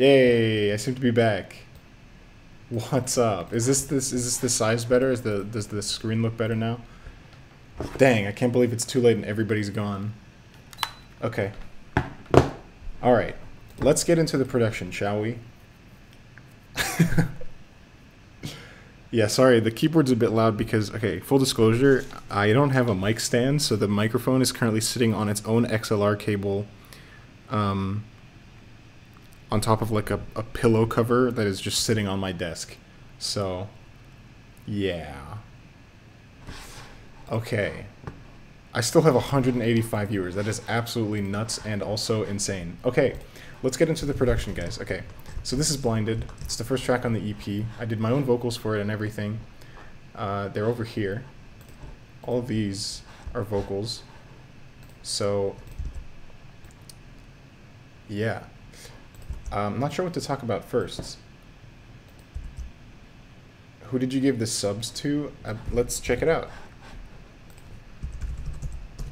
Yay! I seem to be back. What's up? Is this the size better? Does the screen look better now? Dang, I can't believe it's too late and everybody's gone. Okay. All right. Let's get into the production, shall we? Yeah, sorry, the keyboard's a bit loud because, okay, full disclosure, I don't have a mic stand, so the microphone is currently sitting on its own XLR cable on top of like a pillow cover that is just sitting on my desk. So, yeah. Okay. I still have 185 viewers. That is absolutely nuts and also insane. Okay, let's get into the production, guys. Okay, so this is Blinded. It's the first track on the EP. I did my own vocals for it and everything. They're over here. All of these are vocals. So, yeah. I'm not sure what to talk about first. Who did you give the subs to? Let's check it out.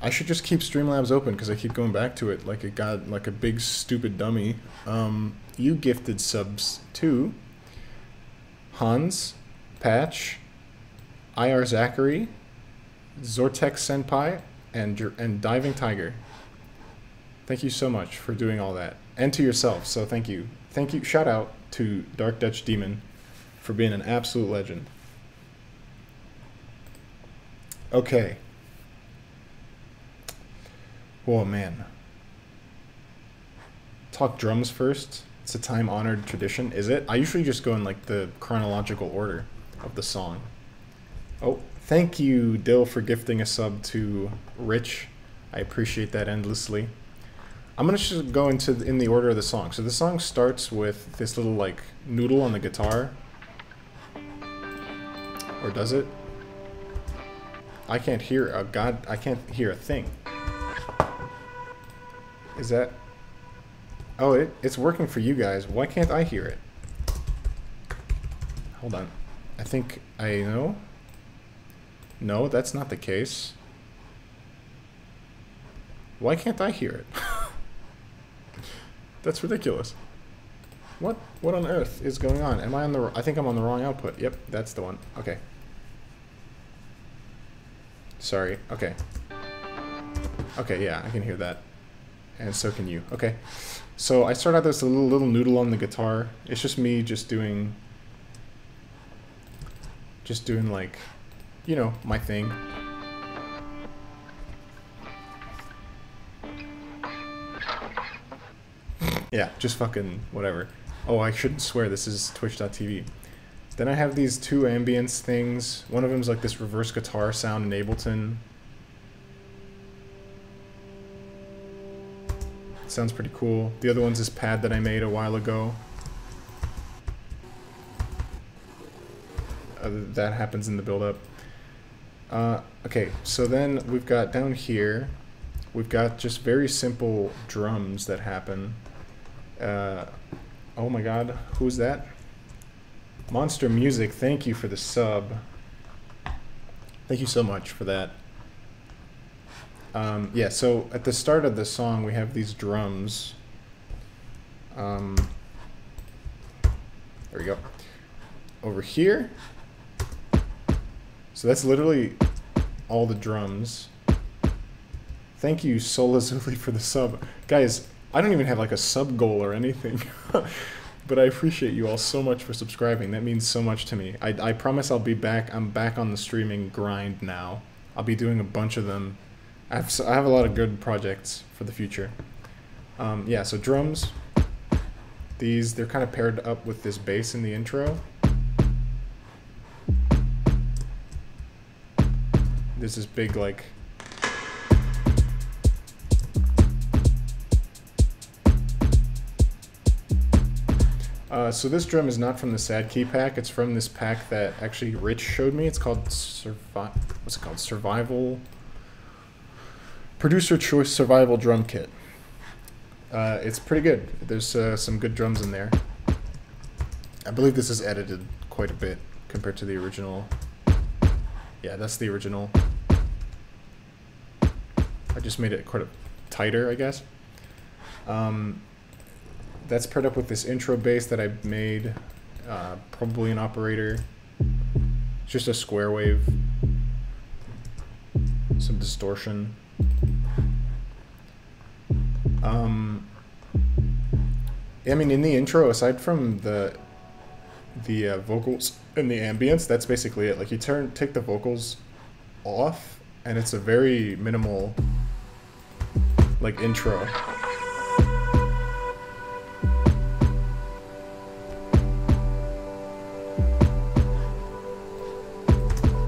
I should just keep Streamlabs open because I keep going back to it like a big stupid dummy. You gifted subs to Hans, Patch, IR Zachary, Zortex Senpai, and Diving Tiger. Thank you so much for doing all that. And to yourself, so thank you. Thank you. Shout out to Dark Dutch Demon for being an absolute legend. Okay. Oh man. Talk drums first. It's a time-honored tradition, is it? I usually just go in like the chronological order of the song. Oh, thank you, Dill, for gifting a sub to Rich. I appreciate that endlessly. I'm gonna just go in the order of the song. So the song starts with this little like noodle on the guitar. Or does it? I can't hear I can't hear a thing. Is that... Oh, it's working for you guys. Why can't I hear it? Hold on. I think I know. No, that's not the case. Why can't I hear it? That's ridiculous. What on earth is going on? Am I on the... I think I'm on the wrong output. Yep, that's the one. Okay. Sorry. Okay. Okay, yeah, I can hear that. And so can you. Okay. So I start out this little noodle on the guitar. It's just me just doing like, you know, my thing. Yeah, just fucking whatever. Oh, I shouldn't swear, this is twitch.tv. Then I have these two ambience things. One of them's like this reverse guitar sound in Ableton. Sounds pretty cool. The other one's this pad that I made a while ago. That happens in the build-up. Okay, so then we've got down here, we've got just very simple drums that happen. Oh my god, who's that? Monster Music, thank you for the sub. Thank you so much for that. Yeah, so at the start of the song we have these drums. There we go. Over here. So that's literally all the drums. Thank you, Solazuli, for the sub. Guys, I don't even have like a sub goal or anything. But I appreciate you all so much for subscribing. That means so much to me. I promise I'll be back. I'm back on the streaming grind now. I'll be doing a bunch of them. I have a lot of good projects for the future. Yeah, so drums. They're kind of paired up with this bass in the intro. There's this big like... so this drum is not from the Sad Key pack. It's from this pack that actually Rich showed me. It's called what's it called? Survival... Producer Choice Survival Drum Kit. It's pretty good. There's some good drums in there. I believe this is edited quite a bit compared to the original. Yeah, that's the original. I just made it quite tighter, I guess. That's paired up with this intro bass that I made, probably an operator. It's just a square wave, some distortion. I mean, in the intro, aside from the vocals and the ambience, that's basically it. Like, you take the vocals off, and it's a very minimal, like, intro.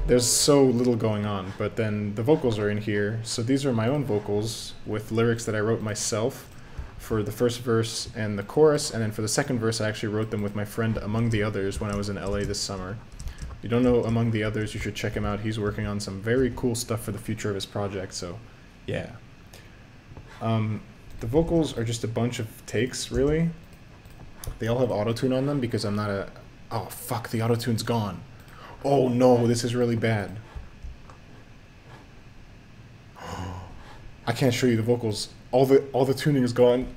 There's so little going on, but then the vocals are in here. So these are my own vocals with lyrics that I wrote myself for the first verse and the chorus, and then for the second verse I actually wrote them with my friend Among the Others when I was in LA this summer. If you don't know Among the Others, you should check him out. He's working on some very cool stuff for the future of his project, so yeah. The vocals are just a bunch of takes, really. They all have auto-tune on them because I'm not a... Oh, fuck, the auto-tune's gone. Oh no, this is really bad. I can't show you the vocals. All the tuning is gone.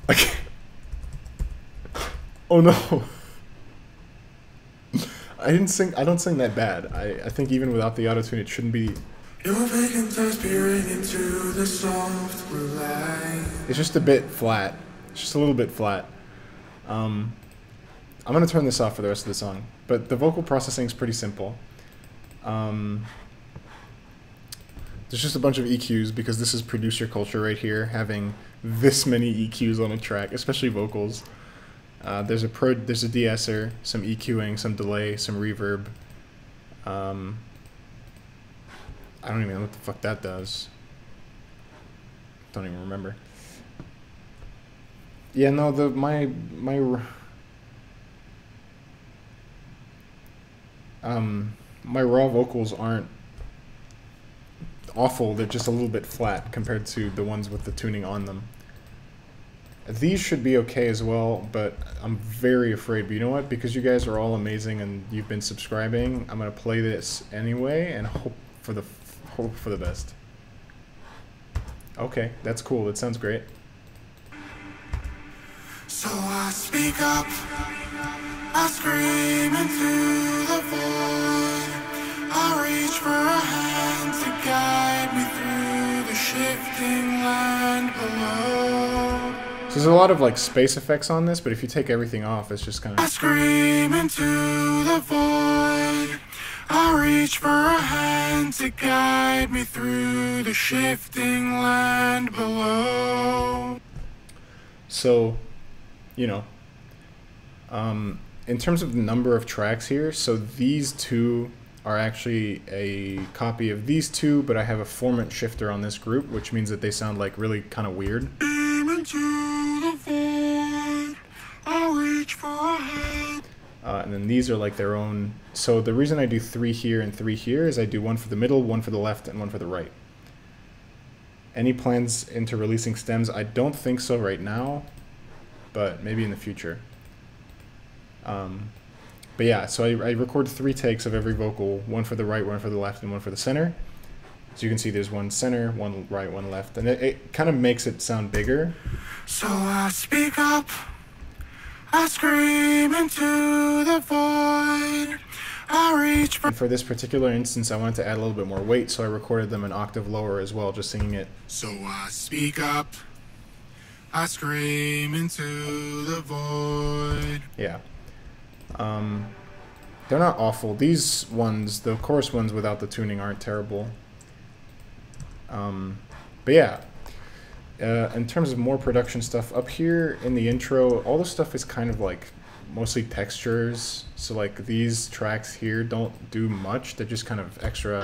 I can't. Oh no. I don't sing that bad. I think even without the auto-tune it shouldn't be. It's just a bit flat. It's just a little bit flat. I'm gonna turn this off for the rest of the song. But the vocal processing is pretty simple. There's just a bunch of EQs because this is producer culture right here, having this many EQs on a track, especially vocals. There's a de-esser, some EQing, some delay, some reverb. I don't even know what the fuck that does. Don't even remember. Yeah, no, my raw vocals aren't awful, they're just a little bit flat compared to the ones with the tuning on them. These should be okay as well, but I'm very afraid. But you know what? Because you guys are all amazing and you've been subscribing, I'm gonna play this anyway and hope for the best. Okay, that's cool. That sounds great. So I speak up, I scream into the void, I reach for a hand to guide me through the shifting land below. So there's a lot of like space effects on this, but if you take everything off, it's just kind of... I scream into the void, I reach for a hand to guide me through the shifting land below. So, you know, in terms of the number of tracks here, so these two are actually a copy of these two, but I have a formant shifter on this group, which means that they sound like really kind of weird. And then these are like their own. So the reason I do 3 here and 3 here is I do 1 for the middle, 1 for the left, and 1 for the right. Any plans into releasing stems? I don't think so right now, but maybe in the future. But yeah, so I record 3 takes of every vocal, 1 for the right, 1 for the left, and 1 for the center. So you can see there's 1 center, 1 right, 1 left, and it kind of makes it sound bigger. So I speak up, I scream into the void, I reach for... And for this particular instance, I wanted to add a little bit more weight, so I recorded them an octave lower as well, just singing it. So I speak up, I scream into the void. Yeah. They're not awful. These ones, the chorus ones without the tuning, aren't terrible. But yeah, in terms of more production stuff, up here in the intro, all the stuff is kind of like mostly textures. So like these tracks here don't do much. They're just kind of extra.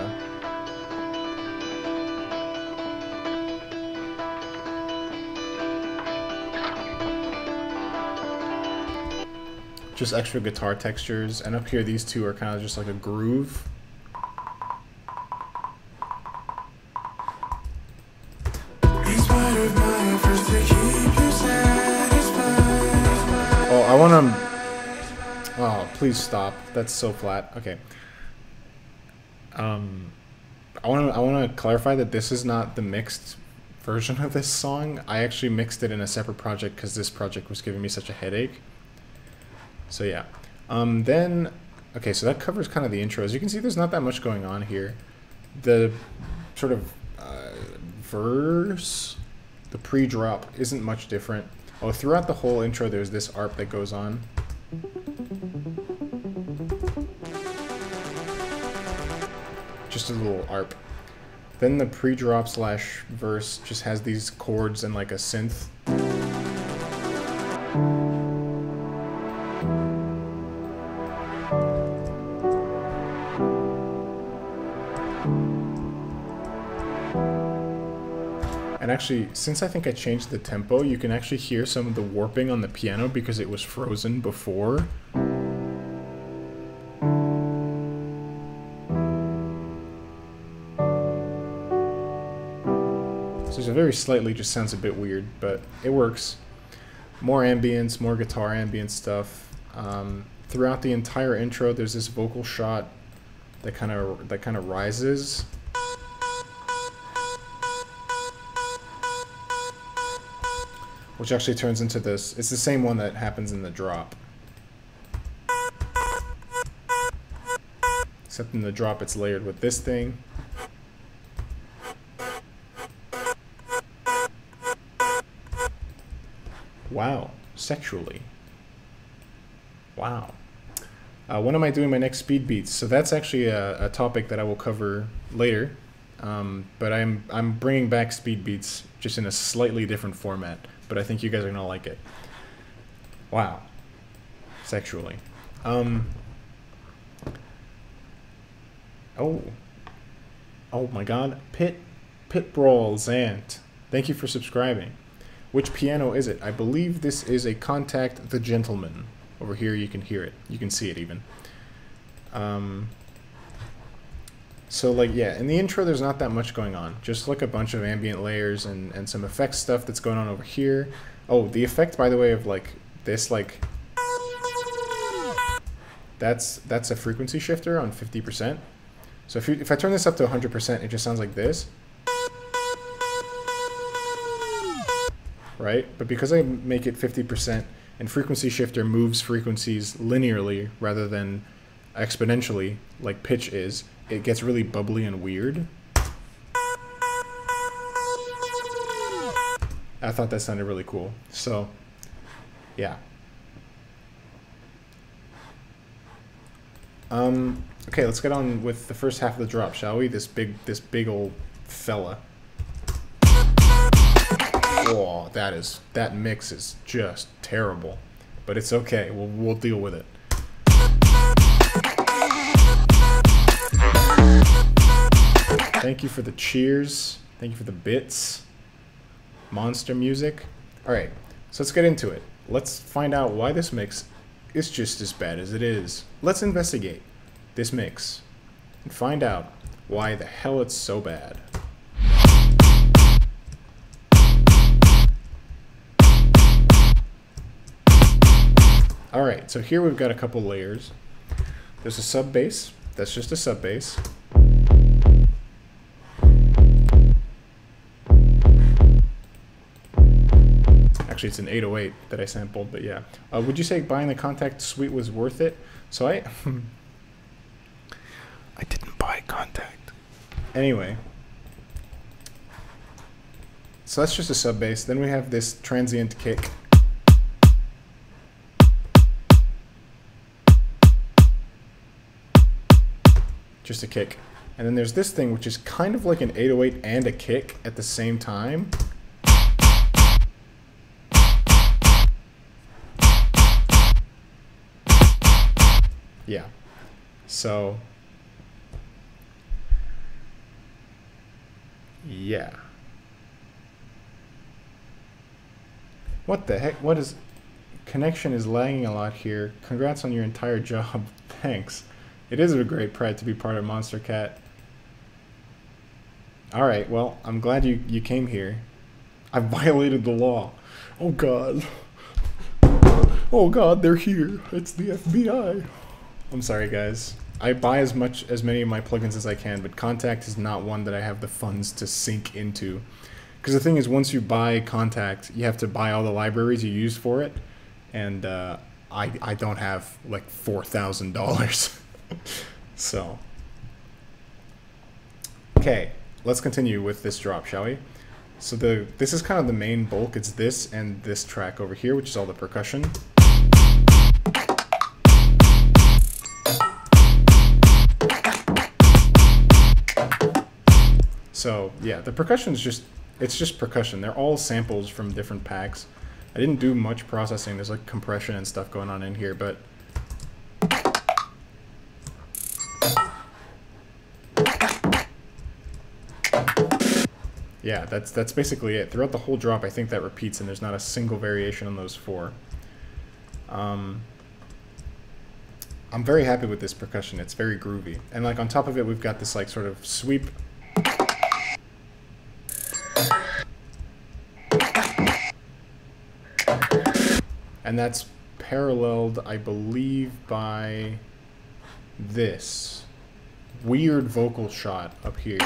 Just extra guitar textures, and up here these two are kind of just like a groove. Oh, I want to... Oh, please stop. That's so flat. Okay. I want to clarify that this is not the mixed version of this song. I actually mixed it in a separate project because this project was giving me such a headache. So yeah. Then, okay, so that covers kind of the intro. As you can see, there's not that much going on here. The sort of verse, the pre-drop isn't much different. Oh, throughout the whole intro, there's this ARP that goes on. Just a little ARP. Then the pre-drop slash verse just has these chords and like a synth. And actually, since I think I changed the tempo, you can actually hear some of the warping on the piano because it was frozen before. So it very slightly just sounds a bit weird, but it works. More ambience, more guitar ambient stuff. Throughout the entire intro, there's this vocal shot that kind of rises. Which actually turns into this. It's the same one that happens in the drop. Except in the drop, it's layered with this thing. Wow, sexually. Wow. When am I doing my next speed beats? So that's actually a topic that I will cover later. But I'm bringing back speed beats just in a slightly different format. But I think you guys are gonna like it. Wow. Sexually. Oh. Oh my god. Pit Brawl Zant. Thank you for subscribing. Which piano is it? I believe this is a Contact the Gentleman. Over here you can hear it. You can see it even. So like, yeah, in the intro there's not that much going on. Just like a bunch of ambient layers and some effects stuff that's going on over here. Oh, the effect, by the way, of like this, like, that's a frequency shifter on 50%. So if I turn this up to 100%, it just sounds like this. Right? But because I make it 50% and frequency shifter moves frequencies linearly rather than exponentially like pitch is, it gets really bubbly and weird. I thought that sounded really cool. So, yeah. Okay, let's get on with the first half of the drop, shall we? This big old fella. Oh, that mix is just terrible, but it's okay. We'll deal with it. Thank you for the cheers. Thank you for the bits. Monster music. All right, so let's get into it. Let's find out why this mix is just as bad as it is. Let's investigate this mix and find out why the hell it's so bad. All right, so here we've got a couple layers. There's a sub bass. That's just a sub bass. Actually, it's an 808 that I sampled, but yeah. Would you say buying the Contact Suite was worth it? So I didn't buy Contact. Anyway. So that's just a sub bass. Then we have this transient kick. Just a kick. And then there's this thing, which is kind of like an 808 and a kick at the same time. Yeah. So, yeah. What the heck? What is... Connection is lagging a lot here. Congrats on your entire job. Thanks. It is a great pride to be part of Monster Cat. Alright, well, I'm glad you came here. I violated the law. Oh god. Oh god, they're here. It's the FBI. I'm sorry, guys. I buy as many of my plugins as I can, but Contact is not one that I have the funds to sink into. Because the thing is, once you buy Contact, you have to buy all the libraries you use for it, and I don't have like $4,000. So, okay, let's continue with this drop, shall we? So this is kind of the main bulk. It's this and this track over here, which is all the percussion. So yeah, the percussion is it's just percussion. They're all samples from different packs. I didn't do much processing. There's like compression and stuff going on in here, but yeah, that's basically it. Throughout the whole drop, I think that repeats, and there's not a single variation on those four. I'm very happy with this percussion. It's very groovy, and like on top of it, we've got this like sort of sweep. And that's paralleled, I believe, by this weird vocal shot up here.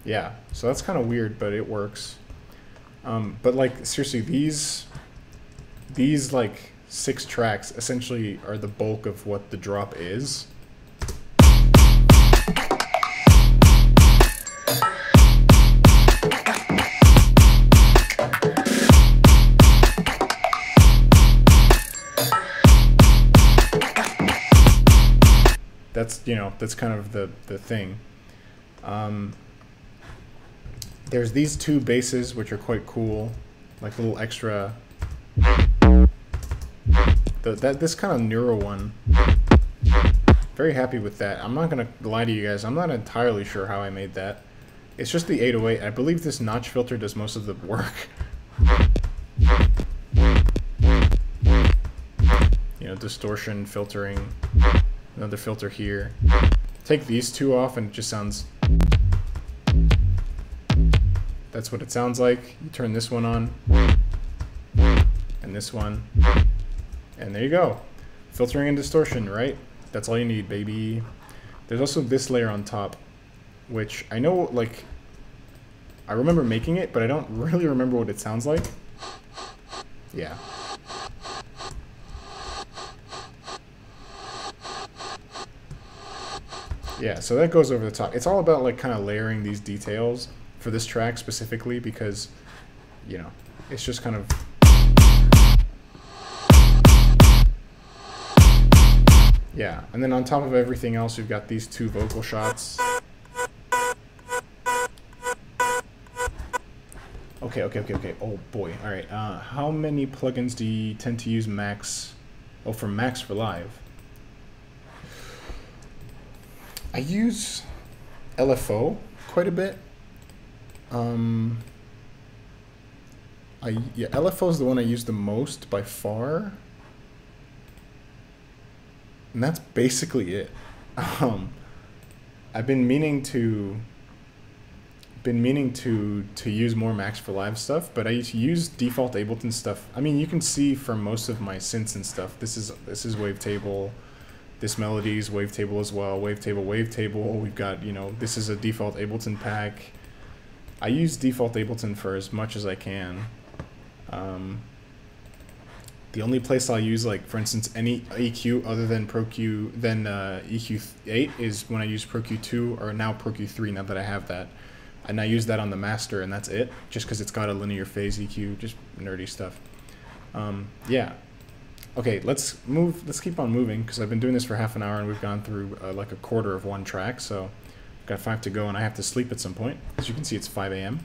Yeah, so that's kind of weird, but it works. But like, seriously, these like 6 tracks essentially are the bulk of what the drop is. That's, you know, that's kind of the thing. There's these 2 basses, which are quite cool, like a little extra. This kind of neuro one. Very happy with that. I'm not gonna lie to you guys. I'm not entirely sure how I made that. It's just the 808. I believe this notch filter does most of the work. You know, distortion, filtering. Another filter here. Take these 2 off and it just sounds... That's what it sounds like. You turn this one on. And this one. And there you go. Filtering and distortion, right? That's all you need, baby. There's also this layer on top, which I know, like... I remember making it, but I don't really remember what it sounds like. Yeah. Yeah, so that goes over the top. It's all about like kind of layering these details for this track specifically because, you know, it's just kind of... Yeah, and then on top of everything else, we've got these 2 vocal shots. Okay. Oh boy. All right. How many plugins do you tend to use Max? Oh, for Max for Live. I use LFO quite a bit. Yeah, LFO is the one I use the most by far, and that's basically it. I've been meaning to use more Max for Live stuff, but I use default Ableton stuff. I mean, you can see from most of my synths and stuff. This is Wavetable. This melody is Wavetable as well. Wavetable. We've got, you know, this is a default Ableton pack. I use default Ableton for as much as I can. The only place I'll use, like, for instance, any EQ other than EQ8 is when I use Pro Q2, or now Pro Q3, now that I have that. And I use that on the master, and that's it, just because it's got a linear phase EQ, just nerdy stuff. Yeah. Okay, let's keep on moving, because I've been doing this for half an hour, and we've gone through like a quarter of one track, so I've got 5 to go, and I have to sleep at some point. As you can see, it's 5 a.m.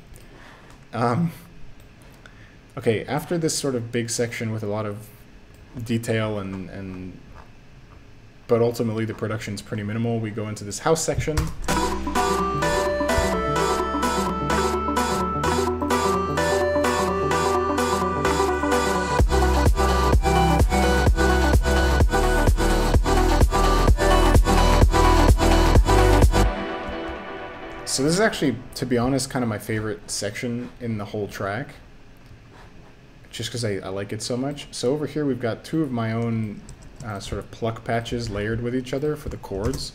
Okay, after this sort of big section with a lot of detail but ultimately the production's pretty minimal, we go into this house section. So this is actually, to be honest, kind of my favorite section in the whole track, just because I like it so much. So over here we've got 2 of my own sort of pluck patches layered with each other for the chords.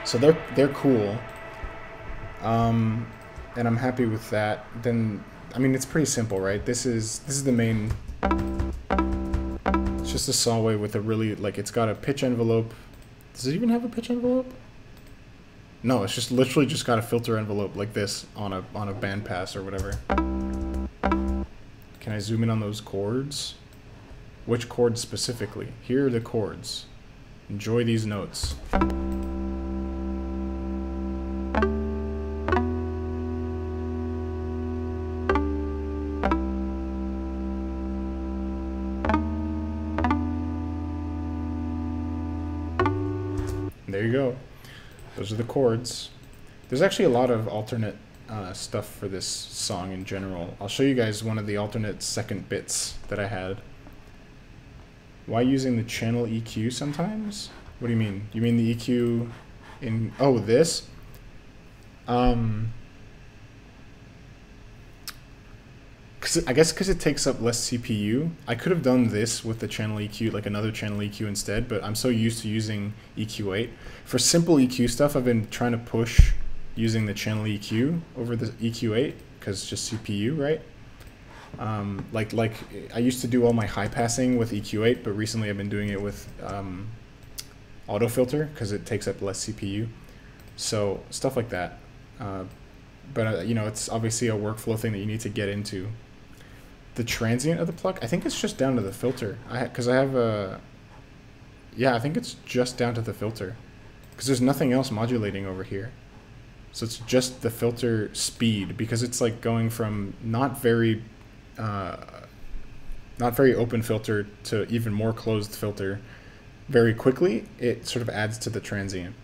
So they're cool, and I'm happy with that. Then, I mean, it's pretty simple, right? This is the main. It's just a saw wave with a really, like, it's got a pitch envelope. Does it even have a pitch envelope? No, it's just literally just got a filter envelope like this on a bandpass or whatever. Can I zoom in on those chords? Which chords specifically? Here are the chords. Enjoy these notes. There you go. Those are the chords. There's actually a lot of alternate stuff for this song in general. I'll show you guys one of the alternate second bits that I had. Why using the channel EQ sometimes? What do you mean? You mean the EQ in... Oh, this? I guess because it takes up less CPU. I could have done this with the channel EQ, like another channel EQ instead, but I'm so used to using EQ8. For simple EQ stuff, I've been trying to push using the channel EQ over the EQ8, because it's just CPU, right? Like I used to do all my high passing with EQ8, but recently I've been doing it with auto filter, because it takes up less CPU. So stuff like that. But you know, it's obviously a workflow thing that you need to get into. The transient of the pluck, I think it's just down to the filter. Because I have a... Yeah, I think it's just down to the filter. Because there's nothing else modulating over here. So it's just the filter speed, because it's like going from not very open filter to even more closed filter very quickly. It sort of adds to the transient.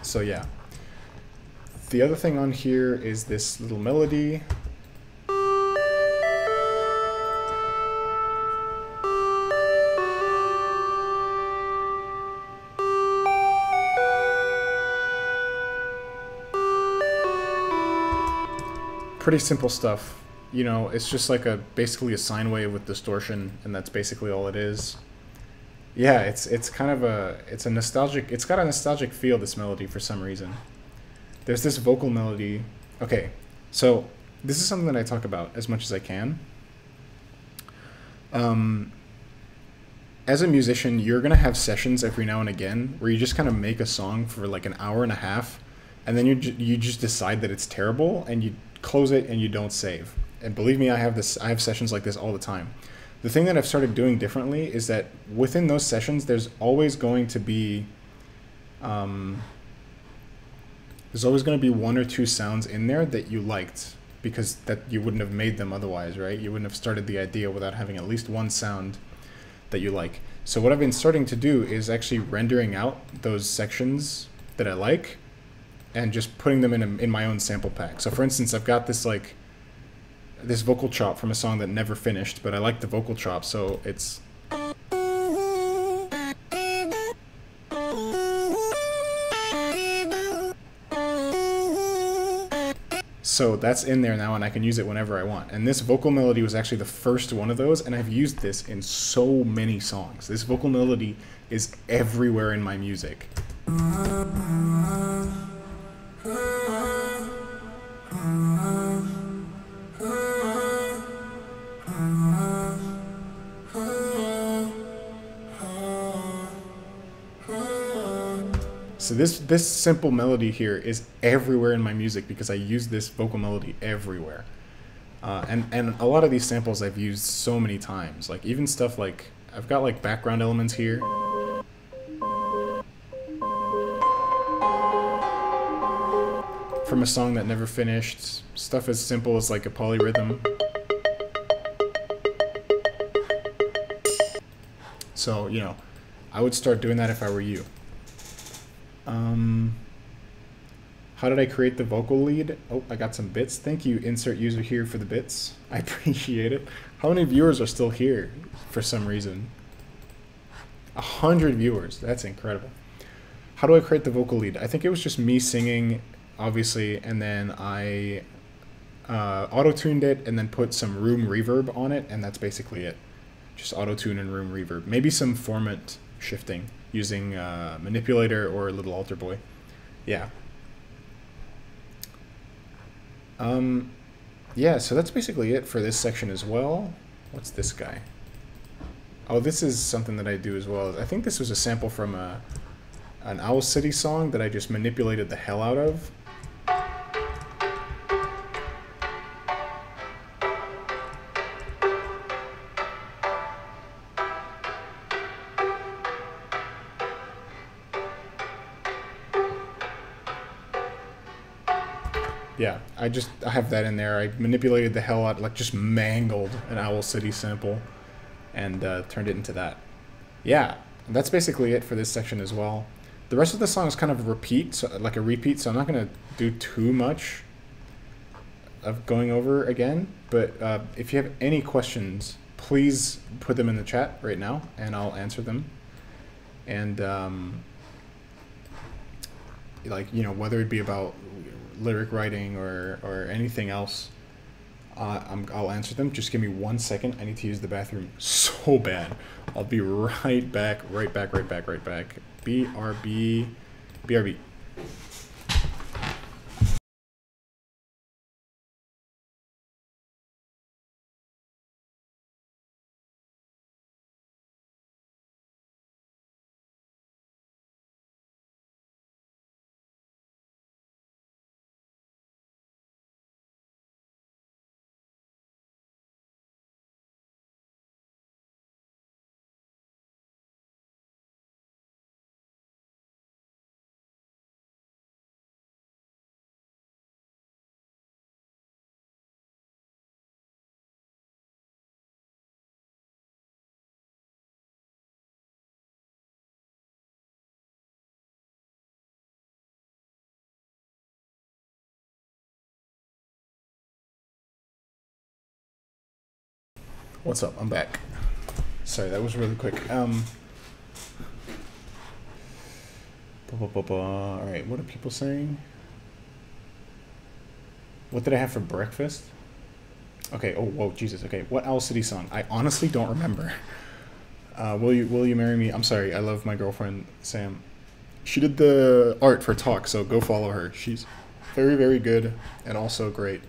So yeah. The other thing on here is this little melody. Pretty simple stuff. You know, it's just like basically a sine wave with distortion, and that's basically all it is. Yeah, it's kind of it's got a nostalgic feel, this melody, for some reason. There's this vocal melody. Okay, so this is something that I talk about as much as I can. As a musician, you're gonna have sessions every now and again where you just kind of make a song for like an hour and a half, and then you just decide that it's terrible, and you close it and you don't save. And believe me, I have sessions like this all the time. The thing that I've started doing differently is that within those sessions, there's always going to be one or two sounds in there that you liked, because that you wouldn't have made them otherwise, right? You wouldn't have started the idea without having at least one sound that you like. So what I've been starting to do is actually rendering out those sections that I like and just putting them in my own sample pack. So for instance, I've got this vocal chop from a song that never finished, but I like the vocal chop, so it's... So that's in there now, and I can use it whenever I want. And this vocal melody was actually the first one of those, and I've used this in so many songs. This vocal melody is everywhere in my music. So this simple melody here is everywhere in my music because I use this vocal melody everywhere. And a lot of these samples I've used so many times. Like even stuff like, I've got like background elements here. From a song that never finished. Stuff as simple as like a polyrhythm. So, you know, I would start doing that if I were you. How did I create the vocal lead? Oh, I got some bits. Thank you, insert user here, for the bits. I appreciate it. How many viewers are still here for some reason? 100 viewers. That's incredible. How do I create the vocal lead? I think it was just me singing, obviously, and then I auto-tuned it and then put some room reverb on it, and that's basically it. Just auto-tune and room reverb. Maybe some format shifting using manipulator or a little alter boy. Yeah. Yeah, so that's basically it for this section as well. What's this guy? Oh, this is something that I do as well. I think this was a sample from an Owl City song that I just manipulated the hell out of. Yeah, I have that in there. I manipulated the hell out, like just mangled an Owl City sample and turned it into that. Yeah, that's basically it for this section as well. The rest of the song is kind of a repeat, so I'm not going to do too much of going over again. But if you have any questions, please put them in the chat right now, and I'll answer them. And like, you know, whether it be about lyric writing or anything else, I'll answer them. Just give me 1 second. I need to use the bathroom so bad. I'll be right back. BRB. What's up? I'm back. Sorry, that was really quick. All right, what are people saying? What did I have for breakfast? Okay. Oh, whoa, Jesus. Okay, what Owl City song? I honestly don't remember. Will you marry me? I'm sorry. I love my girlfriend Sam. She did the art for Talk, so go follow her. She's very, very good and also great.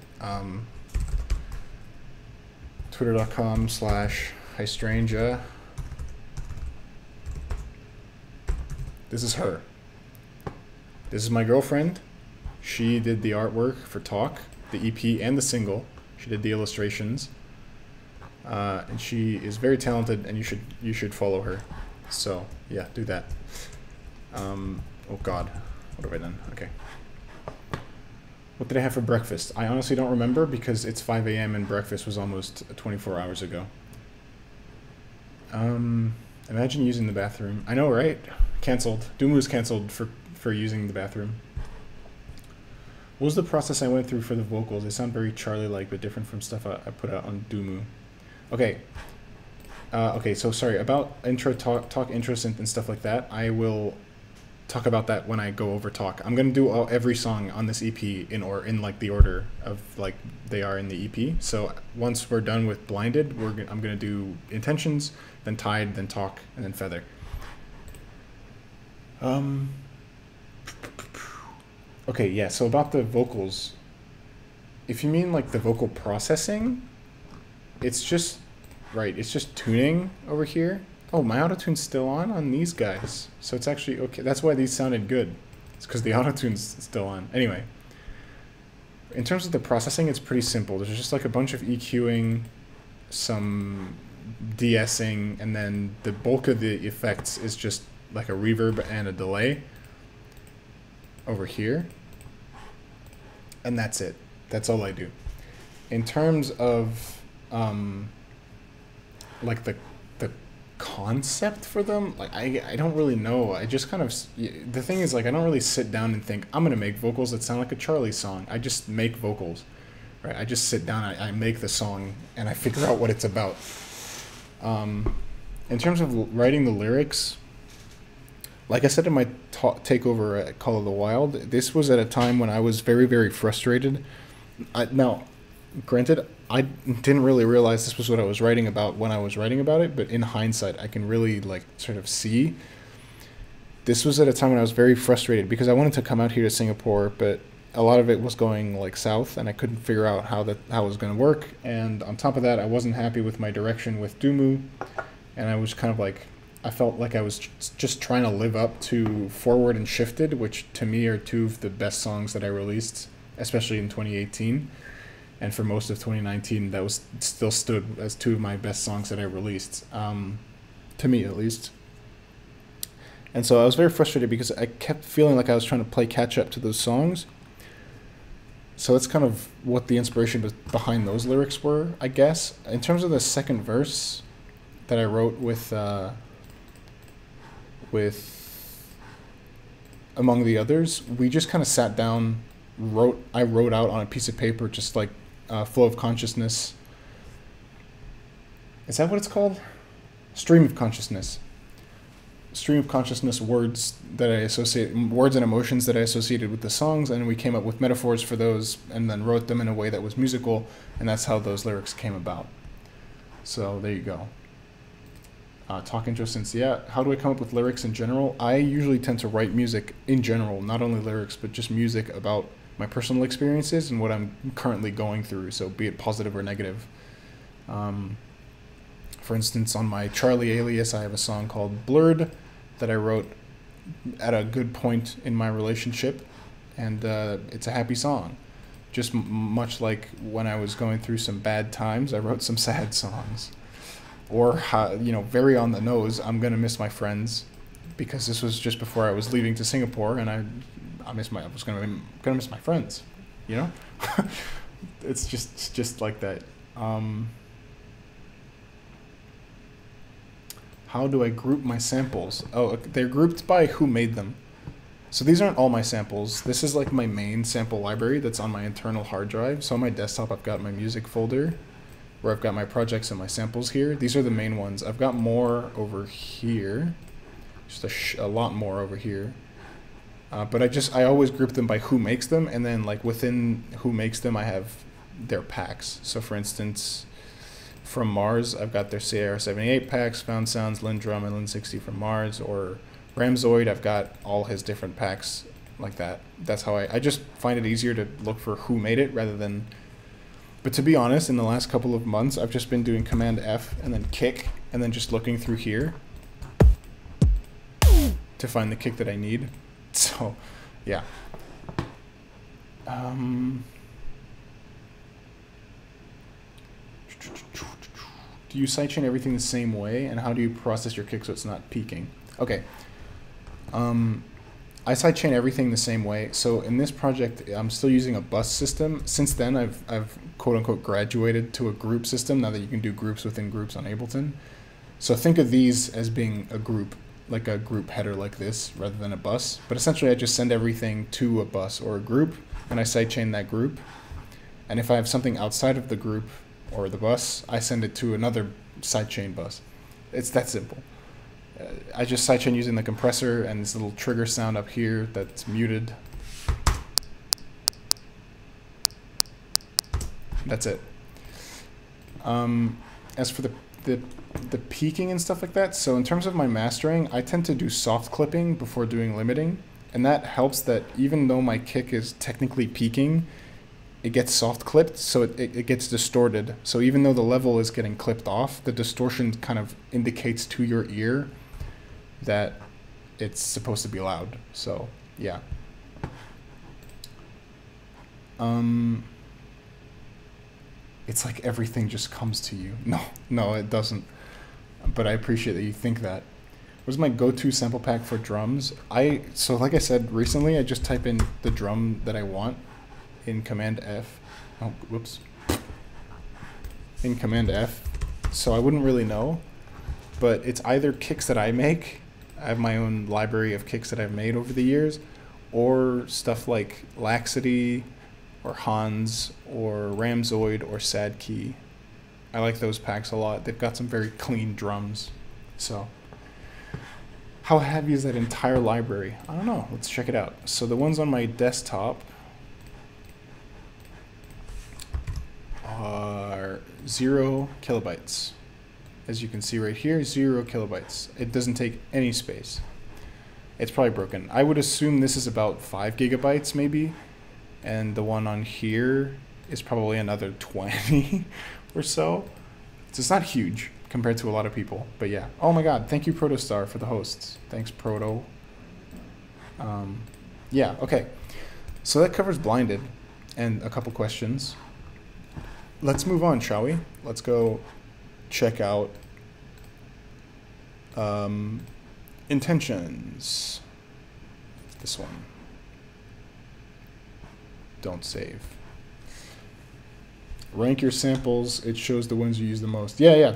Twitter.com/HiStranger. This is her. This is my girlfriend. She did the artwork for Talk, the EP and the single. She did the illustrations. And she is very talented, and you should follow her. So yeah, do that. Oh God, what have I done? Okay. What did I have for breakfast? I honestly don't remember because it's 5 a.m. and breakfast was almost 24 hours ago. Imagine using the bathroom. I know, right? Cancelled. Duumu is cancelled for using the bathroom. What was the process I went through for the vocals? They sound very Charlie-like, but different from stuff I put out on Duumu. Okay. Okay, so sorry, about intro, talk intro synth and stuff like that, I will talk about that when I go over Talk. I'm gonna do every song on this EP in like the order of like they are in the EP. So once we're done with Blinded, I'm gonna do Intentions, then Tide, then Talk, and then Feather. Okay, yeah. So about the vocals, if you mean like the vocal processing, it's just right. It's just tuning over here. Oh, my autotune's still on these guys. So it's actually okay. That's why these sounded good. It's because the autotune's still on. Anyway, in terms of the processing, it's pretty simple. There's just like a bunch of EQing, some de-essing, and then the bulk of the effects is just like a reverb and a delay over here. And that's it. That's all I do. In terms of like the concept for them. Like I don't really know. I just kind of the thing is like I don't really sit down and think I'm gonna make vocals that sound like a Charlie song. I just make vocals, right? I just sit down, I make the song, and I figure out what it's about. In terms of writing the lyrics, like I said in my takeover at Call of the Wild, this was at a time when I was very, very frustrated. Now, granted, I didn't really realize this was what I was writing about when I was writing about it, but in hindsight, I can really like sort of see. This was at a time when I was very frustrated because I wanted to come out here to Singapore, but a lot of it was going like south, and I couldn't figure out how it was going to work. And on top of that, I wasn't happy with my direction with Duumu, and I was kind of like, I felt like I was just trying to live up to Forward and Shifted, which to me are two of the best songs that I released, especially in 2018. And for most of 2019, that was still stood as two of my best songs that I released, to me at least. And so I was very frustrated because I kept feeling like I was trying to play catch up to those songs. So that's kind of what the inspiration behind those lyrics were, I guess. In terms of the second verse that I wrote with among the others, we just kind of sat down, I wrote out on a piece of paper, just like flow of consciousness. Is that what it's called? Stream of consciousness. Stream of consciousness words that I associate, words and emotions that I associated with the songs, and we came up with metaphors for those and then wrote them in a way that was musical, and that's how those lyrics came about. So there you go. Talk intro since, yeah, how do I come up with lyrics in general? I usually tend to write music in general, not only lyrics, but just music about my personal experiences and what I'm currently going through, so be it positive or negative. For instance, on my Charlie alias, I have a song called Blurred that I wrote at a good point in my relationship, and it's a happy song. Just much like when I was going through some bad times, I wrote some sad songs. Or, very on the nose, I'm going to miss my friends, because this was just before I was leaving to Singapore, and I was going to miss my friends, you know? It's just like that. How do I group my samples? Oh, they're grouped by who made them. So these aren't all my samples. This is like my main sample library that's on my internal hard drive. So on my desktop, I've got my music folder where I've got my projects and my samples here. These are the main ones. I've got more over here, just a lot more over here. But I always group them by who makes them, and then like within who makes them, I have their packs. So for instance, from Mars, I've got their CAR78 packs, Found Sounds, Lindrum, and Lin60 from Mars, or Ramzoid, I've got all his different packs like that. That's how I just find it easier to look for who made it rather than. But to be honest, in the last couple of months, I've just been doing Command F and then kick, and then just looking through here to find the kick that I need. So, yeah. Do you sidechain everything the same way, and how do you process your kick so it's not peaking? Okay. I sidechain everything the same way. So in this project, I'm still using a bus system. Since then, I've quote-unquote graduated to a group system, now that you can do groups within groups on Ableton. So think of these as being a group, like a group header like this, rather than a bus. But essentially, I just send everything to a bus or a group, and I sidechain that group. And if I have something outside of the group or the bus, I send it to another sidechain bus. It's that simple. I just sidechain using the compressor and this little trigger sound up here that's muted. That's it. As for the peaking and stuff like that, so in terms of my mastering, I tend to do soft clipping before doing limiting, and that helps that even though my kick is technically peaking, it gets soft clipped, so it gets distorted. So even though the level is getting clipped off, the distortion kind of indicates to your ear that it's supposed to be loud. So yeah. It's like everything just comes to you. No, it doesn't. But I appreciate that you think that. What's my go-to sample pack for drums? So like I said recently, I just type in the drum that I want in Command F. Oh, whoops. In Command F. So I wouldn't really know. but it's either kicks that I make. I have my own library of kicks that I've made over the years, or stuff like Laxity, or Hans, or Ramzoid, or Sad Key. I like those packs a lot. They've got some very clean drums. So, how heavy is that entire library? I don't know. Let's check it out. So the ones on my desktop are 0 kilobytes. As you can see right here, 0 kilobytes. It doesn't take any space. It's probably broken. I would assume this is about 5 gigabytes maybe, and the one on here is probably another 20 or so. So it's not huge compared to a lot of people, but yeah. Oh my god, thank you Protostar for the hosts. Thanks Proto. Yeah, okay. So that covers Blinded and a couple questions. Let's move on, shall we? Let's go check out Intentions. This one. Don't save. Rank your samples. It shows the ones you use the most. Yeah,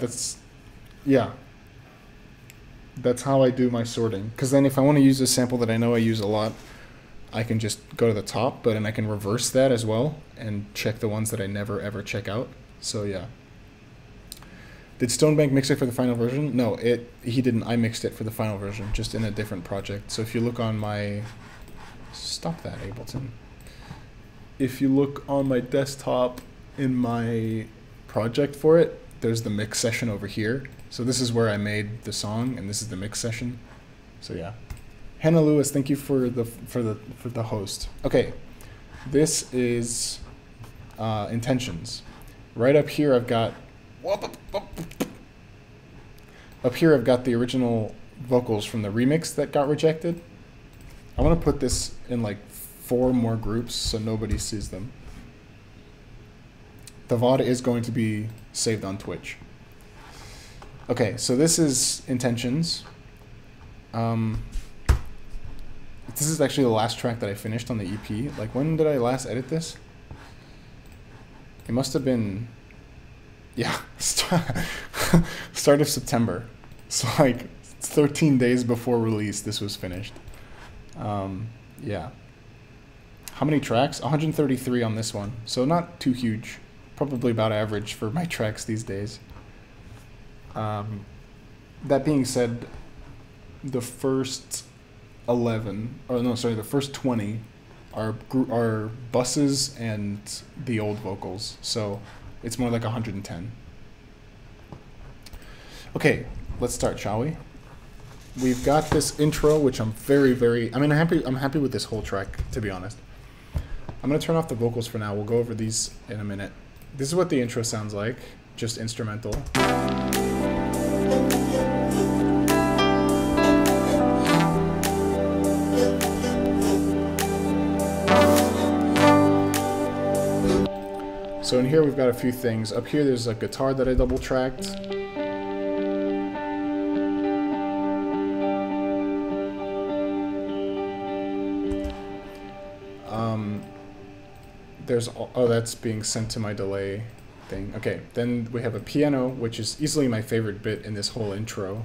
that's how I do my sorting. Because then if I want to use a sample that I know I use a lot, I can just go to the top, but then I can reverse that as well and check the ones that I never ever check out. So yeah. Did Stonebank mix it for the final version? No, he didn't. I mixed it for the final version, just in a different project. So if you look on my... Stop that, Ableton. If you look on my desktop in my project for it, there's the mix session over here. So this is where I made the song, and this is the mix session. So yeah. Hannah Lewis, thank you for the host. Okay, this is Intentions. Right up here, I've got the original vocals from the remix that got rejected. I want to put this in like 4 more groups so nobody sees them. The VOD is going to be saved on Twitch. Okay, so this is Intentions. This is actually the last track that I finished on the EP. Like, when did I last edit this? It must have been... Yeah, start of September. So like 13 days before release, this was finished. Yeah. How many tracks? 133 on this one. So not too huge. Probably about average for my tracks these days. That being said, the first 20 are buses and the old vocals. So it's more like 110. Okay, let's start, shall we? We've got this intro, which I'm I'm happy with this whole track, to be honest. I'm gonna turn off the vocals for now. We'll go over these in a minute. This is what the intro sounds like, just instrumental. So in here we've got a few things. Up here there's a guitar that I double tracked. That's being sent to my delay thing. Okay, then we have a piano, which is easily my favorite bit in this whole intro.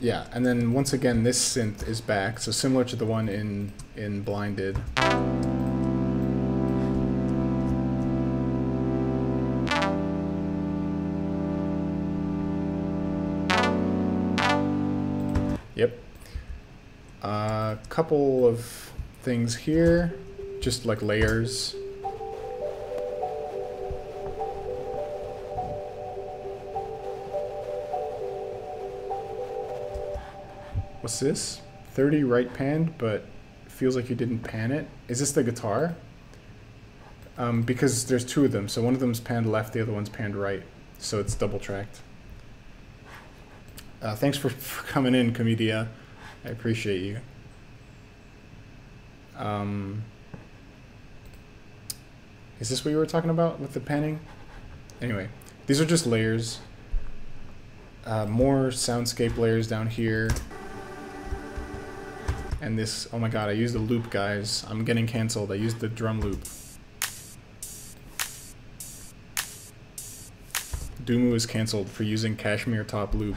Yeah, and then once again, this synth is back, so similar to the one in Blinded. Yep. A couple of things here, just like layers. What's this? 30 right panned, but feels like you didn't pan it. Is this the guitar? Because there's 2 of them, so one of them's panned left, the other one's panned right, so it's double tracked. Thanks for coming in, Comedia. I appreciate you. Is this what you were talking about with the panning? Anyway, these are just layers. More soundscape layers down here. And this, oh my god, I used the loop, guys. I'm getting cancelled. I used the drum loop. Duumu is cancelled for using Cashmere Top Loop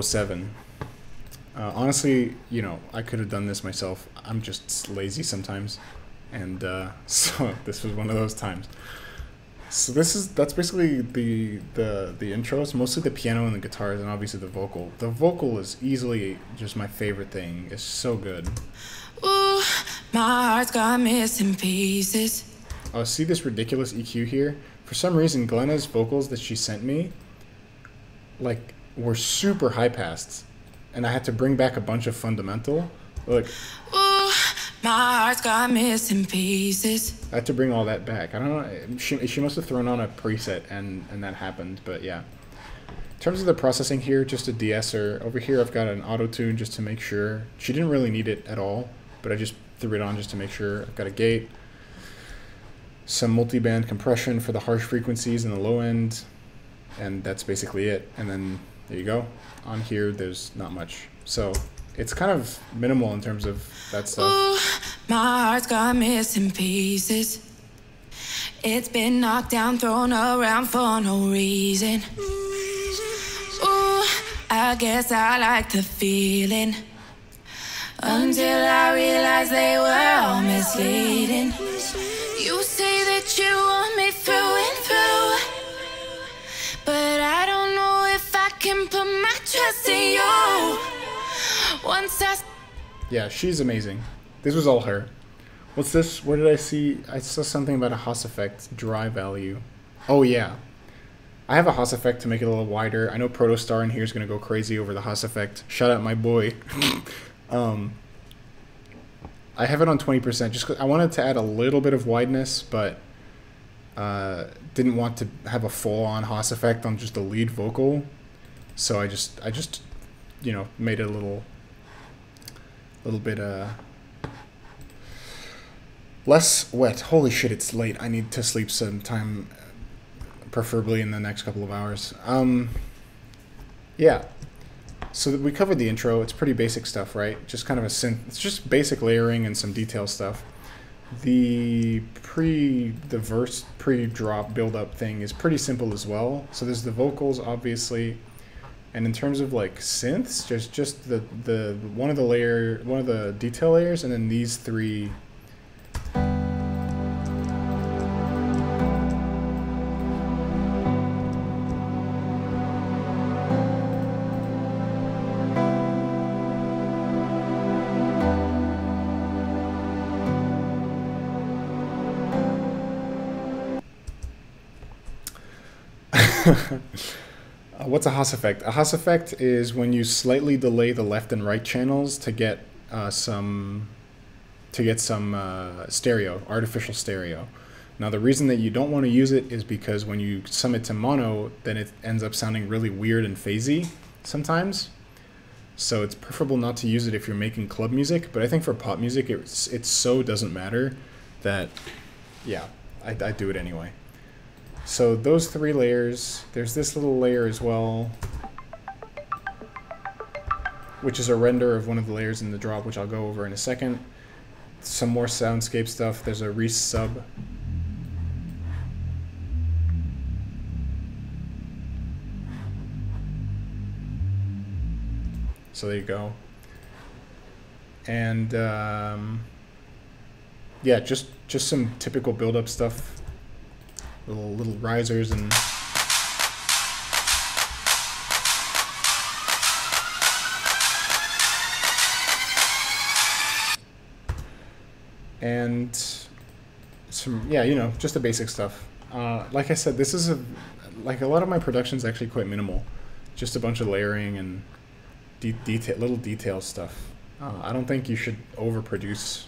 07. Honestly, you know, I could have done this myself. I'm just lazy sometimes. And so this was one of those times. So that's basically the intro. It's mostly the piano and the guitars and obviously the vocal. The vocal is easily just my favorite thing. It's so good. Ooh, my heart's got missing pieces. Oh, see this ridiculous EQ here? For some reason, Glenna's vocals that she sent me, like, were super high passed, and I had to bring back a bunch of fundamental. Look. Ooh, my heart's got missing pieces. I had to bring all that back. I don't know. She must have thrown on a preset, and that happened. But yeah. In terms of the processing here, just a de-esser. Over here, I've got an auto-tune just to make sure. She didn't really need it at all, but I just threw it on just to make sure. I've got a gate. Some multi-band compression for the harsh frequencies in the low end, and that's basically it. And then there you go. On here, there's not much. So it's kind of minimal in terms of that stuff. Ooh, my heart's got missing pieces. It's been knocked down, thrown around for no reason. Ooh, I guess I like the feeling. Until I realized they were all misleading. You say that you want me through and through, but I don't know if I can put my trust in you. Once yeah, she's amazing. This was all her. What's this? Where did I see? I saw something about a Haas effect dry value. Oh yeah, I have a Haas effect to make it a little wider. I know Protostar in here is gonna go crazy over the Haas effect. Shout out my boy. I have it on 20% just because I wanted to add a little bit of wideness, but didn't want to have a full-on Haas effect on just the lead vocal. So I just you know, made it a little bit less wet. Holy shit, it's late. I need to sleep sometime, preferably in the next couple of hours. Yeah. So we covered the intro. It's pretty basic stuff, right? Just kind of a synth. It's just basic layering and some detail stuff. The verse pre-drop build-up thing is pretty simple as well. So there's the vocals, obviously, and in terms of like synths, there's just the one of the detail layers, and then these three. What's a Haas effect? A Haas effect is when you slightly delay the left and right channels to get some stereo, artificial stereo. Now the reason that you don't want to use it is because when you sum it to mono, then it ends up sounding really weird and phasey sometimes. So it's preferable not to use it if you're making club music. But I think for pop music, it so doesn't matter that, yeah, I do it anyway. So those three layers, there's this little layer as well, which is a render of one of the layers in the drop, which I'll go over in a second. Some more soundscape stuff. There's a resub. So there you go. And yeah, just some typical build-up stuff. Little risers and some, yeah, you know, just the basic stuff. Like I said, this is like a lot of my production's actually quite minimal, just a bunch of layering and little detail stuff. I don't think you should overproduce.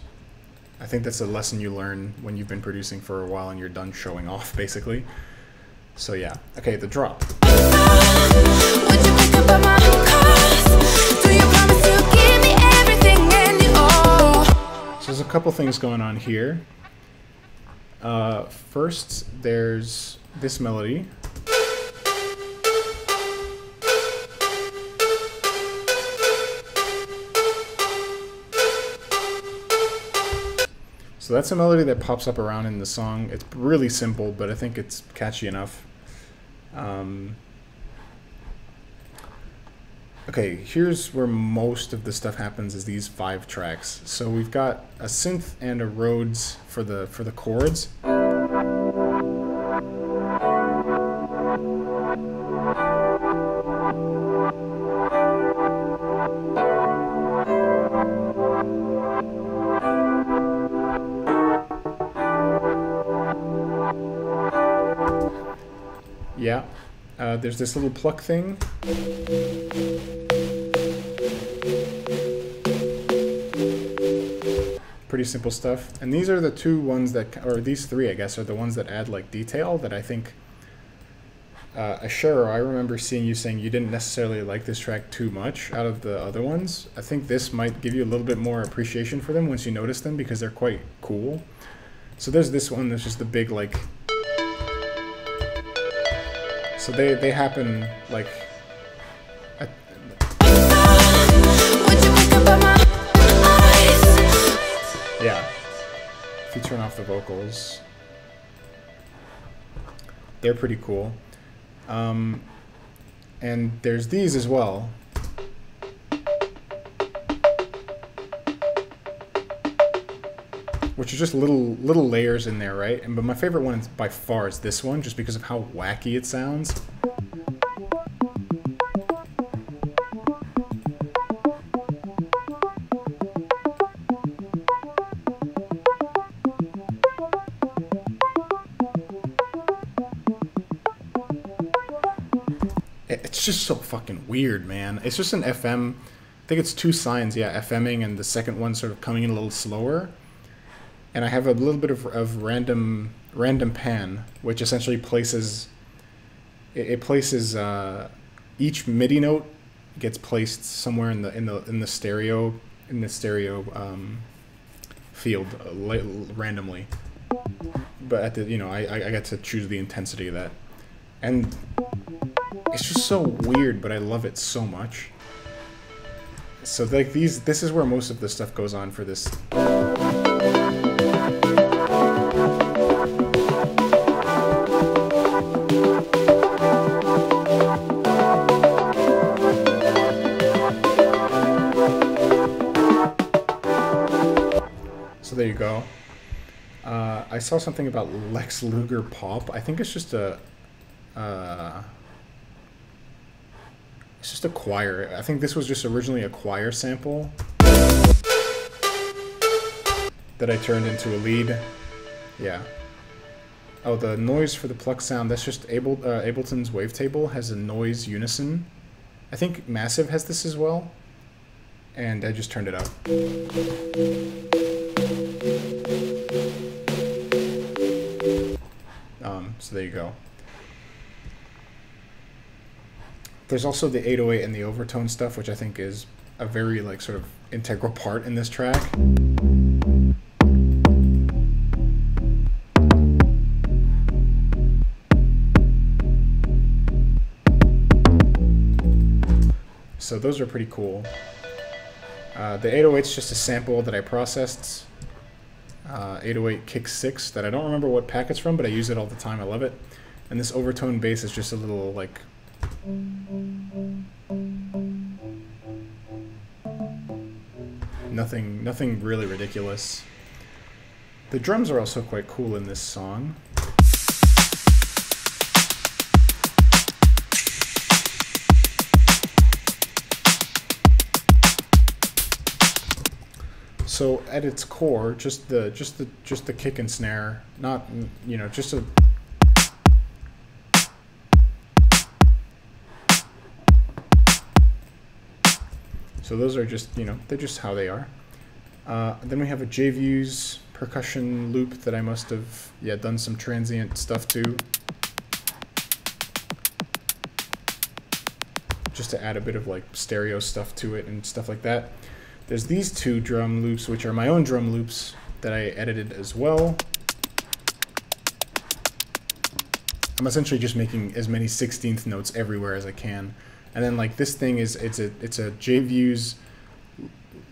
I think that's a lesson you learn when you've been producing for a while and you're done showing off, basically. So yeah. Okay, the drop. So there's a couple things going on here. First, there's this melody. So that's a melody that pops up around in the song. It's really simple, but I think it's catchy enough. Okay, here's where most of the stuff happens, is these 5 tracks. So we've got a synth and a Rhodes for the chords. Yeah, there's this little pluck thing. Pretty simple stuff. And these are the 2 ones that, or these 3, I guess, are the ones that add like detail that I think, Ashero, I remember seeing you saying you didn't necessarily like this track too much out of the other ones. I think this might give you a little bit more appreciation for them once you notice them, because they're quite cool. So there's this one that's just the big like, so they happen like at, yeah, if you turn off the vocals, they're pretty cool. And there's these as well. Which are just little layers in there, right? But my favorite one by far is this one, just because of how wacky it sounds. It's just so fucking weird, man. It's just an FM. I think it's 2 signs, yeah, FMing, and the second one sort of coming in a little slower. And I have a little bit of random pan, which essentially places it places each MIDI note gets placed somewhere in the stereo field randomly. But at the I get to choose the intensity of that, and it's just so weird, but I love it so much. So like this is where most of the stuff goes on for this. So there you go. I saw something about Lex Luger pop. I think it's just a choir. I think this was just originally a choir sample that I turned into a lead. Yeah. Oh, the noise for the pluck sound, that's just Ableton's wavetable has a noise unison. I think Massive has this as well. And I just turned it up. So there you go. There's also the 808 and the overtone stuff, which I think is a very like sort of integral part in this track. So those are pretty cool. The 808's just a sample that I processed. 808 Kick 6 that I don't remember what pack it's from, but I use it all the time. I love it. And this overtone bass is just a little like nothing really ridiculous. The drums are also quite cool in this song. So at its core, just the kick and snare, not just a. So those are just they're just how they are. Then we have a JViews percussion loop that I must have done some transient stuff to, just to add a bit of like stereo stuff to it and stuff like that. There's these 2 drum loops, which are my own drum loops that I edited as well. I'm essentially just making as many 16th notes everywhere as I can. And then like this thing is it's a JViews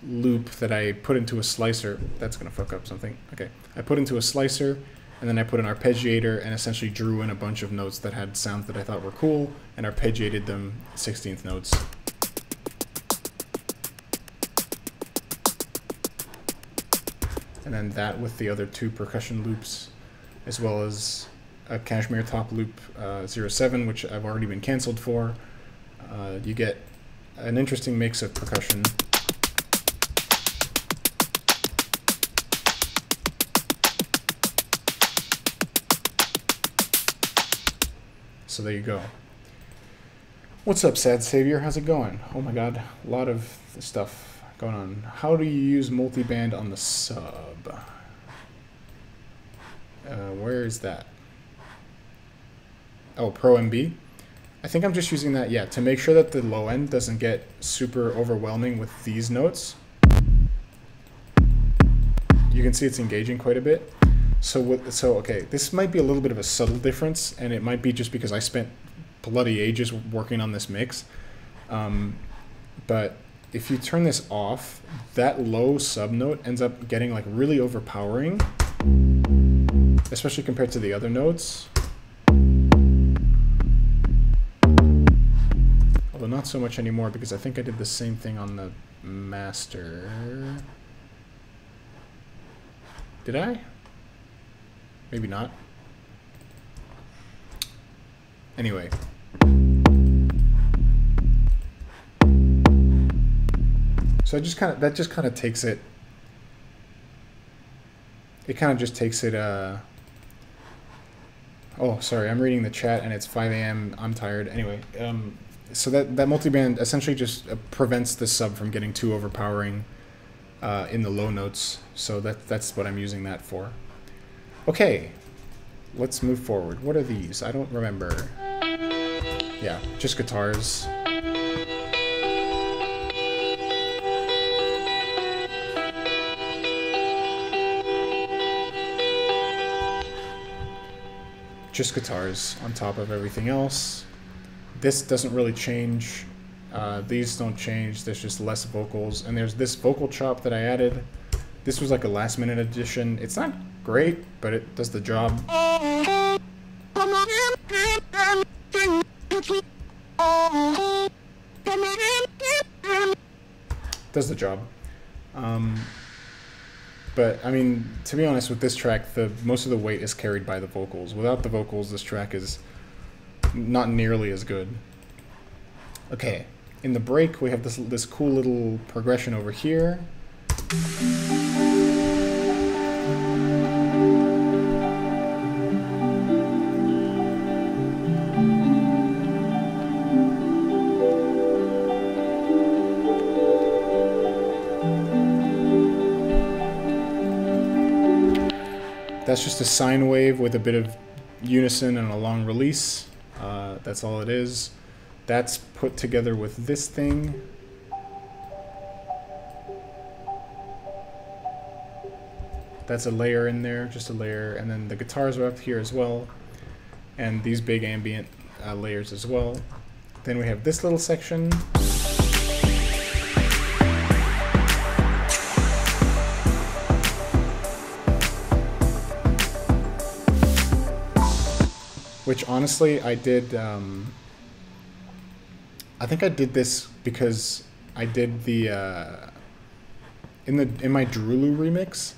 loop that I put into a slicer. That's going to fuck up something. Okay. I put into a slicer, and then I put an arpeggiator and essentially drew in a bunch of notes that had sounds that I thought were cool and arpeggiated them 16th notes. And then that with the other two percussion loops, as well as a Cashmere top loop 07, which I've already been canceled for. You get an interesting mix of percussion. So there you go. What's up, Sad Savior? How's it going? Oh my god, a lot of stuff going on. How do you use multiband on the sub? Where is that? Oh, Pro MB? I think I'm just using that, yeah, to make sure that the low end doesn't get super overwhelming with these notes. You can see it's engaging quite a bit. So okay, this might be a little bit of a subtle difference, and it might be just because I spent bloody ages working on this mix. But if you turn this off, that low sub note ends up getting like really overpowering, especially compared to the other notes. Although not so much anymore, because I think I did the same thing on the master. Did I? Maybe not. Anyway. So that just kind of takes it. It kind of just takes it. Oh, sorry, I'm reading the chat and it's 5 a.m. I'm tired. Anyway, so that multiband essentially just prevents the sub from getting too overpowering in the low notes. So that's what I'm using that for. Okay, let's move forward. What are these? I don't remember. Yeah, just guitars. Just guitars on top of everything else. This doesn't really change. These don't change. There's just less vocals. And there's this vocal chop that I added. This was like a last minute addition. It's not great, but it does the job. Does the job. But I mean, to be honest, with this track, most of the weight is carried by the vocals. Without the vocals, this track is not nearly as good. Okay, in the break, we have this cool little progression over here. That's just a sine wave with a bit of unison and a long release. That's all it is. That's put together with this thing. That's a layer in there, just a layer, and then the guitars are up here as well, and these big ambient layers as well. Then we have this little section. Which honestly, I did, I think I did this because I did the, in my Duumu remix,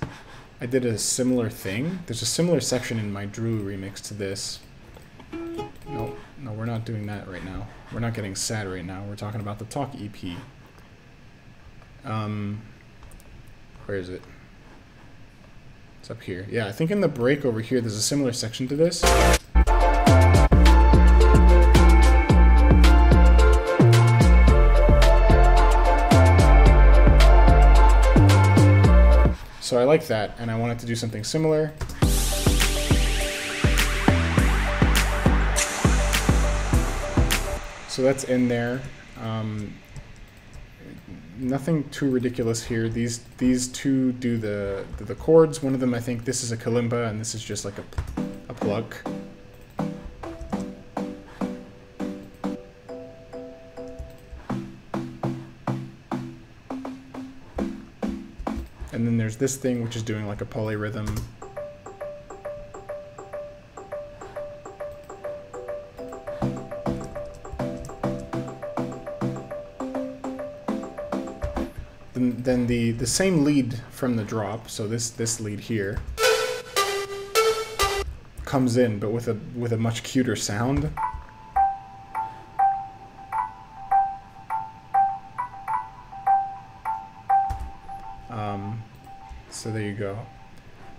I did a similar thing. There's a similar section in my Duumu remix to this. No, we're not doing that right now. We're not getting sad right now. We're talking about the Talk EP. Where is it? It's up here. Yeah, I think in the break over here, there's a similar section to this. So I like that, and I wanted to do something similar. So that's in there. Nothing too ridiculous here. These two do the chords. One of them, I think this is a kalimba, and this is just like a pluck. and then there's this thing which is doing like a polyrhythm. Then the same lead from the drop, so this lead here comes in, but with a much cuter sound. So there you go.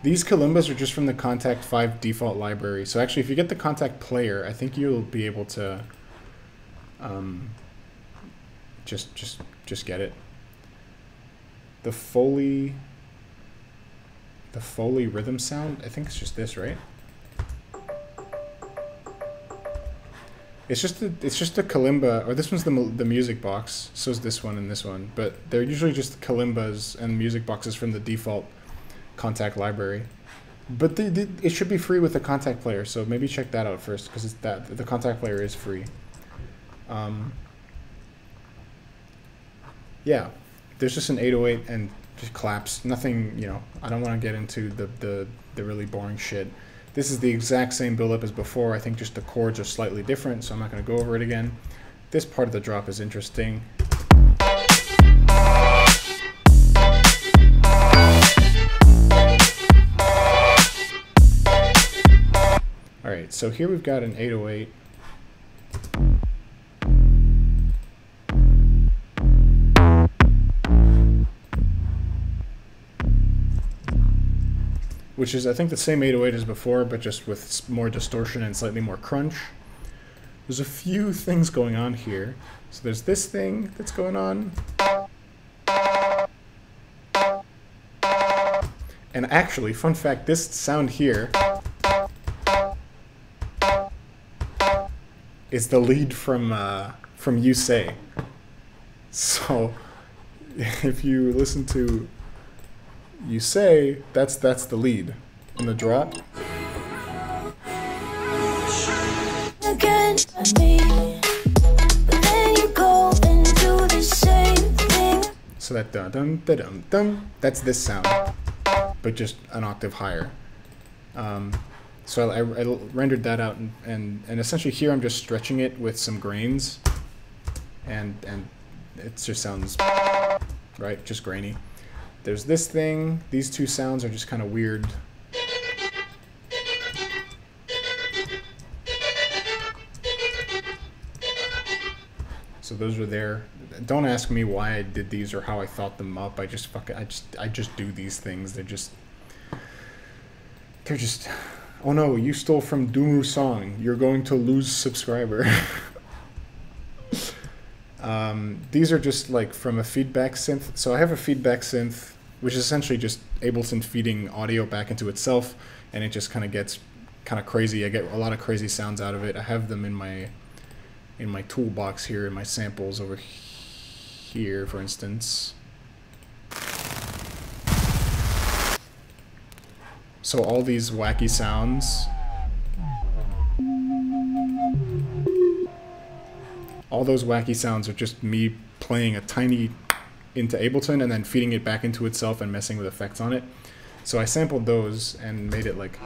These kalimbas are just from the Kontakt 5 default library. So actually, if you get the Kontakt player, I think you'll be able to just get it. The Foley rhythm sound, I think it's just this, right? It's just a kalimba, or this one's the music box. So is this one and this one, but they're usually just kalimbas and music boxes from the default Kontakt library. But it should be free with the Kontakt player, so maybe check that out first, because the Kontakt player is free. Yeah, there's just an 808 and just claps. Nothing, you know. I don't want to get into the really boring shit. This is the exact same build-up as before. I think just the chords are slightly different, so I'm not going to go over it again. This part of the drop is interesting. Alright, so here we've got an 808. Which is, I think, the same 808 as before, but just with more distortion and slightly more crunch. There's a few things going on here. So there's this thing that's going on. And actually, fun fact, this sound here is the lead from You Say. So if you listen to You Say, that's the lead in the drop. So that dun dun dun dun dun, that's this sound, but just an octave higher. So I rendered that out, and essentially here I'm just stretching it with some grains, and it just sounds right, just grainy. There's this thing. These two sounds are just kind of weird. So those are there. Don't ask me why I did these or how I thought them up. I just do these things. They're just oh no, you stole from Duumu song. You're going to lose subscriber. These are just like from a feedback synth. So I have a feedback synth, which is essentially just Ableton feeding audio back into itself, and it just kind of gets kind of crazy. I get a lot of crazy sounds out of it. I have them in my toolbox here, in my samples over here, for instance. So all these wacky sounds, all those wacky sounds are just me playing a tiny into Ableton and then feeding it back into itself and messing with effects on it. So I sampled those and made it like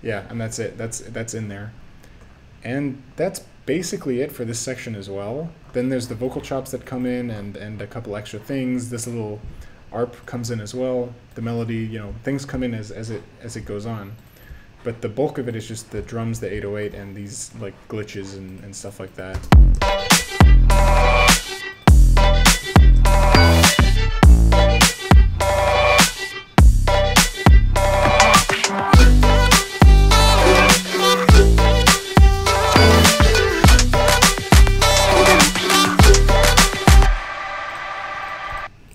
yeah, and that's it. That's in there. And that's basically it for this section as well. Then there's the vocal chops that come in and a couple extra things. This little ARP comes in as well. The melody, you know, things come in as it goes on. But the bulk of it is just the drums, the 808, and these like glitches and stuff like that.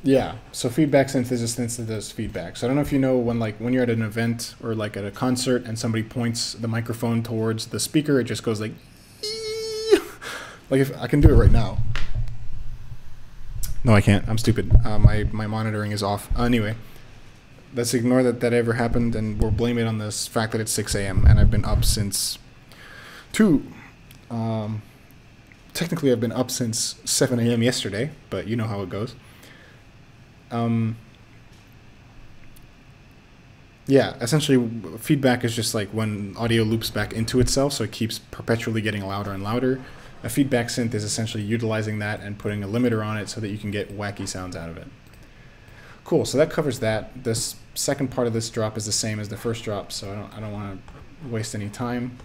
Yeah, so feedback synth is a synth that does feedback. So I don't know if you know when you're at an event or like at a concert and somebody points the microphone towards the speaker, it just goes like if I can do it right now. No, I can't. I'm stupid. My monitoring is off. Anyway, let's ignore that ever happened, and we'll blame it on this fact that it's 6 a.m. and I've been up since 2. technically I've been up since 7 a.m. yesterday, but you know how it goes. Yeah, essentially feedback is just like when audio loops back into itself, so it keeps perpetually getting louder and louder. A feedback synth is essentially utilizing that and putting a limiter on it so that you can get wacky sounds out of it. Cool, so that covers that. This second part of this drop is the same as the first drop, so I don't want to waste any time.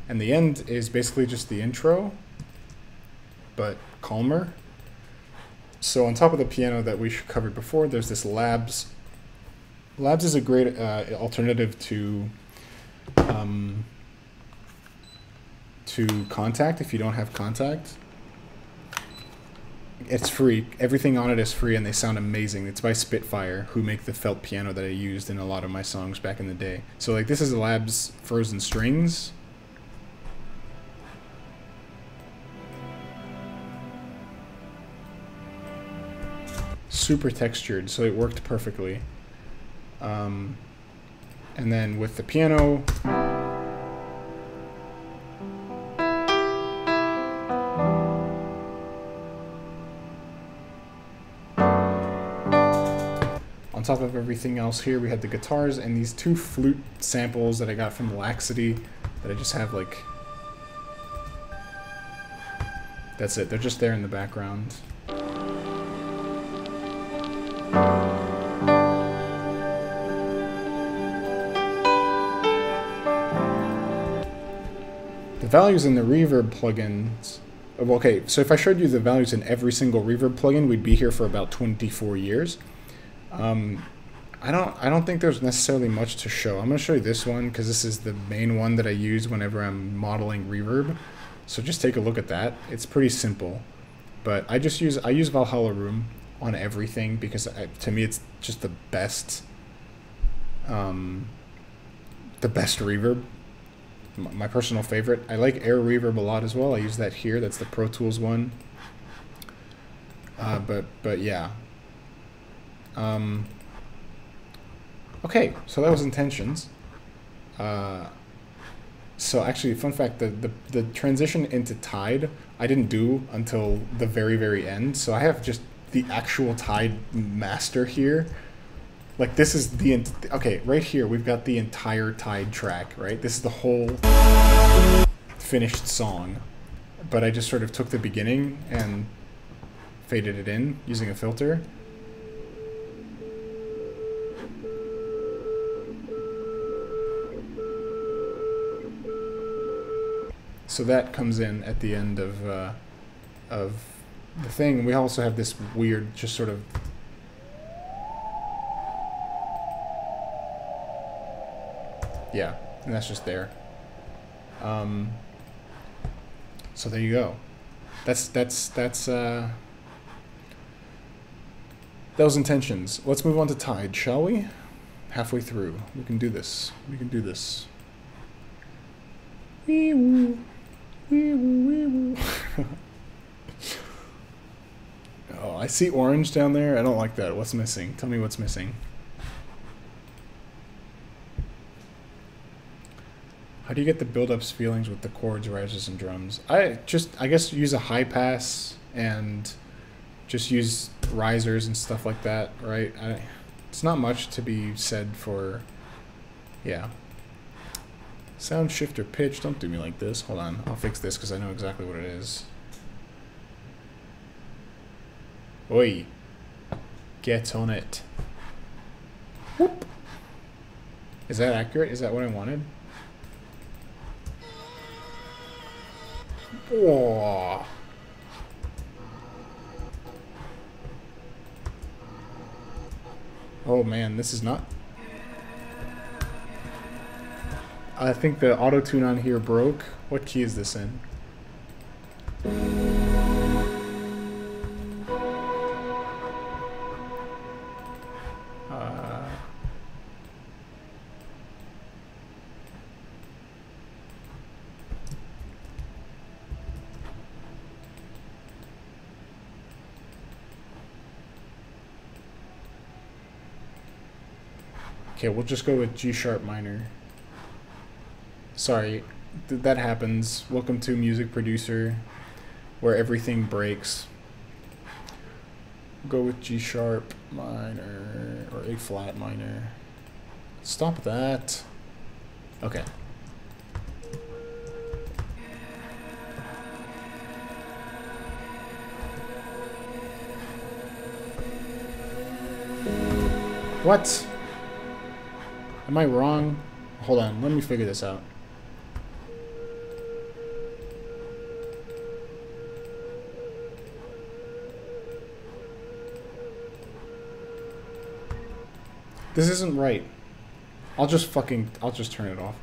And the end is basically just the intro, but calmer. So on top of the piano that we covered before, there's this Labs. Labs is a great alternative to Contact if you don't have Contact. It's free. Everything on it is free, and they sound amazing. It's by Spitfire, who make the felt piano that I used in a lot of my songs back in the day. So like this is Labs Frozen Strings. Super textured, so it worked perfectly. And then with the piano, on top of everything else here, we had the guitars and these two flute samples that I got from Laxity that I just have like, that's it, they're just there in the background. The values in the reverb plugins, okay, so if I showed you the values in every single reverb plugin, we'd be here for about 24 years. I don't think there's necessarily much to show. I'm going to show you this one because this is the main one that I use whenever I'm modeling reverb. So just take a look at that. It's pretty simple, but I use Valhalla Room on everything because to me it's just the best reverb. My personal favorite. I like Air Reverb a lot as well. I use that here. That's the Pro Tools one. But yeah. Okay, so that was Intentions. So actually, fun fact, the transition into Tide I didn't do until the very, very end. So I have just the actual Tide master here. Like this is the, okay, right here we've got the entire Tide track, right? This is the whole finished song. But I just sort of took the beginning and faded it in using a filter. So that comes in at the end of the thing. We also have this weird, just sort of, yeah, and that's just there. So there you go. That was Intentions. Let's move on to Tide, shall we? Halfway through. We can do this. We can do this. Wee-woo. Wee-woo, wee-woo. Oh, I see orange down there. I don't like that. What's missing? Tell me what's missing. How do you get the build-ups feelings with the chords, rises, and drums? I guess use a high pass and just use risers and stuff like that, right? It's not much to be said for, yeah. Sound shifter pitch, don't do me like this. Hold on, I'll fix this because I know exactly what it is. Oi. Get on it. Whoop. Is that accurate? Is that what I wanted? Whoa. Oh man, this is not... I think the auto-tune on here broke. What key is this in? Okay, we'll just go with G sharp minor. Sorry, that happens. Welcome to Music Producer. where everything breaks. Go with G sharp minor or A flat minor. Stop that. Okay. What? Am I wrong? Hold on, let me figure this out. This isn't right. I'll just turn it off.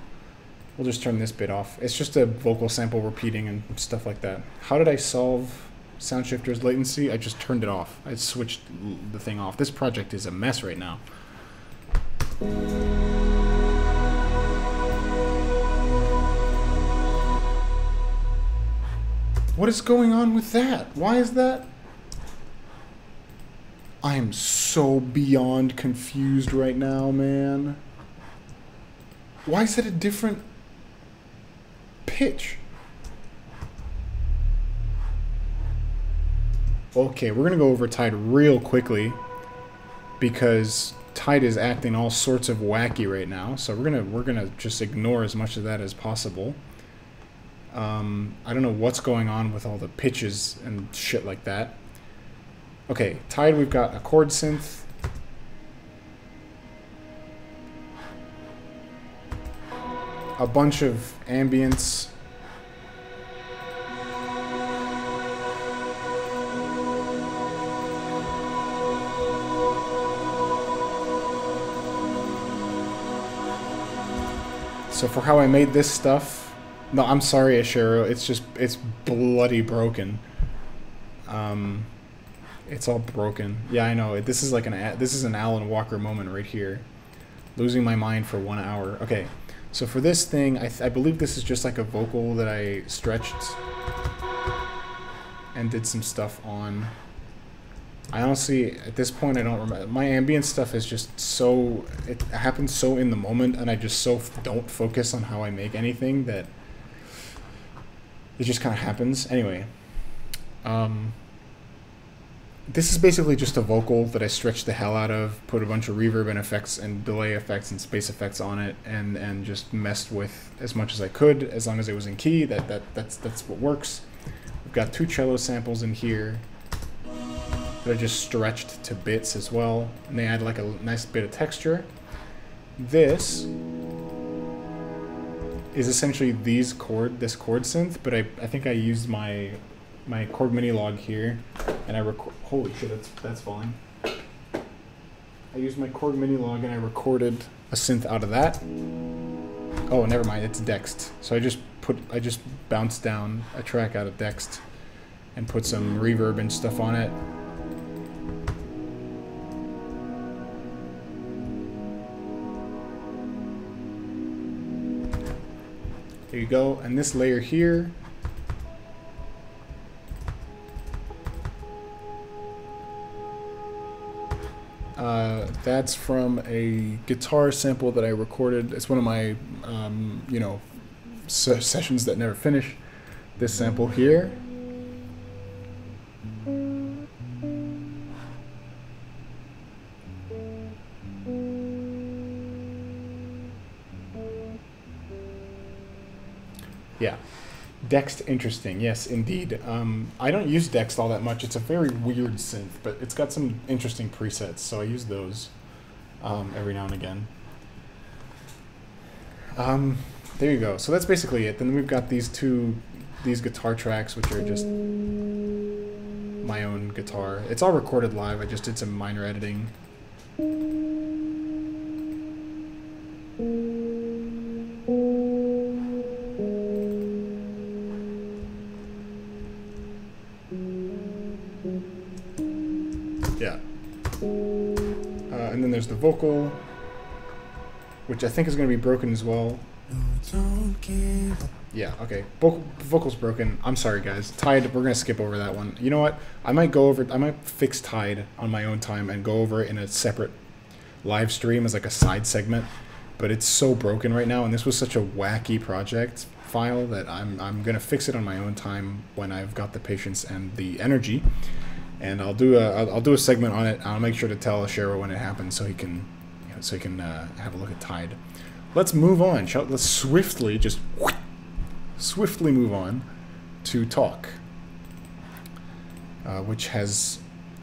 We'll just turn this bit off. It's just a vocal sample repeating and stuff like that. How did I solve sound shifter's latency? I just turned it off. I switched the thing off. This project is a mess right now. What is going on with that? Why is that? I am so beyond confused right now, man. Why is it a different pitch? Okay, we're gonna go over Tide real quickly because Tide is acting all sorts of wacky right now. So we're gonna just ignore as much of that as possible. I don't know what's going on with all the pitches and shit like that. Okay, Tide, we've got a chord synth. A bunch of ambience. So for how I made this stuff, no, I'm sorry, Ashero, it's bloody broken. It's all broken. Yeah, I know. This is like this is an Alan Walker moment right here. Losing my mind for 1 hour. Okay, so for this thing, I believe this is just like a vocal that I stretched and did some stuff on. I honestly, at this point, I don't remember. My ambient stuff is just so, it happens so in the moment, and I just so don't focus on how I make anything that it just kind of happens. Anyway, this is basically just a vocal that I stretched the hell out of, put a bunch of reverb and effects and delay effects and space effects on it, and just messed with as much as I could, as long as it was in key. That's what works. We've got 2 cello samples in here that I just stretched to bits as well, and they add like a nice bit of texture. This is essentially this chord synth, but I think I used my chord mini log here, and I holy shit, that's falling. I used my chord mini log and I recorded a synth out of that. Oh, never mind, it's Dexed. So I just bounced down a track out of Dexed and put some reverb and stuff on it. There you go, and this layer here, that's from a guitar sample that I recorded. It's one of my, you know, sessions that never finish. This sample here. Yeah. Dexed, interesting. Yes, indeed. I don't use Dexed all that much. It's a very weird synth, but it's got some interesting presets, so I use those every now and again. There you go. So that's basically it. Then we've got these guitar tracks, which are just my own guitar. It's all recorded live. I just did some minor editing. Yeah. And then there's the vocal, which I think is going to be broken as well. Yeah, okay. Vocal's broken. I'm sorry, guys. Tide, we're going to skip over that one. You know what? I might fix Tide on my own time and go over it in a separate live stream as like a side segment. But it's so broken right now, and this was such a wacky project. file that I'm gonna fix it on my own time when I've got the patience and the energy, and I'll do a segment on it. I'll make sure to tell Shero when it happens so he can have a look at Tide. Let's move on. Let's swiftly move on to Talk, which has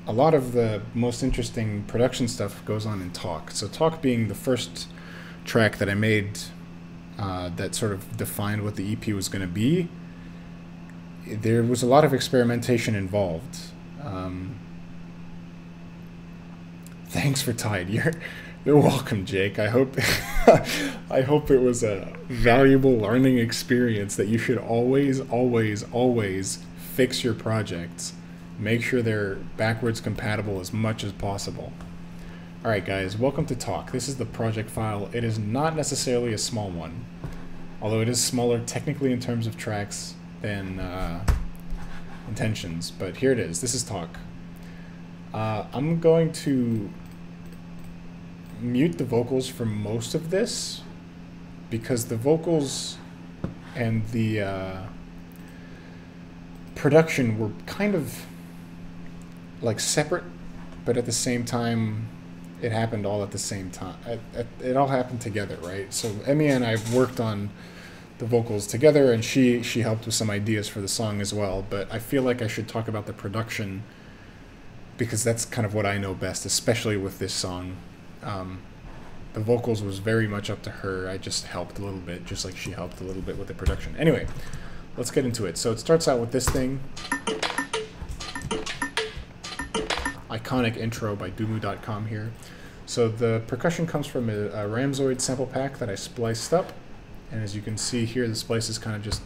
a lot of the most interesting production stuff goes on in Talk. So Talk being the first track that I made that sort of defined what the EP was going to be, there was a lot of experimentation involved. Thanks for Tide. You're welcome, Jake. I hope I hope it was a valuable learning experience that you should always fix your projects. Make sure they're backwards compatible as much as possible. Alright guys, welcome to Talk. This is the project file. It is not necessarily a small one, although it is smaller technically in terms of tracks than Intentions, but here it is. This is Talk. I'm going to mute the vocals for most of this because the vocals and the production were kind of like separate, but at the same time it happened all at the same time. It all happened together, right? So Emmy and I worked on the vocals together, and she helped with some ideas for the song as well, but I feel like I should talk about the production because that's kind of what I know best, especially with this song. The vocals was very much up to her. I just helped a little bit, just like she helped a little bit with the production. Anyway, let's get into it. So it starts out with this thing. Iconic intro by Duumu.com here. So the percussion comes from a Ramzoid sample pack that I spliced up. And as you can see here, the splice is kind of just...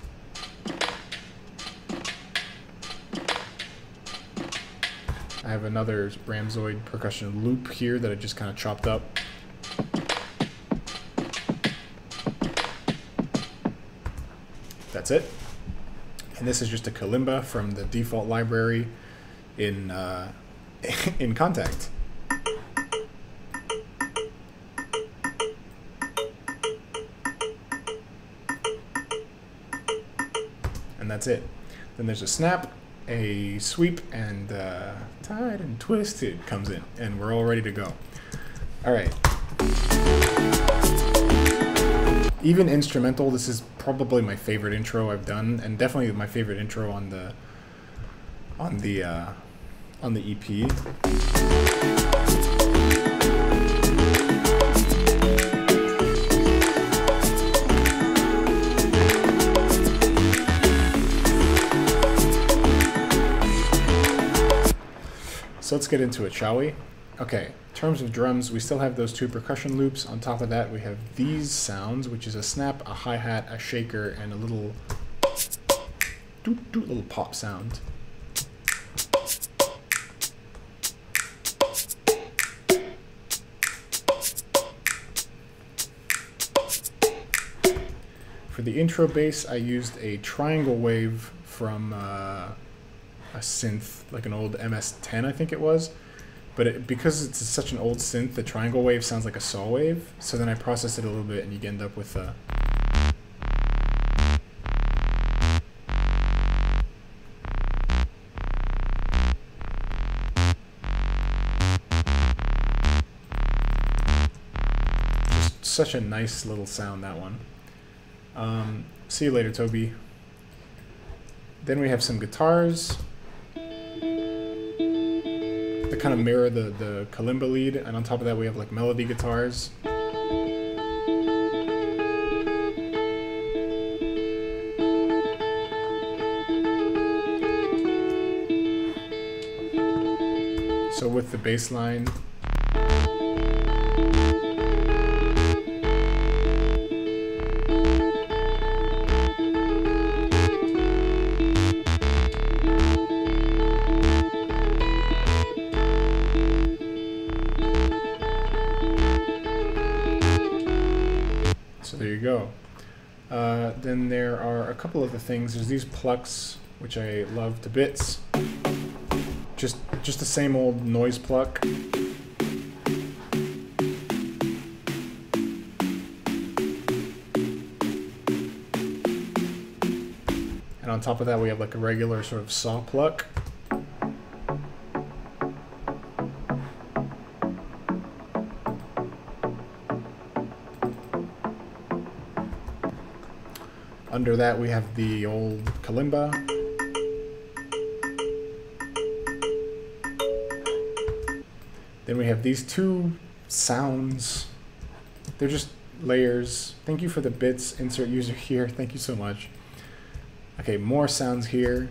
I have another Ramzoid percussion loop here that I just kind of chopped up. That's it. And this is just a kalimba from the default library in Contact. And that's it. Then there's a snap, a sweep, and Tied and Twisted comes in, and we're all ready to go. All right. Even instrumental, this is probably my favorite intro I've done, and definitely my favorite intro on the EP. So let's get into it, shall we? Okay, in terms of drums, we still have those two percussion loops. On top of that, we have these sounds, which is a snap, a hi-hat, a shaker, and a little little pop sound. For the intro bass, I used a triangle wave from a synth, like an old MS-10, I think it was. But because it's such an old synth, the triangle wave sounds like a saw wave. So then I process it a little bit, and you end up with a... just such a nice little sound, that one. See you later, Toby. Then we have some guitars that kind of mirror the kalimba lead, and on top of that we have like melody guitars. So with the bass line, go. Then there are a couple of the things. There's these plucks, which I love to bits. Just the same old noise pluck. And on top of that, we have like a regular sort of saw pluck. Under that, we have the old kalimba. Then we have these two sounds. They're just layers. Thank you for the bits, insert user here. Thank you so much. Okay, more sounds here.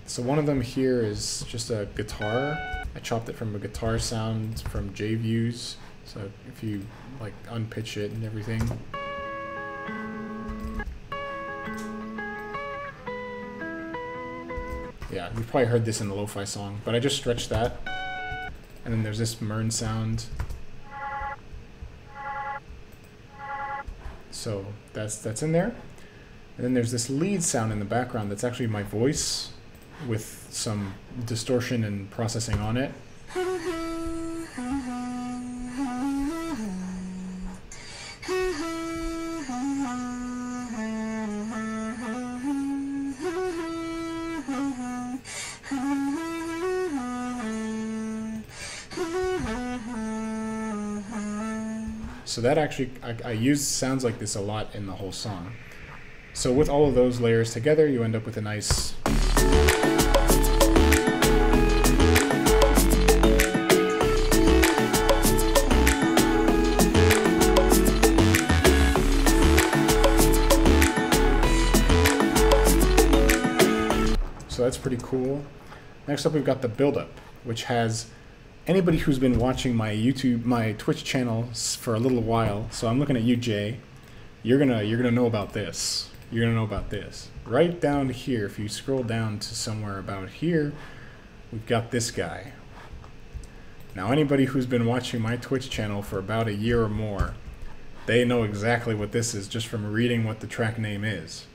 So one of them here is just a guitar. I chopped it from a guitar sound from JViews. So if you like unpitch it and everything. Yeah, you've probably heard this in the lo-fi song, but I just stretched that. And then there's this Mern sound. So that's in there. And then there's this lead sound in the background that's actually my voice with some distortion and processing on it. So that actually, I use sounds like this a lot in the whole song. So with all of those layers together, you end up with a nice... So that's pretty cool. Next up, we've got the build-up, which has... Anybody who's been watching my Twitch channel for a little while, so I'm looking at you, Jay, you're gonna know about this. You're gonna know about this. Right down to here, if you scroll down to somewhere about here, we've got this guy. Now, anybody who's been watching my Twitch channel for about a year or more, they know exactly what this is just from reading what the track name is.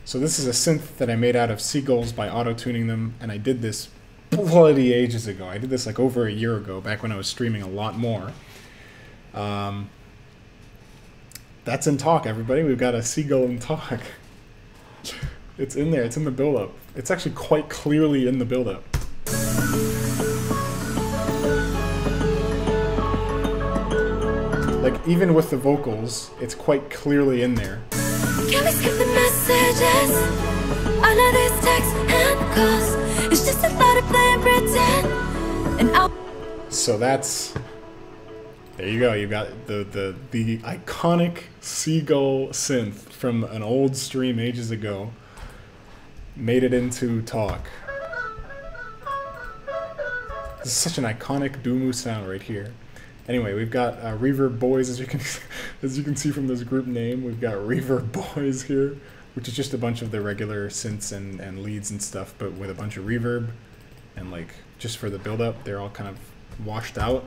So this is a synth that I made out of seagulls by auto-tuning them, and I did this bloody ages ago. I did this like over a year ago, back when I was streaming a lot more. That's in talk, everybody. We've got a seagull in talk. It's in there. It's in the build-up. It's actually quite clearly in the build-up. Like, even with the vocals, it's quite clearly in there. Can we skip the messages? I know these texts and calls. It's just a thought of playing pretend. And I'll... So that's... There you go. You got the iconic seagull synth from an old stream ages ago. Made it into talk. This is such an iconic Duumu sound right here. Anyway, we've got Reverb Boys, as you can see from this group name. We've got Reverb Boys here, which is just a bunch of the regular synths and leads and stuff, but with a bunch of reverb. And like, just for the build-up, they're all kind of washed out.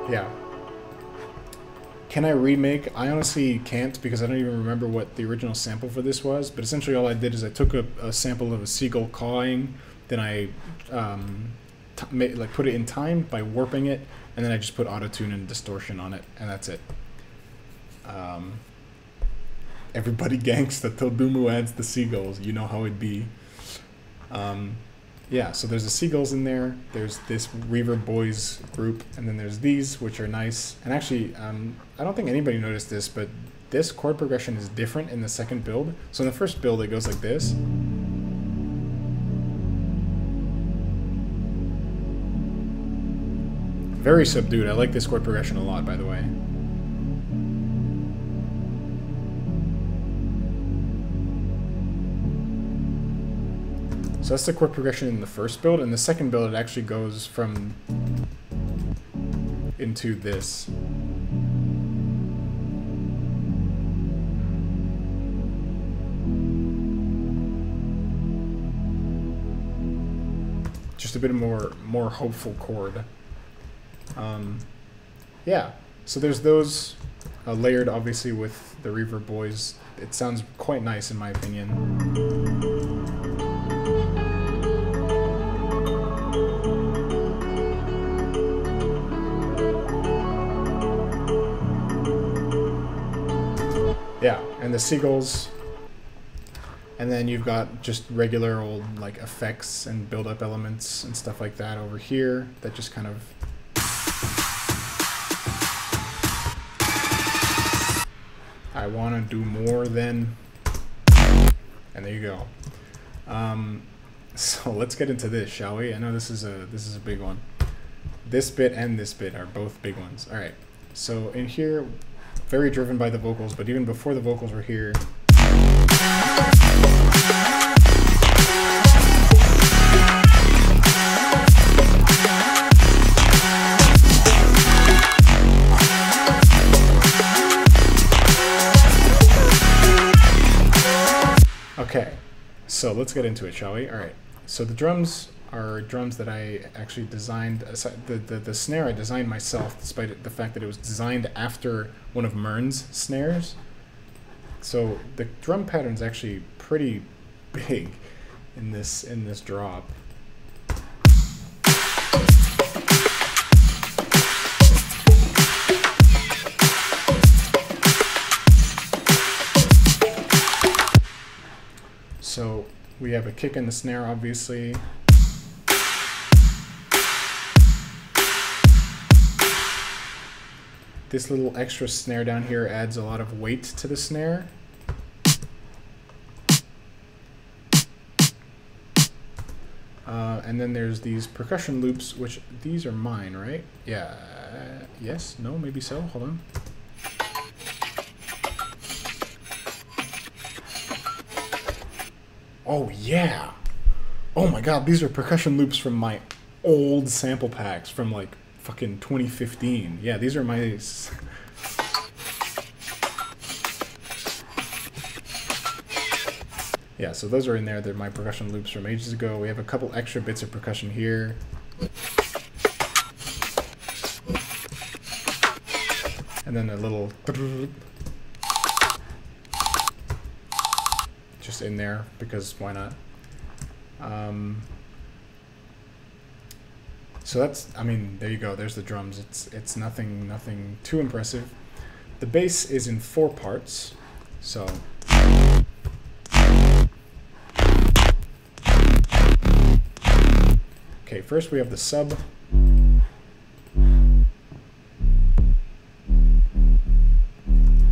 Yeah. Can I remake? I honestly can't because I don't even remember what the original sample for this was, but essentially all I did is I took a sample of a seagull cawing, then I put it in time by warping it, and then I just put auto-tune and distortion on it, and that's it. Everybody ganks till Duumu adds the seagulls. You know how it'd be. Yeah, so there's the seagulls in there, there's this Reverb Boys group, and then there's these, which are nice. And actually, I don't think anybody noticed this, but this chord progression is different in the second build. So in the first build, it goes like this. Very subdued. I like this chord progression a lot, by the way. So that's the chord progression in the first build. In the second build, it actually goes from into this. Just a bit more hopeful chord. Yeah. So there's those layered obviously with the reverb boys. It sounds quite nice in my opinion. Yeah, and the seagulls, and then you've got just regular old like effects and build-up elements and stuff like that over here that just kind of I want to do more than, and there you go. So let's get into this, shall we? I know this is a big one. This bit and this bit are both big ones. All right, so in here, very driven by the vocals, but even before the vocals were here. Okay, so let's get into it, shall we? All right, so the drums are drums that I actually designed. The snare I designed myself, despite the fact that it was designed after one of Mern's snares. So the drum pattern's actually pretty big in this drop. So we have a kick in the snare, obviously. This little extra snare down here adds a lot of weight to the snare. And then there's these percussion loops, which these are mine, right? Yeah. Yes? No? Maybe so? Hold on. Oh, yeah. Oh my god, these are percussion loops from my old sample packs from like fucking 2015. Yeah, these are my... Yeah, so those are in there. They're my percussion loops from ages ago. We have a couple extra bits of percussion here. And then a little... just in there, because why not? So that's, I mean, there you go. There's the drums. It's nothing too impressive. The bass is in 4 parts. So okay, first we have the sub.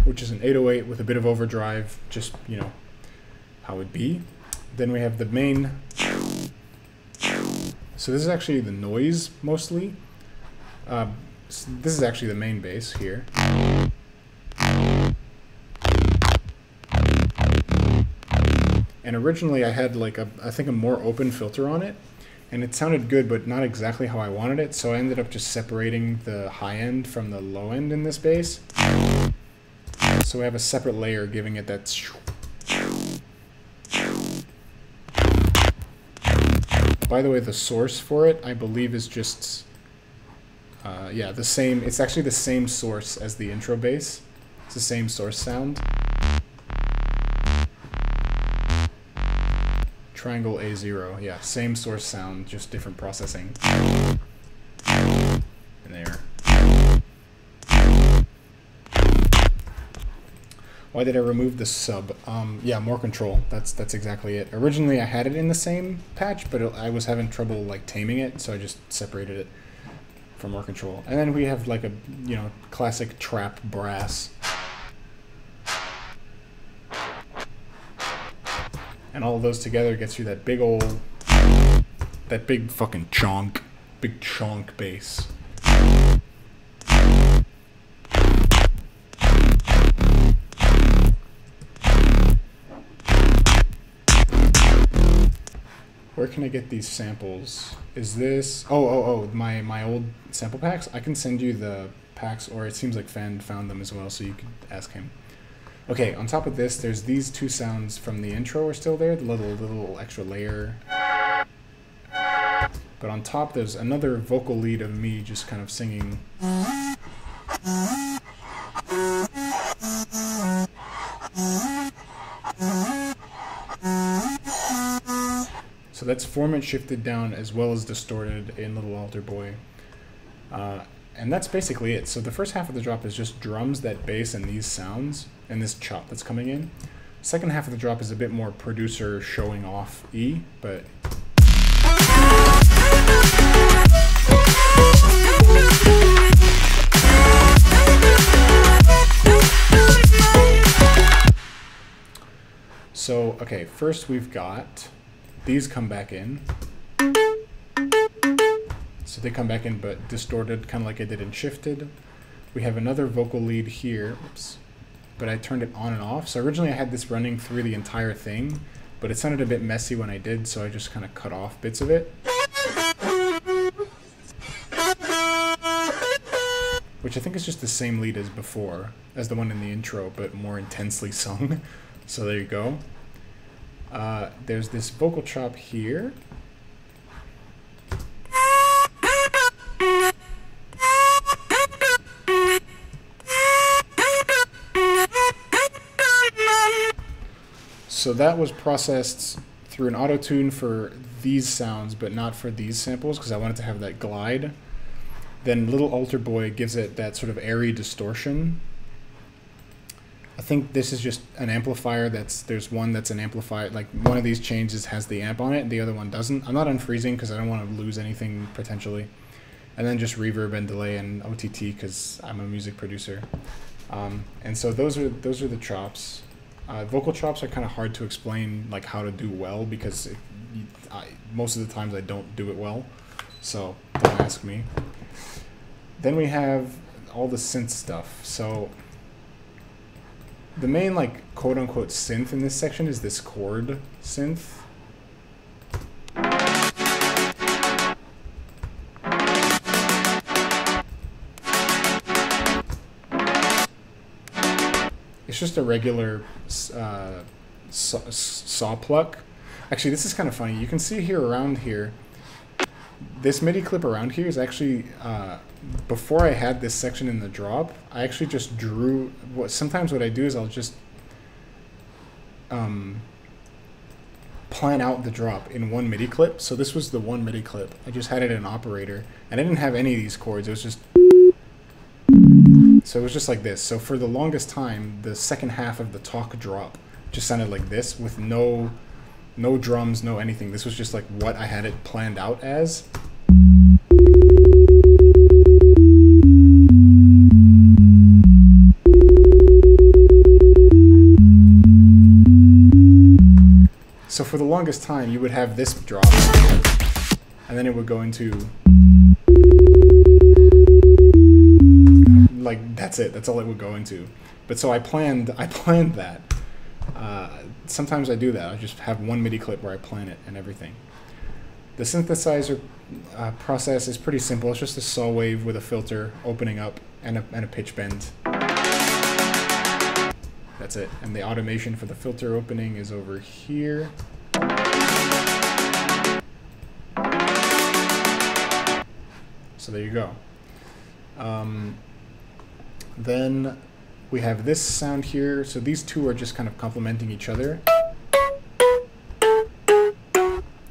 Which is an 808 with a bit of overdrive, just, you know, how it'd be. Then we have the main. So this is actually the noise, mostly. So this is actually the main bass here. And originally I had like I think a more open filter on it, and it sounded good, but not exactly how I wanted it, so I ended up just separating the high end from the low end in this bass. So we have a separate layer giving it that. By the way, the source for it, I believe, is just, yeah, the same. It's actually the same source as the intro bass. It's the same source sound. Triangle A0, yeah, same source sound, just different processing. And there. Why did I remove the sub? Yeah, more control. That's exactly it. Originally I had it in the same patch, but I was having trouble like taming it, so I just separated it for more control. And then we have like a, you know, classic trap brass. And all of those together gets you that big old, that big fucking chonk, big chonk bass. Where can I get these samples? Is this... Oh, my old sample packs? I can send you the packs, or it seems like Fan found them as well, so you could ask him. Okay, on top of this, there's these 2 sounds from the intro are still there, the little extra layer. But on top, there's another vocal lead of me just kind of singing. that's formant shifted down as well as distorted in Little Altar Boy. And that's basically it. So the first half of the drop is just drums, that bass, and these sounds, and this chop that's coming in. Second half of the drop is a bit more producer showing off E, but... So, okay, first we've got these come back in. So they come back in but distorted, kind of like I did in Shifted. We have another vocal lead here, oops, but I turned it on and off. So originally I had this running through the entire thing, but it sounded a bit messy when I did, so I just kind of cut off bits of it. Which I think is just the same lead as before, as the one in the intro, but more intensely sung. So there you go. There's this vocal chop here. So that was processed through an auto-tune for these sounds, but not for these samples, because I wanted to have that glide. Then Little Altar Boy gives it that sort of airy distortion. I think this is just an amplifier there's one that's an amplifier, like one of these changes has the amp on it, and the other one doesn't. I'm not unfreezing because I don't want to lose anything potentially. And then just reverb and delay and OTT because I'm a music producer. And so those are the chops. Vocal chops are kind of hard to explain, like how to do well, because most of the times I don't do it well, so don't ask me. Then we have all the synth stuff. So the main, like, quote-unquote synth in this section is this chord synth. It's just a regular saw pluck. Actually, this is kind of funny. You can see here around here, this MIDI clip around here is actually, before I had this section in the drop, I actually just drew, sometimes what I do is I'll just plan out the drop in one MIDI clip. So this was the one MIDI clip. I just had it in an operator, and I didn't have any of these chords. It was just... So it was just like this. So for the longest time, the second half of the talk drop just sounded like this, with no drums, no anything. This was just like what I had it planned out as. So for the longest time, you would have this drop, and then it would go into... like that's it. That's all it would go into. But so I planned that. Sometimes I do that. I just have one MIDI clip where I plan it and everything. The synthesizer process is pretty simple. It's just a saw wave with a filter opening up and a pitch bend. That's it. And the automation for the filter opening is over here. So there you go. Then we have this sound here. So these two are just kind of complementing each other.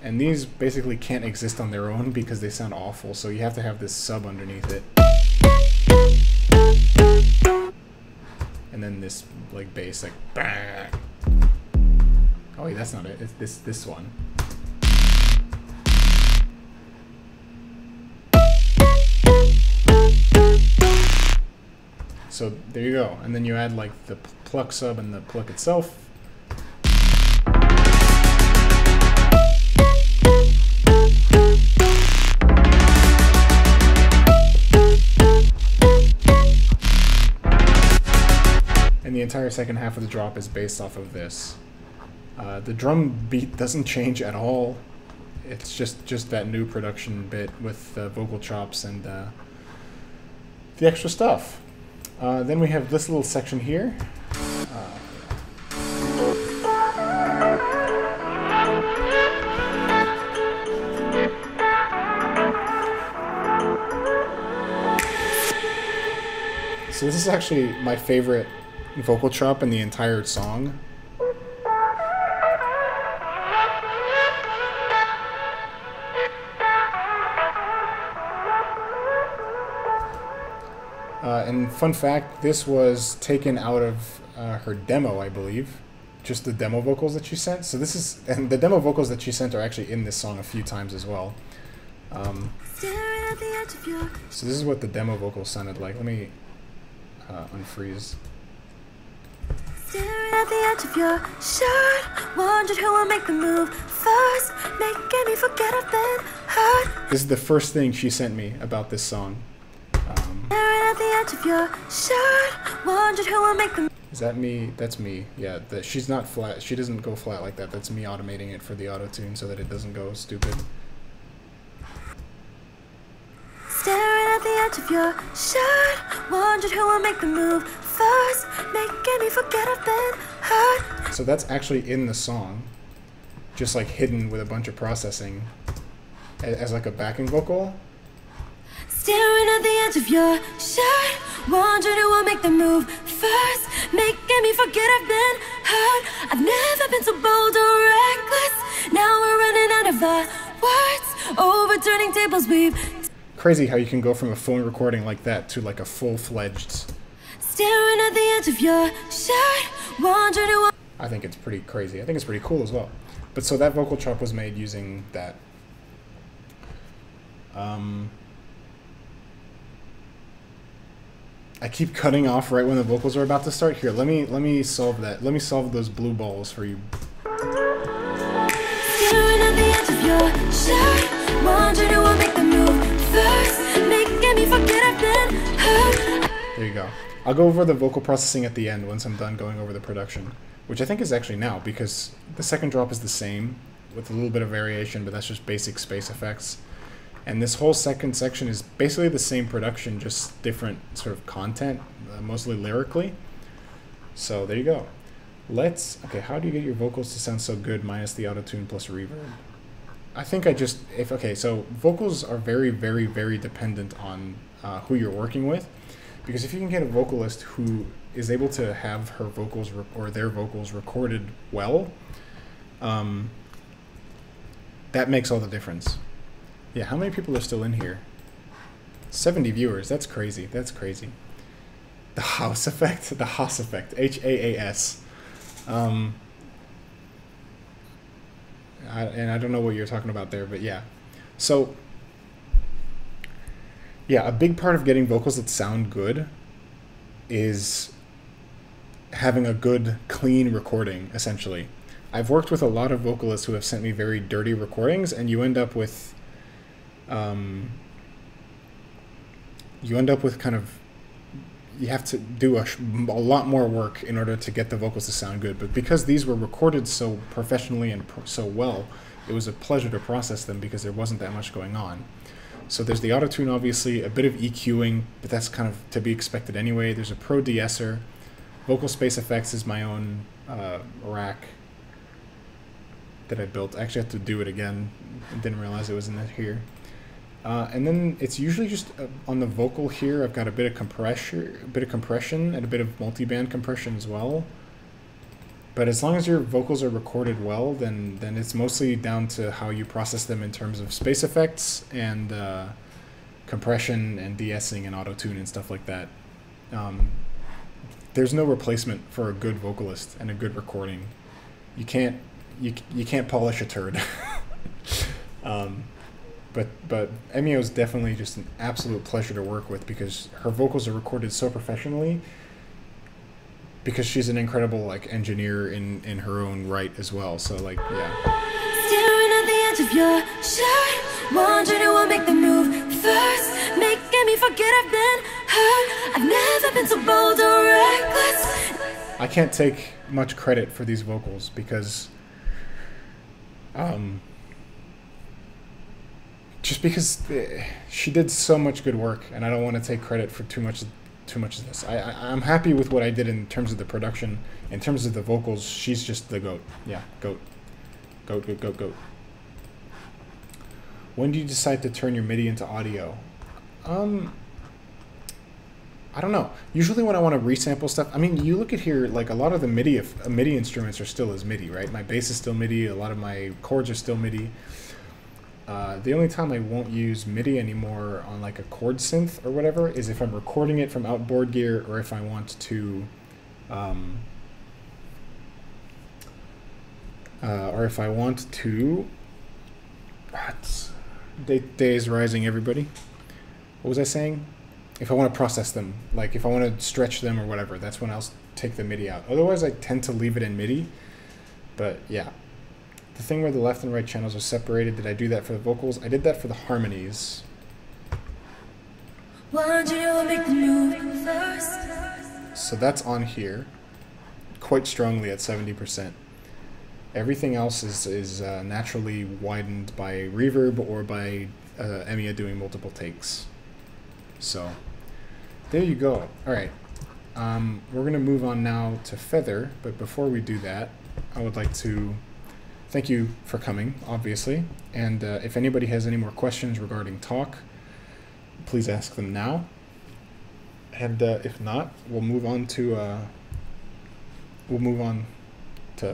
And these basically can't exist on their own because they sound awful. So you have to have this sub underneath it. And then this like bass, like bang. Oh wait, that's not it. It's this one. So there you go. And then you add like the pluck sub and the pluck itself. And the entire second half of the drop is based off of this. The drum beat doesn't change at all. It's just that new production bit with the vocal chops and the extra stuff. Then we have this little section here. So this is actually my favorite vocal chop in the entire song. And fun fact, this was taken out of her demo, I believe. Just the demo vocals that she sent. So this is, and the demo vocals that she sent are actually in this song a few times as well. So this is what the demo vocals sounded like. Let me unfreeze. Staring at the edge of your shirt, wondered who will make the move first, making me forget I've been hurt. This is the first thing she sent me about this song. Staring at the edge of your shirt, wondered who will make the. Is that me? That's me. Yeah, she's not flat. She doesn't go flat like that. That's me automating it for the auto-tune so that it doesn't go stupid. Staring at the edge of your shirt, wondered who will make the move first, making me forget I've been hurt. So that's actually in the song, just like hidden with a bunch of processing as like a backing vocal. Staring at the edge of your shirt, wondering who will make the move first, making me forget I've been hurt. I've never been so bold or reckless. Now we're running out of our words, overturning tables we've. Crazy how you can go from a phone recording like that to like a full-fledged. Staring at the edge of your shirt, wondering who. I think it's pretty crazy. I think it's pretty cool as well. But so that vocal chop was made using that. I keep cutting off right when the vocals are about to start. Here, let me solve that. Let me solve those blue balls for you. Staring at the edge of your shirt, wondering who will make the move first, making me forget I've been hurt. There you go. I'll go over the vocal processing at the end once I'm done going over the production, which I think is actually now, because the second drop is the same with a little bit of variation, but that's just basic space effects. And this whole second section is basically the same production, just different sort of content, mostly lyrically. So there you go. Okay, how do you get your vocals to sound so good minus the auto-tune plus reverb? I think okay, so vocals are very, very, very dependent on who you're working with. Because if you can get a vocalist who is able to have her vocals or their vocals recorded well, that makes all the difference. Yeah, how many people are still in here? 70 viewers. That's crazy. That's crazy. The Haas effect? The Haas effect. H-A-A-S. And I don't know what you're talking about there, but yeah. So, yeah, a big part of getting vocals that sound good is having a good, clean recording, essentially. I've worked with a lot of vocalists who have sent me very dirty recordings, and you end up with kind of, you have to do a lot more work in order to get the vocals to sound good. But because these were recorded so professionally and so well, it was a pleasure to process them because there wasn't that much going on. So there's the auto-tune, obviously, a bit of EQing, but that's kind of to be expected anyway. There's a pro de-esser. Vocal space effects is my own rack that I built. I actually had to do it again. I didn't realize it was in here. And then it's usually just on the vocal here, I've got a bit of compression, and a bit of multi-band compression as well. But as long as your vocals are recorded well, then it's mostly down to how you process them in terms of space effects and compression and de-essing and auto-tune and stuff like that. There's no replacement for a good vocalist and a good recording. You can't polish a turd. But Emio is definitely just an absolute pleasure to work with because her vocals are recorded so professionally, because she's an incredible like engineer in her own right as well. So like, yeah. Staring at the edge of your shirt, wondering who will make the move first, making me forget I've been hurt. I've never been so bold or reckless. I can't take much credit for these vocals because just because she did so much good work, and I don't want to take credit for too much of this. I'm happy with what I did in terms of the production. In terms of the vocals, she's just the GOAT. Yeah, GOAT. GOAT, GOAT, GOAT, GOAT. When do you decide to turn your MIDI into audio? I don't know. Usually when I want to resample stuff, I mean, you look at here, like a lot of the MIDI instruments are still as MIDI, right? My bass is still MIDI. A lot of my chords are still MIDI. The only time I won't use MIDI anymore on like a chord synth or whatever is if I'm recording it from outboard gear, or if I want to, what? Day is rising, everybody. What was I saying? If I want to process them, like if I want to stretch them or whatever, that's when I'll take the MIDI out. Otherwise, I tend to leave it in MIDI. But yeah. The thing where the left and right channels are separated, did I do that for the vocals? I did that for the harmonies. So that's on here, quite strongly at 70%. Everything else is naturally widened by reverb or by Emiya doing multiple takes. So there you go. All right, we're gonna move on now to Feather, but before we do that, I would like to thank you for coming, obviously, and if anybody has any more questions regarding talk, please ask them now. And if not, we'll move on to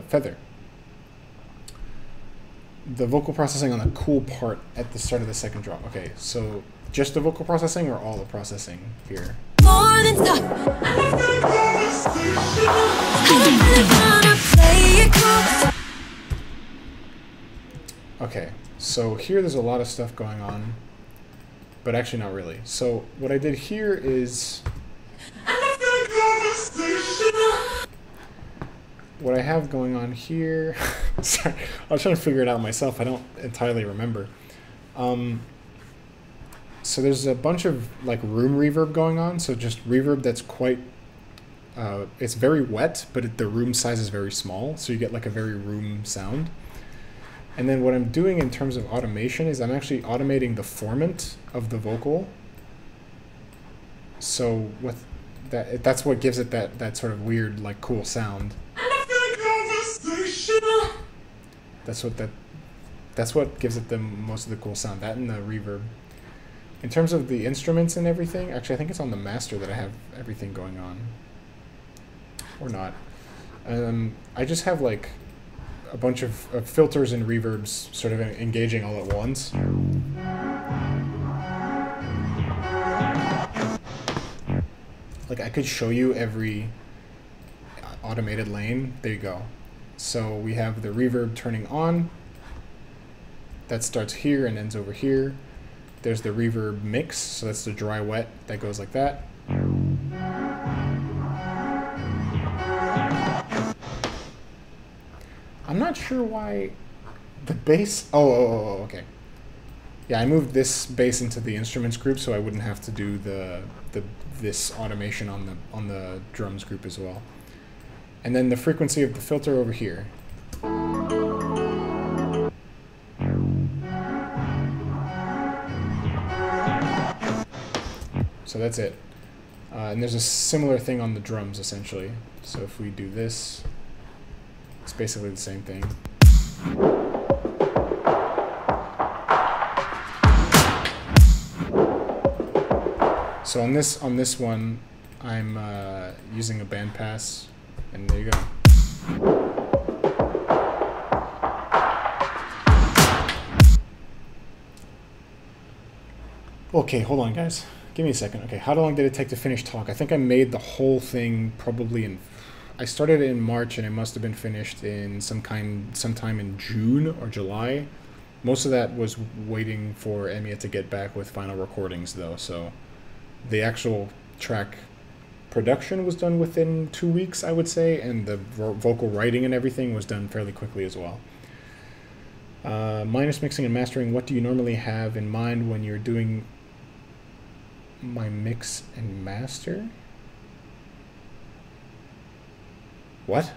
Feather. The vocal processing on the cool part at the start of the second drop. Okay, so just the vocal processing or all the processing here? More than okay, so here there's a lot of stuff going on, but actually not really. So what I did here is, what I have going on here, sorry, I was trying to figure it out myself, I don't entirely remember. So there's a bunch of like room reverb going on, so just reverb that's quite, it's very wet, but the room size is very small, so you get like a very room sound. And then what I'm doing in terms of automation is I'm actually automating the formant of the vocal. So with that, that's what gives it that sort of weird, like, cool sound. That's what gives it the most of the cool sound. That and the reverb. In terms of the instruments and everything, actually I think it's on the master that I have everything going on. Or not. I just have like a bunch of filters and reverbs sort of engaging all at once. Like I could show you every automated lane. There you go. So we have the reverb turning on. That starts here and ends over here. There's the reverb mix, so that's the dry wet that goes like that. I'm not sure why the bass, oh, okay. Yeah, I moved this bass into the instruments group so I wouldn't have to do this automation on the drums group as well. And then the frequency of the filter over here. So that's it. And there's a similar thing on the drums essentially. So if we do this, it's basically the same thing. So on this one, I'm using a bandpass, and there you go. Okay, hold on, guys. Give me a second. Okay, how long did it take to finish talk? I think I made the whole thing probably in. I started it in March, and it must have been finished in sometime in June or July. Most of that was waiting for Emiya to get back with final recordings, though. So the actual track production was done within 2 weeks, I would say, and the vocal writing and everything was done fairly quickly as well. Minus mixing and mastering. What do you normally have in mind when you're doing my mix and master? What?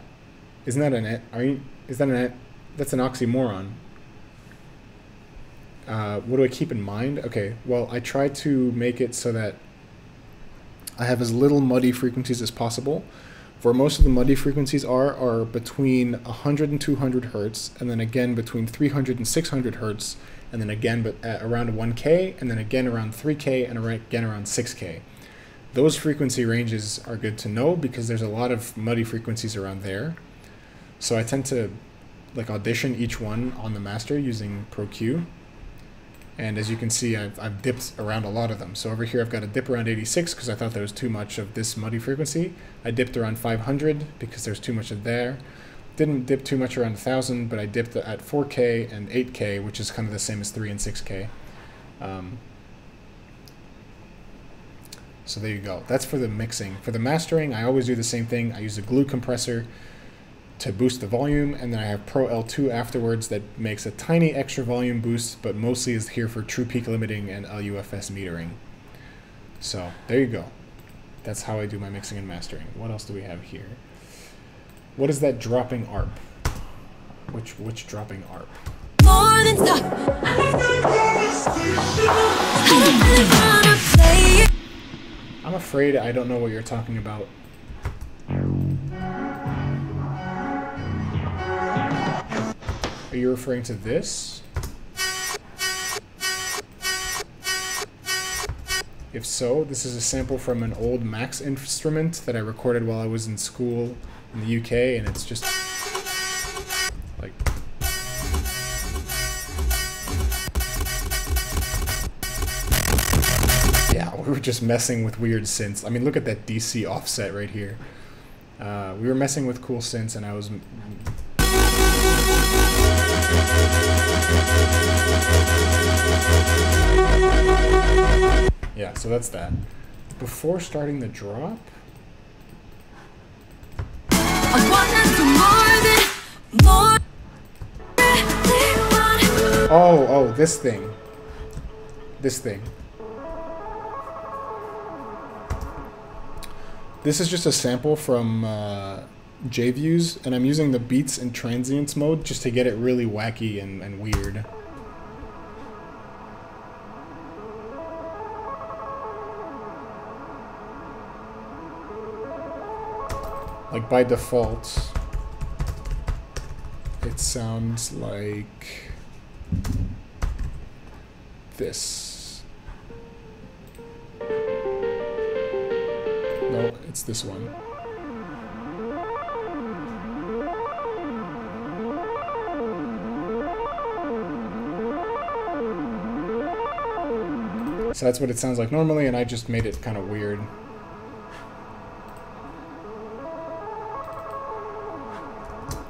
Isn't that that's an oxymoron. What do I keep in mind? Okay, well, I try to make it so that I have as little muddy frequencies as possible. Where most of the muddy frequencies are between 100 and 200 hertz, and then again between 300 and 600 hertz, and then again around 1K, and then again around 3K, and again around 6K. Those frequency ranges are good to know because there's a lot of muddy frequencies around there. So I tend to like audition each one on the master using Pro Q. And as you can see, I've dipped around a lot of them. So over here I've got a dip around 86 because I thought there was too much of this muddy frequency. I dipped around 500 because there's too much of there. Didn't dip too much around 1000, but I dipped at 4K and 8K, which is kind of the same as 3 and 6K. So there you go. That's for the mixing. For the mastering, I always do the same thing. I use a glue compressor to boost the volume, and then I have Pro L2 afterwards that makes a tiny extra volume boost, but mostly is here for true peak limiting and LUFS metering. So there you go. That's how I do my mixing and mastering. What else do we have here? What is that dropping ARP? Which dropping ARP? More than stuff. I'm afraid I don't know what you're talking about. Are you referring to this? If so, this is a sample from an old Max instrument that I recorded while I was in school in the UK, and it's just like... Yeah, we were just messing with weird synths. I mean, look at that DC offset right here. We were messing with cool synths, and I was... Yeah, so that's that. Before starting the drop... Oh, this thing. This thing. This is just a sample from JViews, and I'm using the beats and transients mode just to get it really wacky and weird. Like by default, it sounds like this. No, it's this one. So that's what it sounds like normally, and I just made it kind of weird.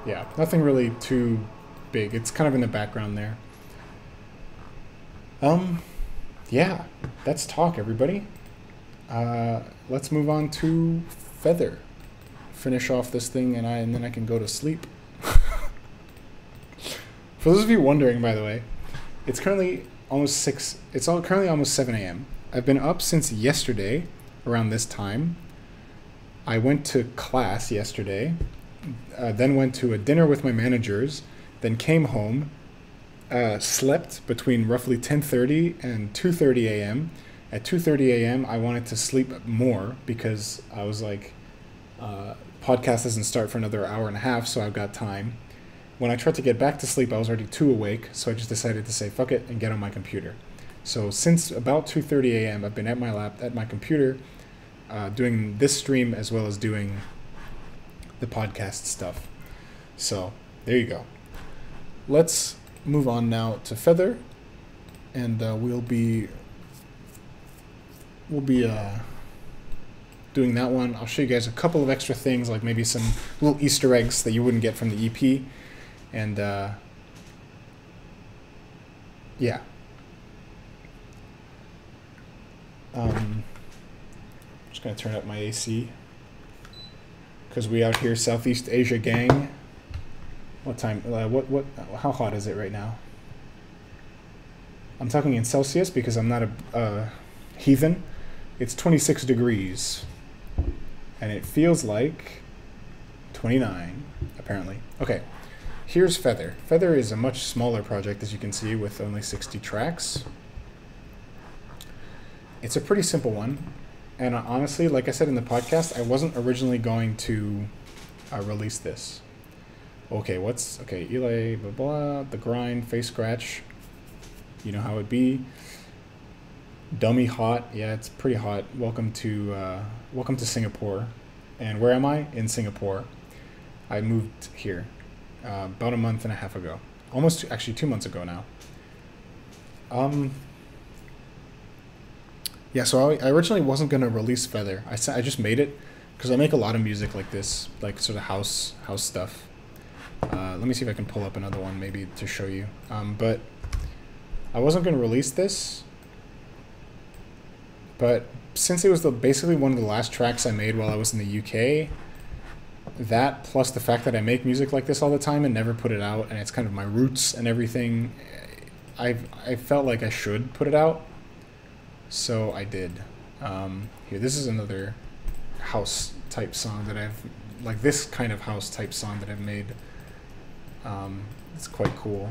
Yeah, nothing really too big. It's kind of in the background there. Yeah, that's talk, everybody. Let's move on to Feather. Finish off this thing, and then I can go to sleep. For those of you wondering, by the way, it's currently almost 6. It's currently almost 7 a.m. I've been up since yesterday around this time. I went to class yesterday. Then went to a dinner with my managers, then came home, slept between roughly 10:30 and 2:30 a.m. At 2:30 a.m. I wanted to sleep more because I was like, podcast doesn't start for another hour and a half, so I've got time. When I tried to get back to sleep, I was already too awake, so I just decided to say fuck it and get on my computer. So since about 2:30 a.m. I've been at my computer, doing this stream as well as doing the podcast stuff. So there you go. Let's move on now to Feather, and we'll be doing that one. I'll show you guys a couple of extra things, like maybe some little Easter eggs that you wouldn't get from the EP, and yeah. I'm just gonna turn up my AC. Because we out here, Southeast Asia gang. What time? How hot is it right now? I'm talking in Celsius because I'm not a heathen. It's 26 degrees. And it feels like 29, apparently. Okay, here's Feather. Feather is a much smaller project, as you can see, with only 60 tracks. It's a pretty simple one. And honestly, like I said in the podcast, I wasn't originally going to release this. Okay, okay, Eli, blah, blah, the grind, face scratch. You know how it be. Dummy hot. Yeah, it's pretty hot. Welcome to Singapore. And where am I? In Singapore. I moved here about a month and a half ago. Almost, actually 2 months ago now. Um, yeah, so I originally wasn't gonna release Feather. I just made it because I make a lot of music like this, like sort of house stuff. Let me see if I can pull up another one maybe to show you. But I wasn't gonna release this, but since it was basically one of the last tracks I made while I was in the UK, that plus the fact that I make music like this all the time and never put it out, and it's kind of my roots and everything, I felt like I should put it out, so I did. Here, this is another house type song that I've, like this kind of house type song that I've made. It's quite cool.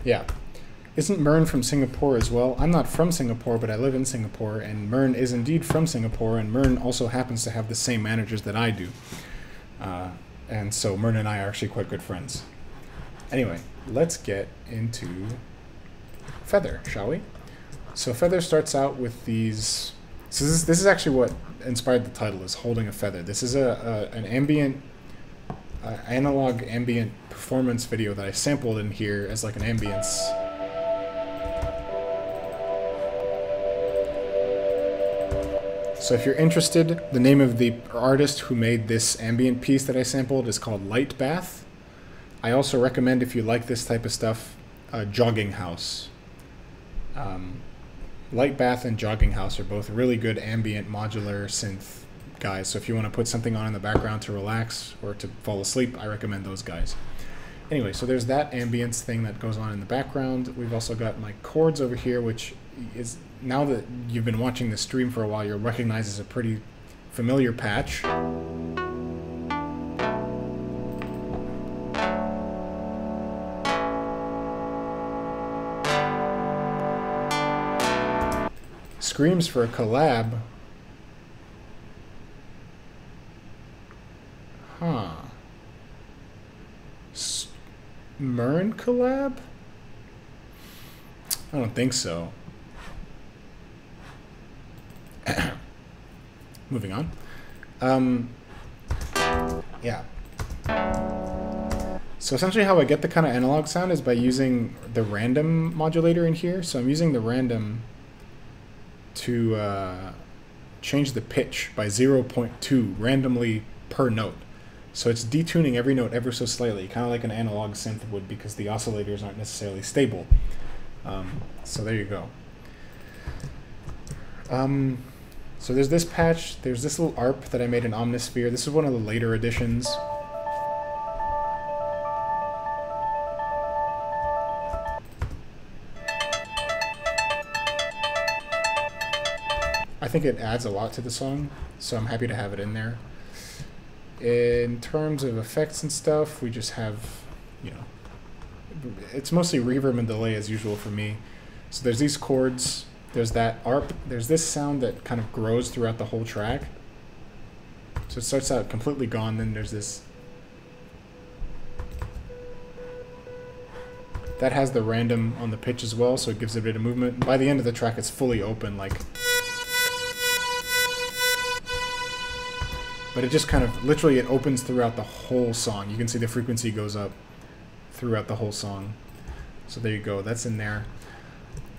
Yeah. Isn't Mern from Singapore as well? I'm not from Singapore, but I live in Singapore, and Mern is indeed from Singapore, and Mern also happens to have the same managers that I do. And so Mern and I are actually quite good friends. Anyway, let's get into Feather, shall we? So Feather starts out with these... So this is actually what inspired the title, is Holding a Feather. This is an ambient, analog ambient performance video that I sampled in here as like an ambience. So if you're interested, the name of the artist who made this ambient piece that I sampled is called Light Bath. I also recommend, if you like this type of stuff, Jogging House. Light Bath and Jogging House are both really good ambient modular synth guys. So if you want to put something on in the background to relax or to fall asleep, I recommend those guys. Anyway, so there's that ambience thing that goes on in the background. We've also got my chords over here, which is, now that you've been watching the stream for a while, you'll recognize as a pretty familiar patch. Screams for a collab. Huh. Mern collab? I don't think so. Moving on. Yeah. So essentially how I get the kind of analog sound is by using the random modulator in here. So I'm using the random to change the pitch by 0.2 randomly per note. So it's detuning every note ever so slightly, kind of like an analog synth would, because the oscillators aren't necessarily stable. So there you go. So there's this patch, there's this little ARP that I made in Omnisphere. This is one of the later editions. I think it adds a lot to the song, so I'm happy to have it in there. In terms of effects and stuff, we just have, you know, it's mostly reverb and delay as usual for me. So there's these chords, there's that ARP, there's this sound that kind of grows throughout the whole track. So it starts out completely gone, then there's this. That has the random on the pitch as well, so it gives it a bit of movement. By the end of the track, it's fully open, like. But it just kind of, literally it opens throughout the whole song. You can see the frequency goes up throughout the whole song. So there you go, that's in there.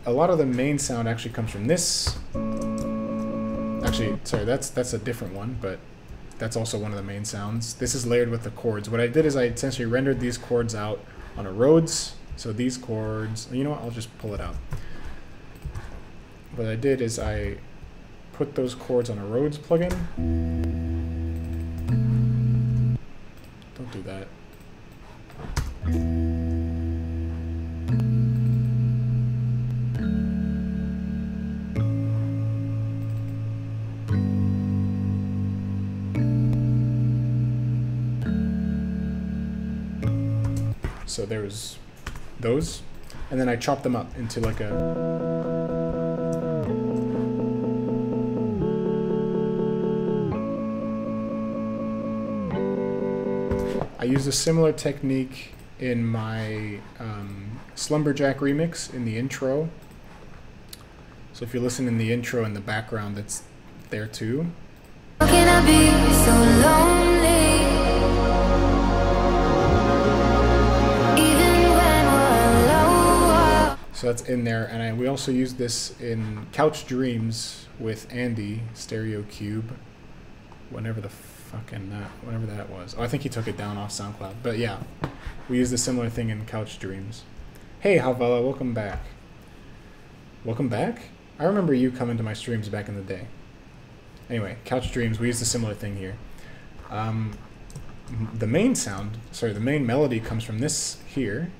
A lot of the main sound actually comes from this. Actually, sorry, that's a different one, but that's also one of the main sounds. This is layered with the chords. What I did is I essentially rendered these chords out on a Rhodes. So these chords, you know what, I'll just pull it out. What I did is I put those chords on a Rhodes plugin. Don't do that. So there was those, and then I chopped them up into like I used a similar technique in my Slumberjack remix in the intro. So if you listen in the intro in the background, that's there too. How can I be so lonely? Even when we're low. So that's in there, and we also used this in Couch Dreams with Andy, Stereo Cube, whenever that was. Oh, I think he took it down off SoundCloud. But yeah, we used a similar thing in Couch Dreams. Hey, Havela, welcome back. Welcome back? I remember you coming to my streams back in the day. Anyway, Couch Dreams, we used a similar thing here. The main melody comes from this here.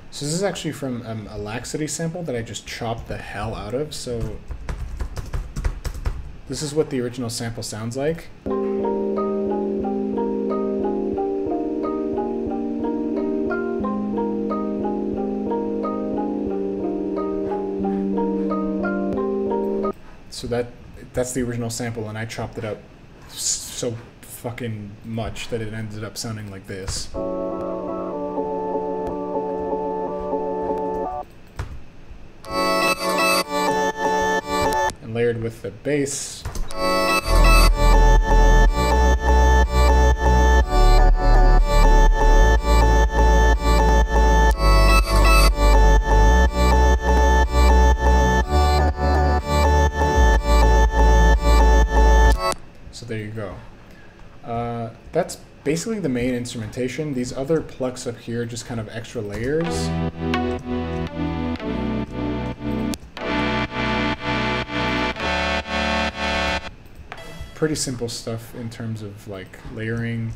So this is actually from a Laxity sample that I just chopped the hell out of. So this is what the original sample sounds like. So that's the original sample, and I chopped it up so fucking much that it ended up sounding like this. And layered with the bass. So there you go. That's basically the main instrumentation. These other plucks up here are just kind of extra layers. Pretty simple stuff in terms of like layering.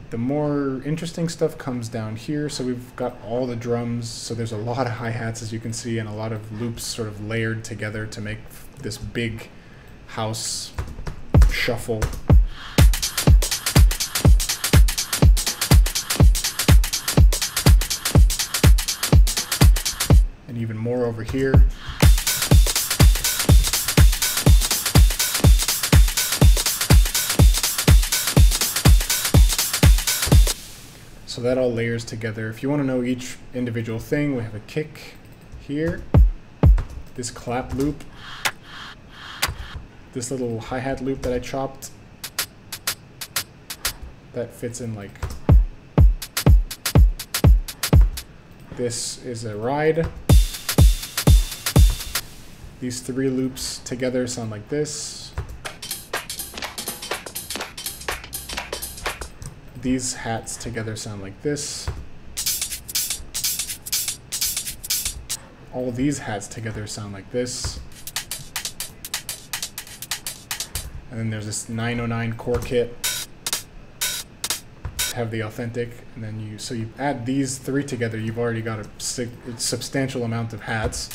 The more interesting stuff comes down here. So we've got all the drums. So there's a lot of hi-hats, as you can see, and a lot of loops sort of layered together to make this big house shuffle. And even more over here. So that all layers together. If you want to know each individual thing, we have a kick here, this clap loop, this little hi-hat loop that I chopped, that fits in like, this is a ride. These three loops together sound like this. These hats together sound like this. All these hats together sound like this. And then there's this 909 core kit to have the authentic. And then you add these three together, you've already got a substantial amount of hats.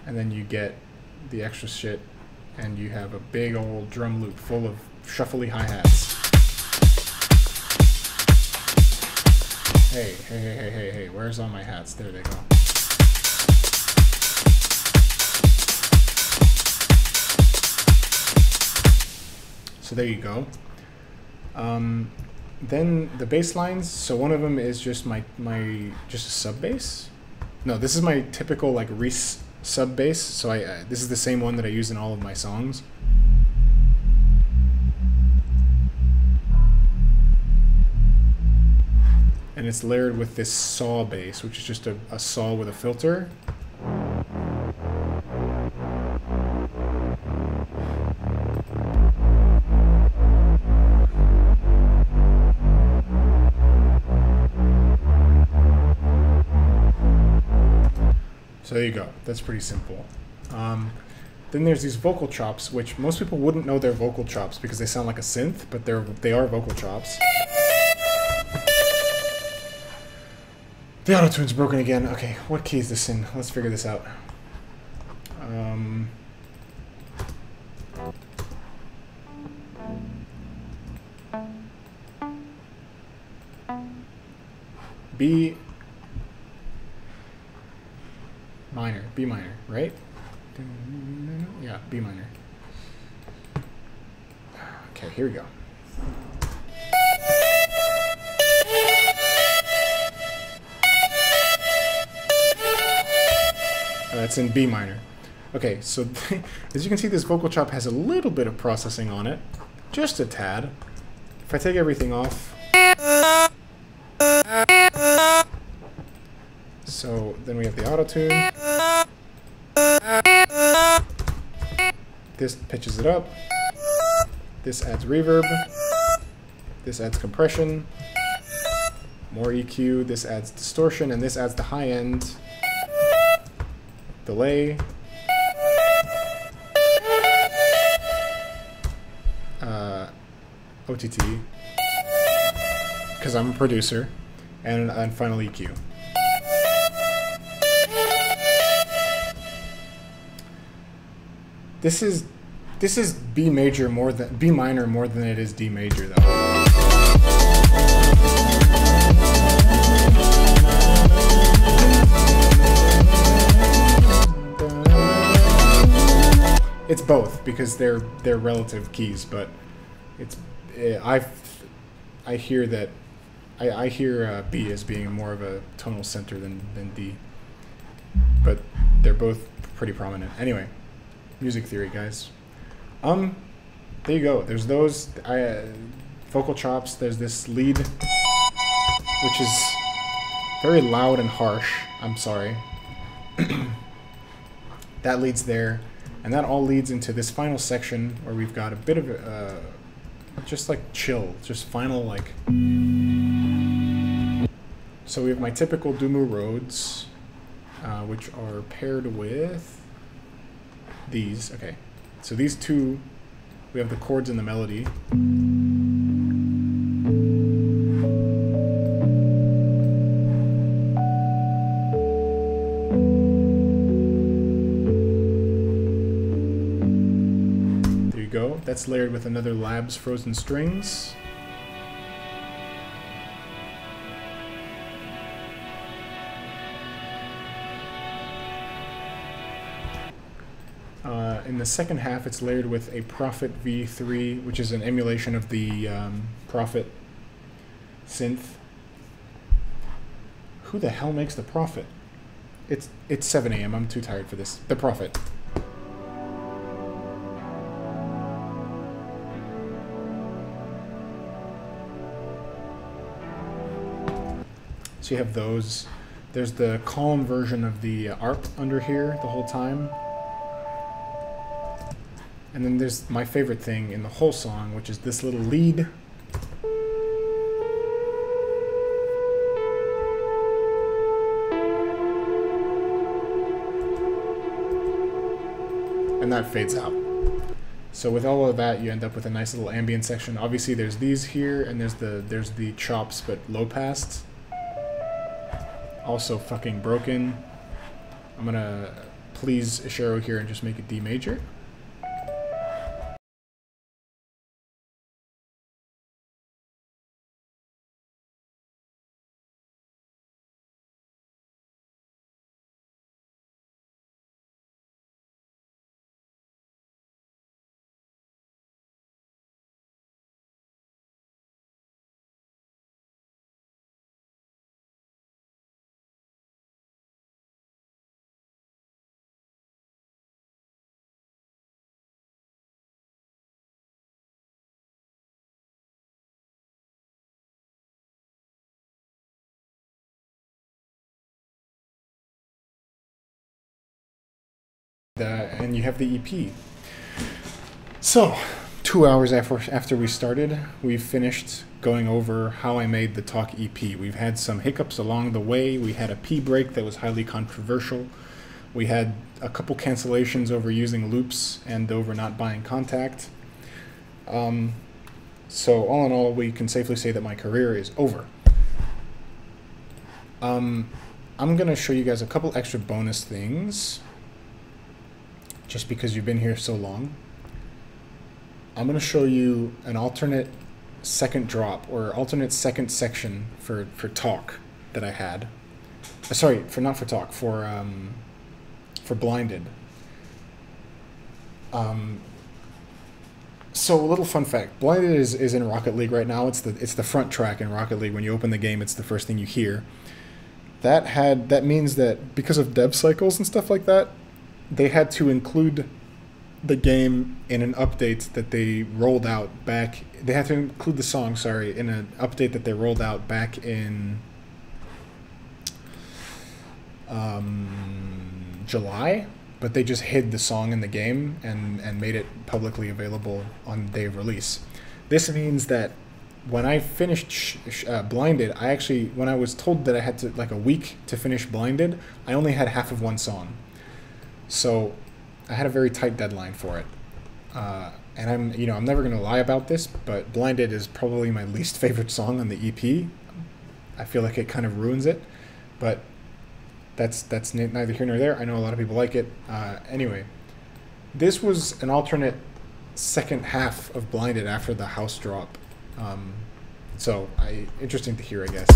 And then you get the extra shit, and you have a big old drum loop full of shuffly hi-hats. Hey, where's all my hats? There they go. So there you go. Then the bass lines, so one of them is just just a sub bass. No, this is my typical like Reese sub bass, so this is the same one that I use in all of my songs. And it's layered with this saw bass, which is just a saw with a filter. So there you go. That's pretty simple. Then there's these vocal chops, which most people wouldn't know they're vocal chops because they sound like a synth, but they are vocal chops. The auto-tune's broken again. Okay, what key is this in? Let's figure this out. B minor, right? Yeah, B minor. Okay, here we go. It's in B minor. Okay, so as you can see, this vocal chop has a little bit of processing on it, just a tad. If I take everything off, so then we have the auto-tune. This pitches it up. This adds reverb. This adds compression. More EQ. This adds distortion, and this adds the high end delay. OTT, because I'm a producer, and final EQ. This is B major more than B minor more than it is D major though. It's both because they're relative keys, but it's I hear that I hear B as being more of a tonal center than D, but they're both pretty prominent. Anyway, music theory, guys. There you go. There's those vocal chops. There's this lead, which is very loud and harsh. I'm sorry. That leads there, and that all leads into this final section where we've got a bit of just like chill, just final like. So we have my typical Duumu Rhodes, which are paired with these. Okay, so these two, we have the chords and the melody. That's layered with another Labs Frozen Strings. In the second half, it's layered with a Prophet V3, which is an emulation of the Prophet synth. Who the hell makes the Prophet? It's 7 a.m. I'm too tired for this. The Prophet. So you have those. There's the calm version of the ARP under here the whole time. And then there's my favorite thing in the whole song, which is this little lead. And that fades out. So with all of that, you end up with a nice little ambient section. Obviously there's these here, and there's the chops, but low passed. Also fucking broken. I'm gonna please Ishiro here and just make it D major. And you have the EP. So, 2 hours after we started, we've finished going over how I made the Talk EP. We've had some hiccups along the way. We had a P break that was highly controversial. We had a couple cancellations over using loops and over not buying Contact. So all in all, we can safely say that my career is over. I'm gonna show you guys a couple extra bonus things, just because you've been here so long. I'm gonna show you an alternate second drop or alternate second section for talk that I had. Sorry, for not for talk, for blinded. So a little fun fact: Blinded is in Rocket League right now. It's the front track in Rocket League. When you open the game, it's the first thing you hear. That means that because of dev cycles and stuff like that, they had to include the game in an update that they rolled out back. They had to include the song, sorry, in an update that they rolled out back in July. But they just hid the song in the game and made it publicly available on the day of release. This means that when I finished Blinded, I actually, when I was told that I had to, like, a week to finish Blinded, I only had half of one song. So I had a very tight deadline for it. And I'm never going to lie about this, but Blinded is probably my least favorite song on the EP. I feel like it kind of ruins it, but that's neither here nor there. I know a lot of people like it. Anyway, this was an alternate second half of Blinded after the house drop. So interesting to hear, I guess.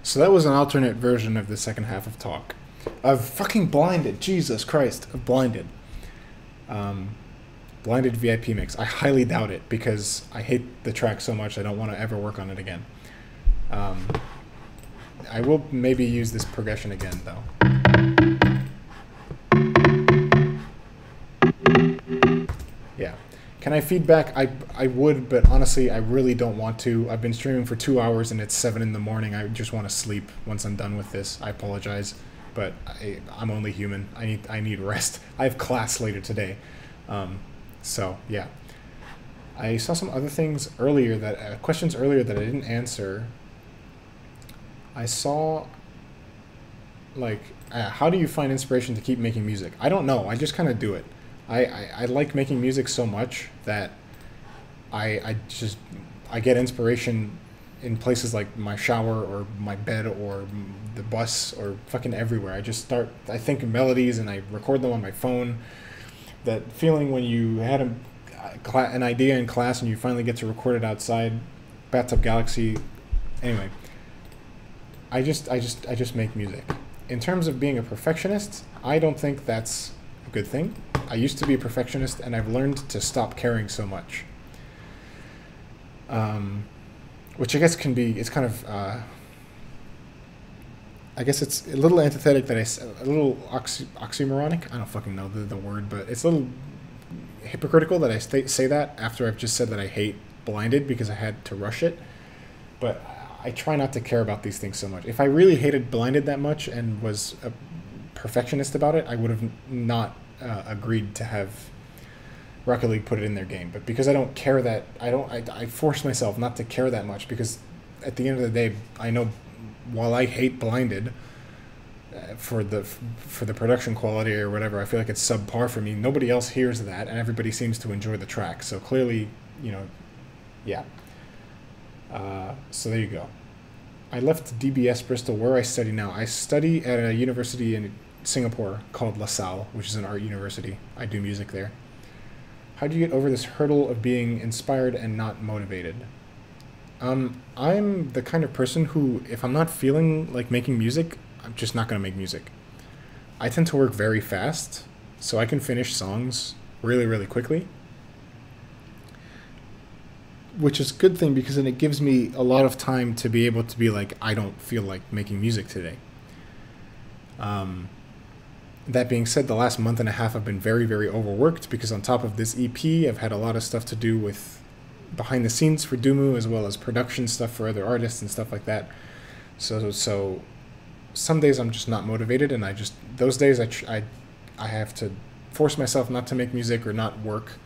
So that was an alternate version of the second half of Talk. Of fucking Blinded. Jesus Christ. Of Blinded. Blinded VIP mix. I highly doubt it because I hate the track so much I don't want to ever work on it again. I will maybe use this progression again, though. Yeah. Can I feedback? I would, but honestly, I really don't want to. I've been streaming for 2 hours and it's 7 in the morning. I just want to sleep once I'm done with this. I apologize, but I'm only human. I need rest. I have class later today. So, yeah. I saw some other things earlier questions earlier that I didn't answer. I saw, like, how do you find inspiration to keep making music? I don't know. I just kind of do it. I like making music so much that I get inspiration in places like my shower or my bed or the bus or fucking everywhere. I think of melodies and I record them on my phone. That feeling when you had an idea in class and you finally get to record it outside, Bathtub Galaxy. Anyway, I just make music. In terms of being a perfectionist, I don't think that's a good thing. I used to be a perfectionist, and I've learned to stop caring so much. Which I guess it's kind of, I guess it's a little antithetic a little oxymoronic. I don't fucking know the word, but it's a little hypocritical that I say that after I've just said that I hate Blinded because I had to rush it. But I try not to care about these things so much. If I really hated Blinded that much and was a perfectionist about it, I would have not agreed to have Rocket League put it in their game. But because I don't care that, I force myself not to care that much because at the end of the day, I know while I hate Blinded for the production quality or whatever, I feel like it's subpar for me. Nobody else hears that, and everybody seems to enjoy the track. So clearly, yeah. So there you go. I left DBS Bristol, where I study now. I study at a university in Singapore called LaSalle, which is an art university. I do music there. How do you get over this hurdle of being inspired and not motivated? I'm the kind of person who, if I'm not feeling like making music, I'm just not going to make music. I tend to work very fast, so I can finish songs really, really quickly. which is a good thing because then it gives me a lot of time to be able to be like, I don't feel like making music today. That being said, the last month and a half I've been very, very overworked because on top of this EP, I've had a lot of stuff to do with behind the scenes for Duumu as well as production stuff for other artists and stuff like that. So some days I'm just not motivated, and those days I have to force myself not to make music or not work.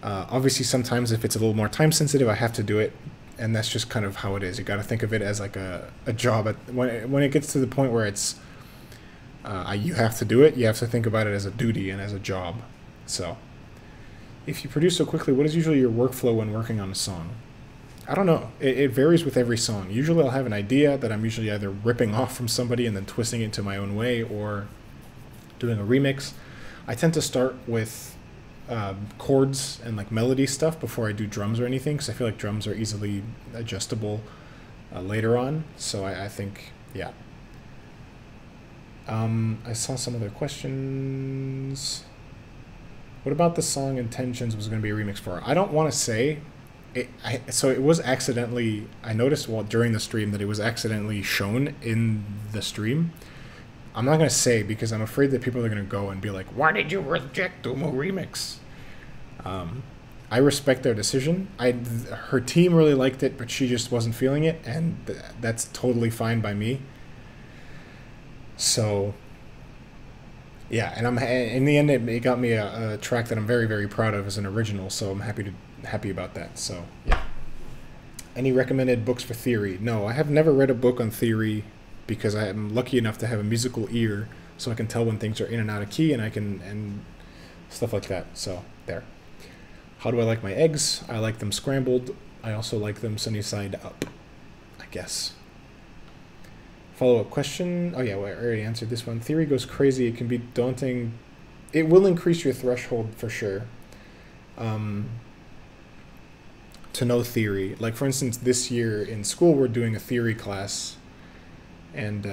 Obviously, sometimes if it's a little more time sensitive, I have to do it, and that's just kind of how it is. You got to think of it as like a job. When it gets to the point where it's you have to do it, you have to think about it as a duty and as a job. So, if you produce so quickly, what is usually your workflow when working on a song? I don't know. It varies with every song. Usually I'll have an idea that I'm usually either ripping off from somebody and then twisting it into my own way or doing a remix. I tend to start with chords and like melody stuff before I do drums or anything, because I feel like drums are easily adjustable later on. So I think, yeah. I saw some other questions. What about the song Intentions was going to be a remix for? I don't want to say. So it was accidentally, I noticed during the stream that it was accidentally shown in the stream. I'm not going to say because I'm afraid that people are going to go and be like, why did you reject Duumu remix? I respect their decision. Her team really liked it, but she just wasn't feeling it, and that's totally fine by me. So, yeah, and in the end, it got me a track that I'm very, very proud of as an original, so I'm happy about that. So, yeah. Any recommended books for theory? No, I have never read a book on theory because I am lucky enough to have a musical ear, so I can tell when things are in and out of key, and stuff like that. So, there. How do I like my eggs? I like them scrambled. I also like them sunny side up, I guess. Follow-up question. Oh, yeah, well, I already answered this one. Theory goes crazy. It can be daunting. It will increase your threshold for sure. To know theory. Like, for instance, this year in school, we're doing a theory class. And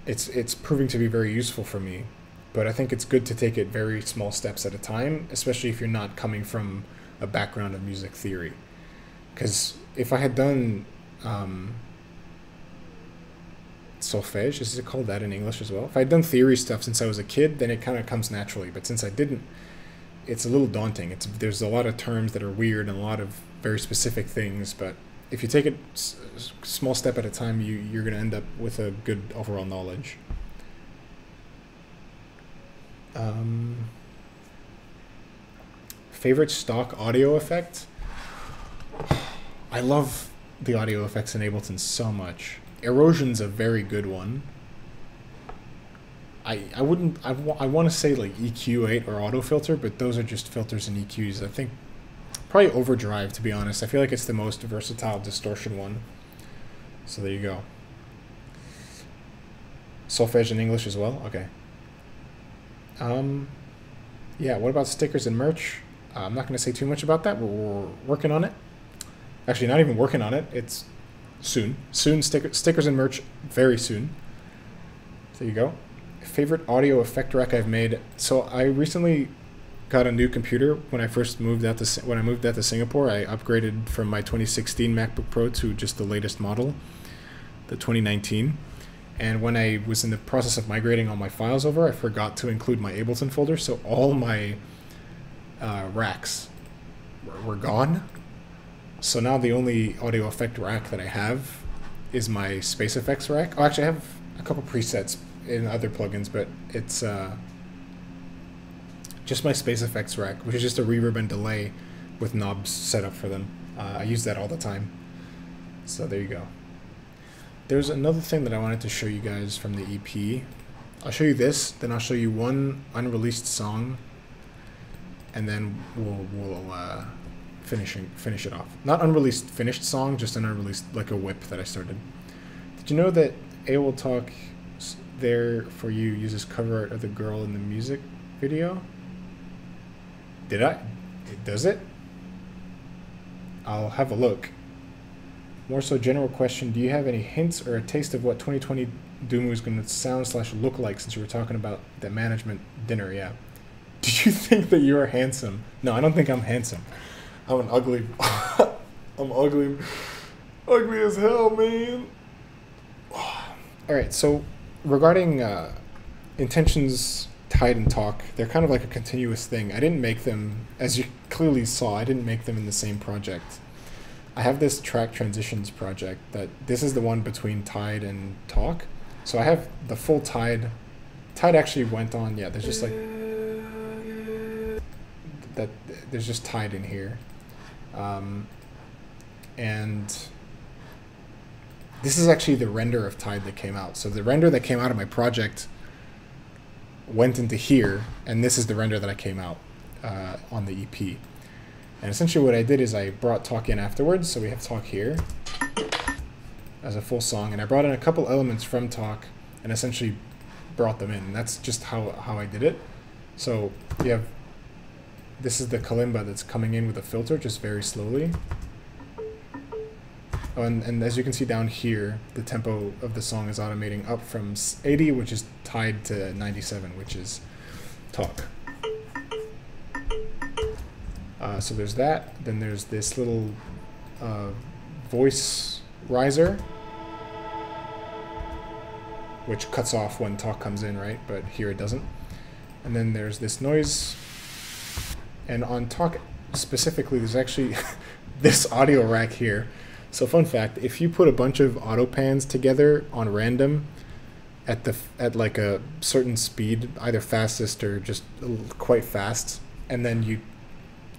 it's proving to be very useful for me. But I think it's good to take it very small steps at a time, especially if you're not coming from a background of music theory. Because if I had done solfège, is it called that in English as well? If I had done theory stuff since I was a kid, then it kind of comes naturally. But since I didn't, it's a little daunting. There's a lot of terms that are weird and a lot of very specific things. But if you take it small step at a time, you're going to end up with a good overall knowledge. Favorite stock audio effect? I love the audio effects in Ableton so much. Erosion's a very good one. I want to say like EQ8 or auto filter, but those are just filters and EQs. I think probably overdrive, to be honest. I feel like it's the most versatile distortion one. So there you go. Solfège in English as well? Okay. Yeah, what about stickers and merch? I'm not going to say too much about that. We're working on it. Actually, not even working on it. It's soon. Soon, stickers and merch very soon. There you go. Favorite audio effect rack I've made. So I recently got a new computer when I moved out to Singapore. I upgraded from my 2016 MacBook Pro to just the latest model, the 2019. And when I was in the process of migrating all my files over, I forgot to include my Ableton folder, so all my racks were gone. So now the only audio effect rack that I have is my Space Effects rack. Oh, actually, I have a couple presets in other plugins, but it's just my Space Effects rack, which is just a reverb and delay with knobs set up for them. I use that all the time. So there you go. There's another thing that I wanted to show you guys from the EP. I'll show you this, then I'll show you one unreleased song, and then we'll finish it off. Not unreleased finished song, just an unreleased, like a whip that I started. Did you know that AOL Talk There For You uses cover art of the girl in the music video? Did I? Does it? I'll have a look. More so general question, do you have any hints or a taste of what 2020 Duumu is going to sound / look like, since you were talking about the management dinner? Yeah. Do you think that you are handsome? No, I don't think I'm handsome. I'm an ugly. I'm ugly. Ugly as hell, man. Alright, so regarding intentions, tide, and talk, they're kind of like a continuous thing. I didn't make them, as you clearly saw, I didn't make them in the same project. I have this track transitions project that this is the one between tide and talk. So I have the full tide. Tide actually went on, yeah, there's just like that, there's just tide in here. And this is actually the render of tide that came out. So the render that came out of my project went into here, and this is the render that I came out on the EP. And essentially what I did is I brought talk in afterwards, so we have talk here as a full song, and I brought in a couple elements from talk and essentially brought them in. And that's just how I did it. So you have, this is the kalimba that's coming in with a filter, just very slowly. Oh, and as you can see down here, the tempo of the song is automating up from 80, which is tied to 97, which is talk. So there's that. Then there's this little voice riser, which cuts off when talk comes in, right? But here it doesn't. And then there's this noise. And on talk specifically, there's actually this audio rack here. So fun fact, if you put a bunch of auto pans together on random at like a certain speed, either fastest or just quite fast, and then you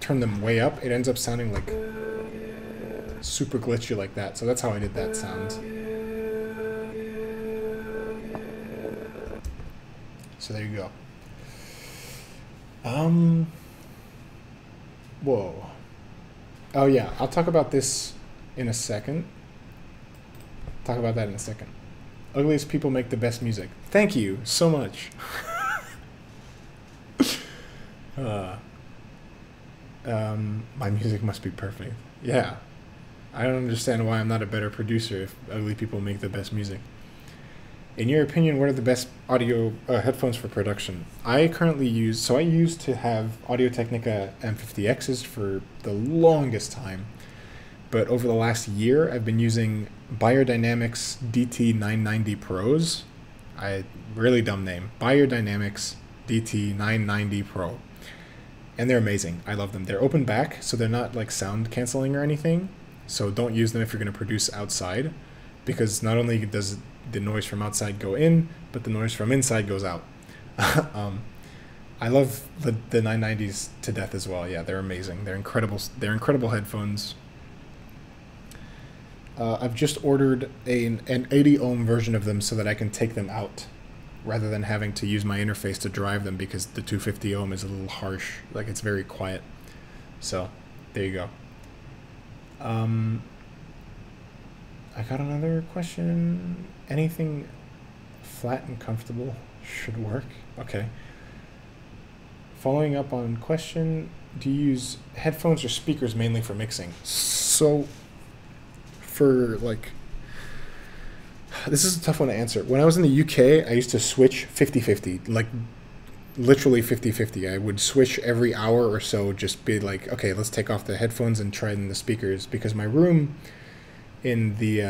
turn them way up, it ends up sounding like super glitchy like that. So that's how I did that sound. So there you go. Whoa. Oh yeah, I'll talk about this in a second. Talk about that in a second. Ugliest people make the best music. Thank you so much. My music must be perfect. Yeah. I don't understand why I'm not a better producer if ugly people make the best music. In your opinion, what are the best audio headphones for production? I currently use, so I used to have Audio-Technica M50Xs for the longest time. But over the last year, I've been using Beyerdynamics DT990 Pros. Really dumb name. Beyerdynamics DT990 Pro. And they're amazing. I love them. They're open back, so they're not like sound canceling or anything. So don't use them if you're going to produce outside, because not only does the noise from outside go in, but the noise from inside goes out. I love the 990s to death as well. Yeah, they're amazing. They're incredible. They're incredible headphones. I've just ordered an 80 ohm version of them so that I can take them out rather than having to use my interface to drive them, because the 250 ohm is a little harsh. Like, it's very quiet. So there you go. I got another question. Anything flat and comfortable should work. Okay. Following up on question, do you use headphones or speakers mainly for mixing? So for like, this is a tough one to answer. When I was in the UK, I used to switch 50-50, like literally 50-50. I would switch every hour or so, just be like, okay, let's take off the headphones and try in the speakers, because my room in the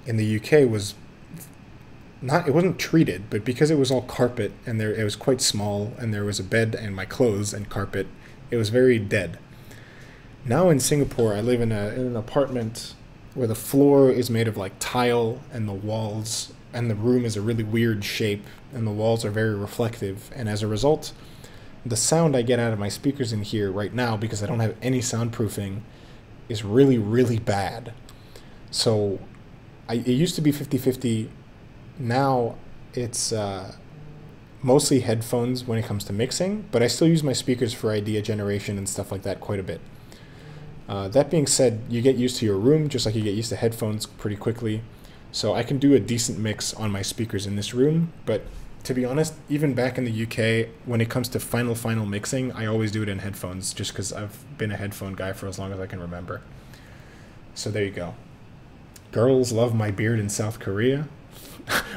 UK was not, it wasn't treated, but because it was all carpet and it was quite small, and there was a bed and my clothes and carpet, it was very dead. Now in Singapore, I live in an apartment where the floor is made of like tile, and the walls and the room is a really weird shape, and the walls are very reflective, and as a result, the sound I get out of my speakers in here right now, because I don't have any soundproofing, is really, really bad. So it used to be 50-50. Now it's mostly headphones when it comes to mixing, but I still use my speakers for idea generation and stuff like that quite a bit. That being said, you get used to your room just like you get used to headphones pretty quickly. So I can do a decent mix on my speakers in this room, but to be honest, even back in the UK, when it comes to final mixing, I always do it in headphones, just because I've been a headphone guy for as long as I can remember. So there you go. Girls love my beard in South Korea.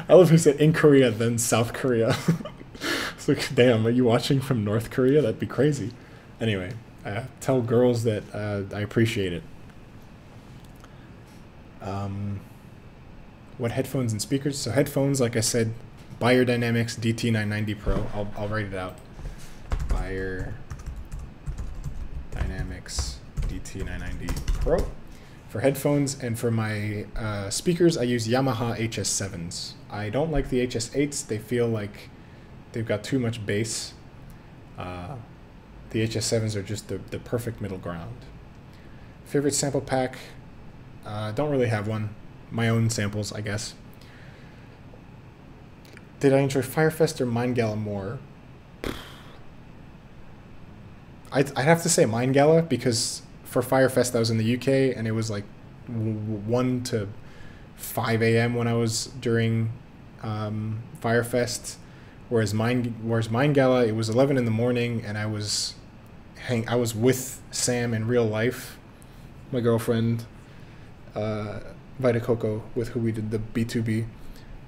I love who said in Korea, then South Korea. It's like, damn, are you watching from North Korea? That'd be crazy. Anyway, Tell girls that I appreciate it. What headphones and speakers? So headphones, like I said, Beyerdynamics DT990 Pro. I'll write it out. Beyerdynamics DT990 Pro for headphones, and for my speakers, I use Yamaha HS7s. I don't like the HS8s. They feel like they've got too much bass. The HS7s are just the perfect middle ground. Favorite sample pack? Don't really have one. My own samples, I guess. Did I enjoy Firefest or Mind Gala more? I'd have to say Mind Gala, because for Firefest I was in the UK and it was like 1 to 5 a.m. when I was during Firefest, whereas Mind Gala it was 11 in the morning and I was with Sam in real life, my girlfriend, Vita Coco, with who we did the B2B.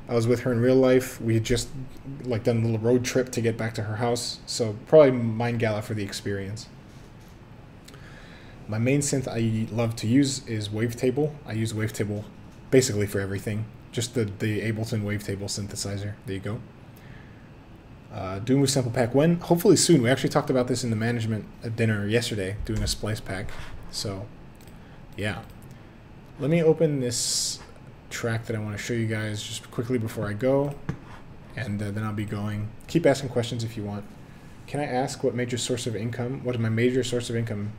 I was with her in real life. We had just like done a little road trip to get back to her house. So probably Mind Gala for the experience. My main synth I love to use is Wavetable. I use Wavetable basically for everything. Just the Ableton Wavetable synthesizer. There you go. Duumu sample pack when? Hopefully soon. We actually talked about this in the management dinner yesterday, doing a splice pack. So yeah. Let me open this track that I want to show you guys just quickly before I go, and then I'll be going. Keep asking questions if you want. Can I ask what major source of income? What is my major source of income?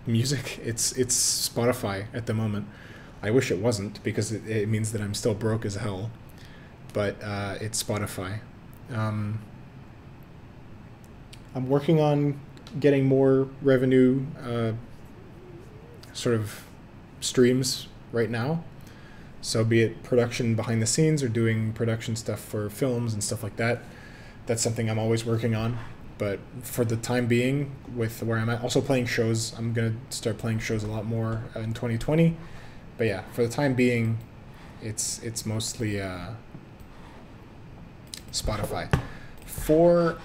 Music. It's Spotify at the moment. I wish it wasn't, because it means that I'm still broke as hell. But it's Spotify. I'm working on getting more revenue, sort of streams right now. So be it production behind the scenes or doing production stuff for films and stuff like that. That's something I'm always working on. But for the time being, with where I'm at, also playing shows, I'm going to start playing shows a lot more in 2020. But yeah, for the time being, it's mostly Spotify. For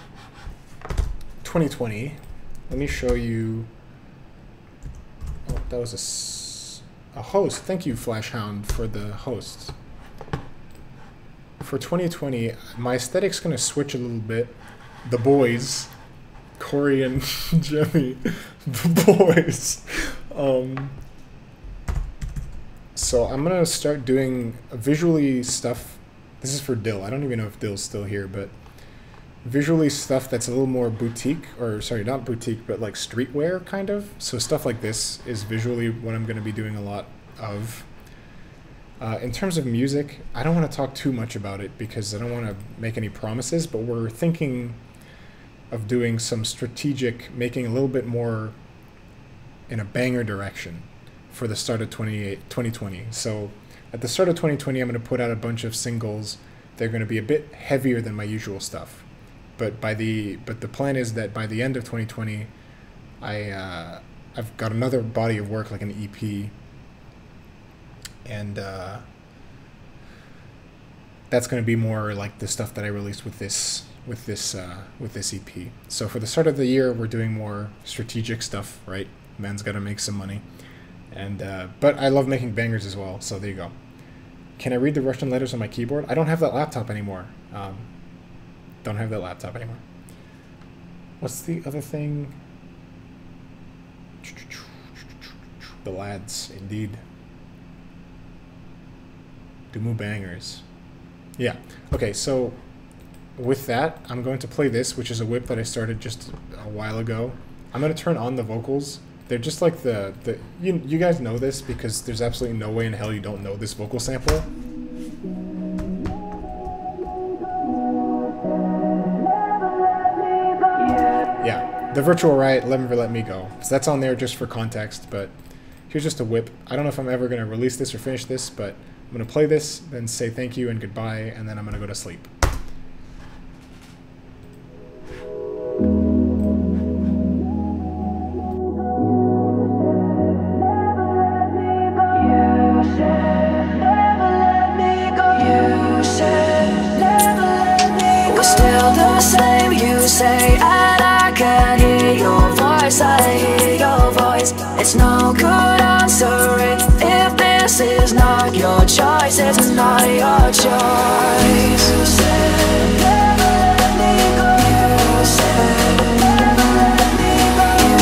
2020, let me show you. Oh, that was a host. Thank you, Flashhound, for the host. For 2020, my aesthetic's going to switch a little bit. The boys, Corey and Jimmy, the boys. So I'm going to start doing visually stuff. This is for Dill. I don't even know if Dill's still here, but visually stuff that's a little more boutique, or sorry, not boutique, but like streetwear kind of. So stuff like this is visually what I'm going to be doing a lot of. In terms of music, I don't want to talk too much about it because I don't want to make any promises, but we're thinking of doing some strategic, making a little bit more in a banger direction for the start of 2020. So at the start of 2020, I'm going to put out a bunch of singles. They're going to be a bit heavier than my usual stuff. But the plan is that by the end of 2020, I've got another body of work, like an EP, and that's going to be more like the stuff that I released with this EP. So for the start of the year, we're doing more strategic stuff, right? Man's got to make some money, and but I love making bangers as well. So there you go. Can I read the Russian letters on my keyboard? I don't have that laptop anymore. Don't have that laptop anymore. What's the other thing? The lads, indeed. Duumu bangers. Yeah. Okay, so with that, I'm going to play this, which is a whip that I started just a while ago. I'm going to turn on the vocals. They're just like you guys know this because there's absolutely no way in hell you don't know this vocal sample. Yeah, the Virtual Riot, Never Let Me Go. So that's on there just for context, but here's just a whip. I don't know if I'm ever going to release this or finish this, but I'm going to play this, then say thank you and goodbye, and then I'm going to go to sleep. Say, and I can hear your voice. lies. It's no good answering if this is not your choice. It's not your choice. You said never let me go. You said never let me go. You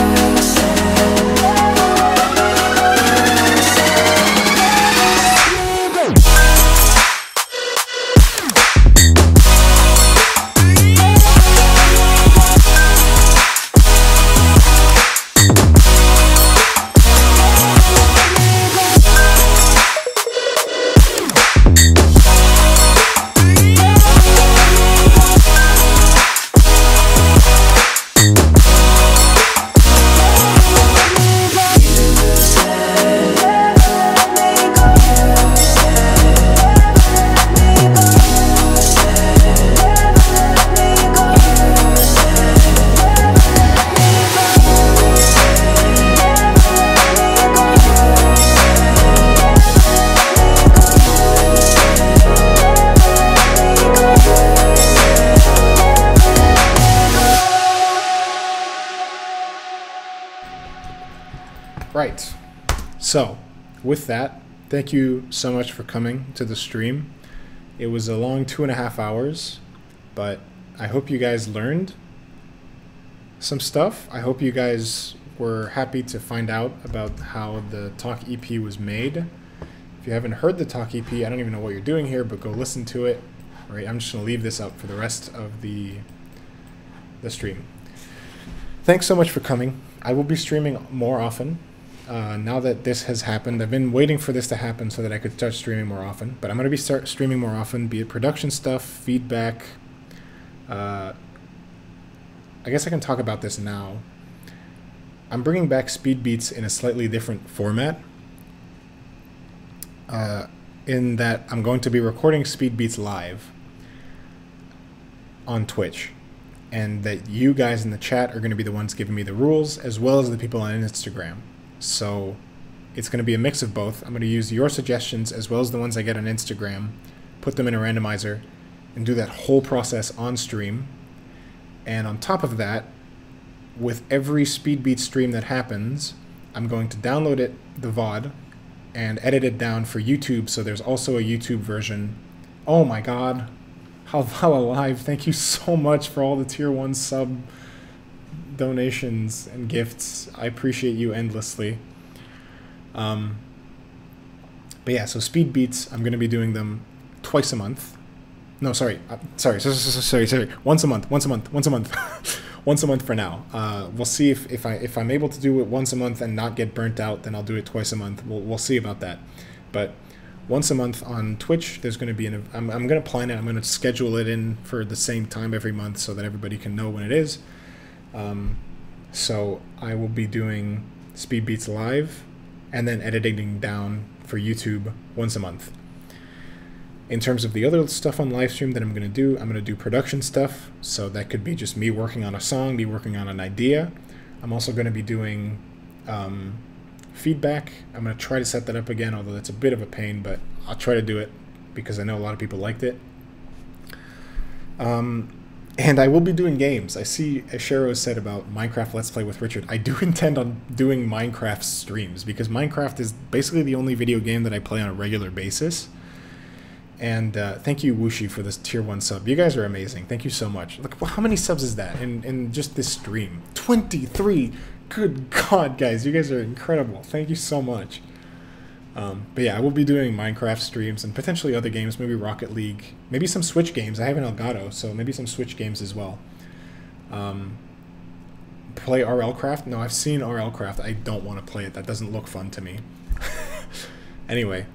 said never let me go. You said never let me go. Right. So, with that, thank you so much for coming to the stream. It was a long 2.5 hours, but I hope you guys learned some stuff. I hope you guys were happy to find out about how the Talk EP was made. If you haven't heard the Talk EP, I don't even know what you're doing here, but go listen to it. All right, I'm just going to leave this up for the rest of the stream. Thanks so much for coming. I will be streaming more often. Now that this has happened, I've been waiting for this to happen so that I could start streaming more often. But I'm going to start streaming more often, be it production stuff, feedback. I guess I can talk about this now. I'm bringing back speed beats in a slightly different format. In that I'm going to be recording speed beats live on Twitch. And that you guys in the chat are going to be the ones giving me the rules, as well as the people on Instagram. So it's going to be a mix of both. I'm going to use your suggestions as well as the ones I get on Instagram, put them in a randomizer, and do that whole process on stream. And on top of that, with every Speedbeat stream that happens, I'm going to download it, the VOD, and edit it down for YouTube, so there's also a YouTube version. Oh my god. How alive. Thank you so much for all the tier 1 sub donations and gifts. I appreciate you endlessly. But yeah, so speed beats, I'm going to be doing them twice a month. No, sorry. Once a month. Once a month for now. We'll see if I'm able to do it once a month and not get burnt out, then I'll do it twice a month. We'll see about that. But once a month on Twitch, there's going to be I'm going to plan it. I'm going to schedule it in for the same time every month so that everybody can know when it is. So I will be doing Speed Beats live and then editing down for YouTube once a month. In terms of the other stuff on live stream that I'm going to do production stuff. So that could be just me working on a song, me working on an idea. I'm also going to be doing feedback. I'm going to try to set that up again, although it's a bit of a pain, but I'll try to do it because I know a lot of people liked it. And I will be doing games. I see Ashero said about Minecraft Let's Play with Richard. I do intend on doing Minecraft streams because Minecraft is basically the only video game that I play on a regular basis. And thank you, Wooshi, for this tier 1 sub. You guys are amazing. Thank you so much. Look, how many subs is that in just this stream? 23! Good God, guys. You guys are incredible. Thank you so much. But yeah, I will be doing Minecraft streams and potentially other games, maybe Rocket League, maybe some Switch games. I have an Elgato, so maybe some Switch games as well. Play RLcraft? No, I've seen RLcraft. I don't want to play it. That doesn't look fun to me. Anyway,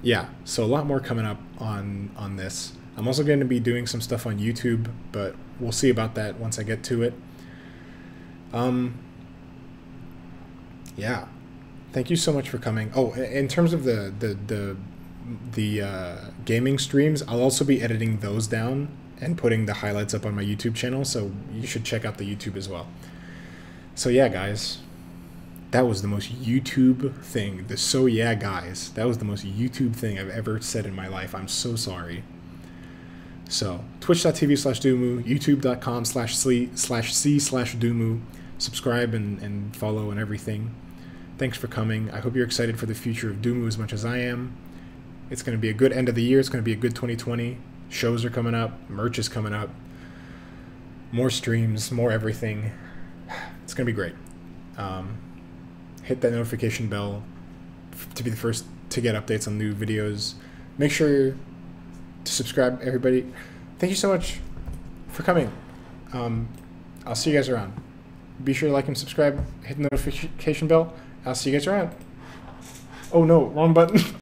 yeah, so a lot more coming up on this. I'm also going to be doing some stuff on YouTube, but we'll see about that once I get to it. Yeah. Thank you so much for coming. Oh, in terms of the gaming streams, I'll also be editing those down and putting the highlights up on my YouTube channel, so you should check out the YouTube as well. So yeah, guys, that was the most YouTube thing. So yeah, guys, that was the most YouTube thing I've ever said in my life. I'm so sorry. So twitch.tv/Duumu, youtube.com/c/Duumu, subscribe and follow and everything. Thanks for coming. I hope you're excited for the future of Duumu as much as I am. It's going to be a good end of the year. It's going to be a good 2020. Shows are coming up. Merch is coming up. More streams, more everything. It's going to be great. Hit that notification bell to be the first to get updates on new videos. Make sure to subscribe, everybody. Thank you so much for coming. I'll see you guys around. Be sure to like and subscribe. Hit the notification bell. I'll see you guys around. Oh no, wrong button.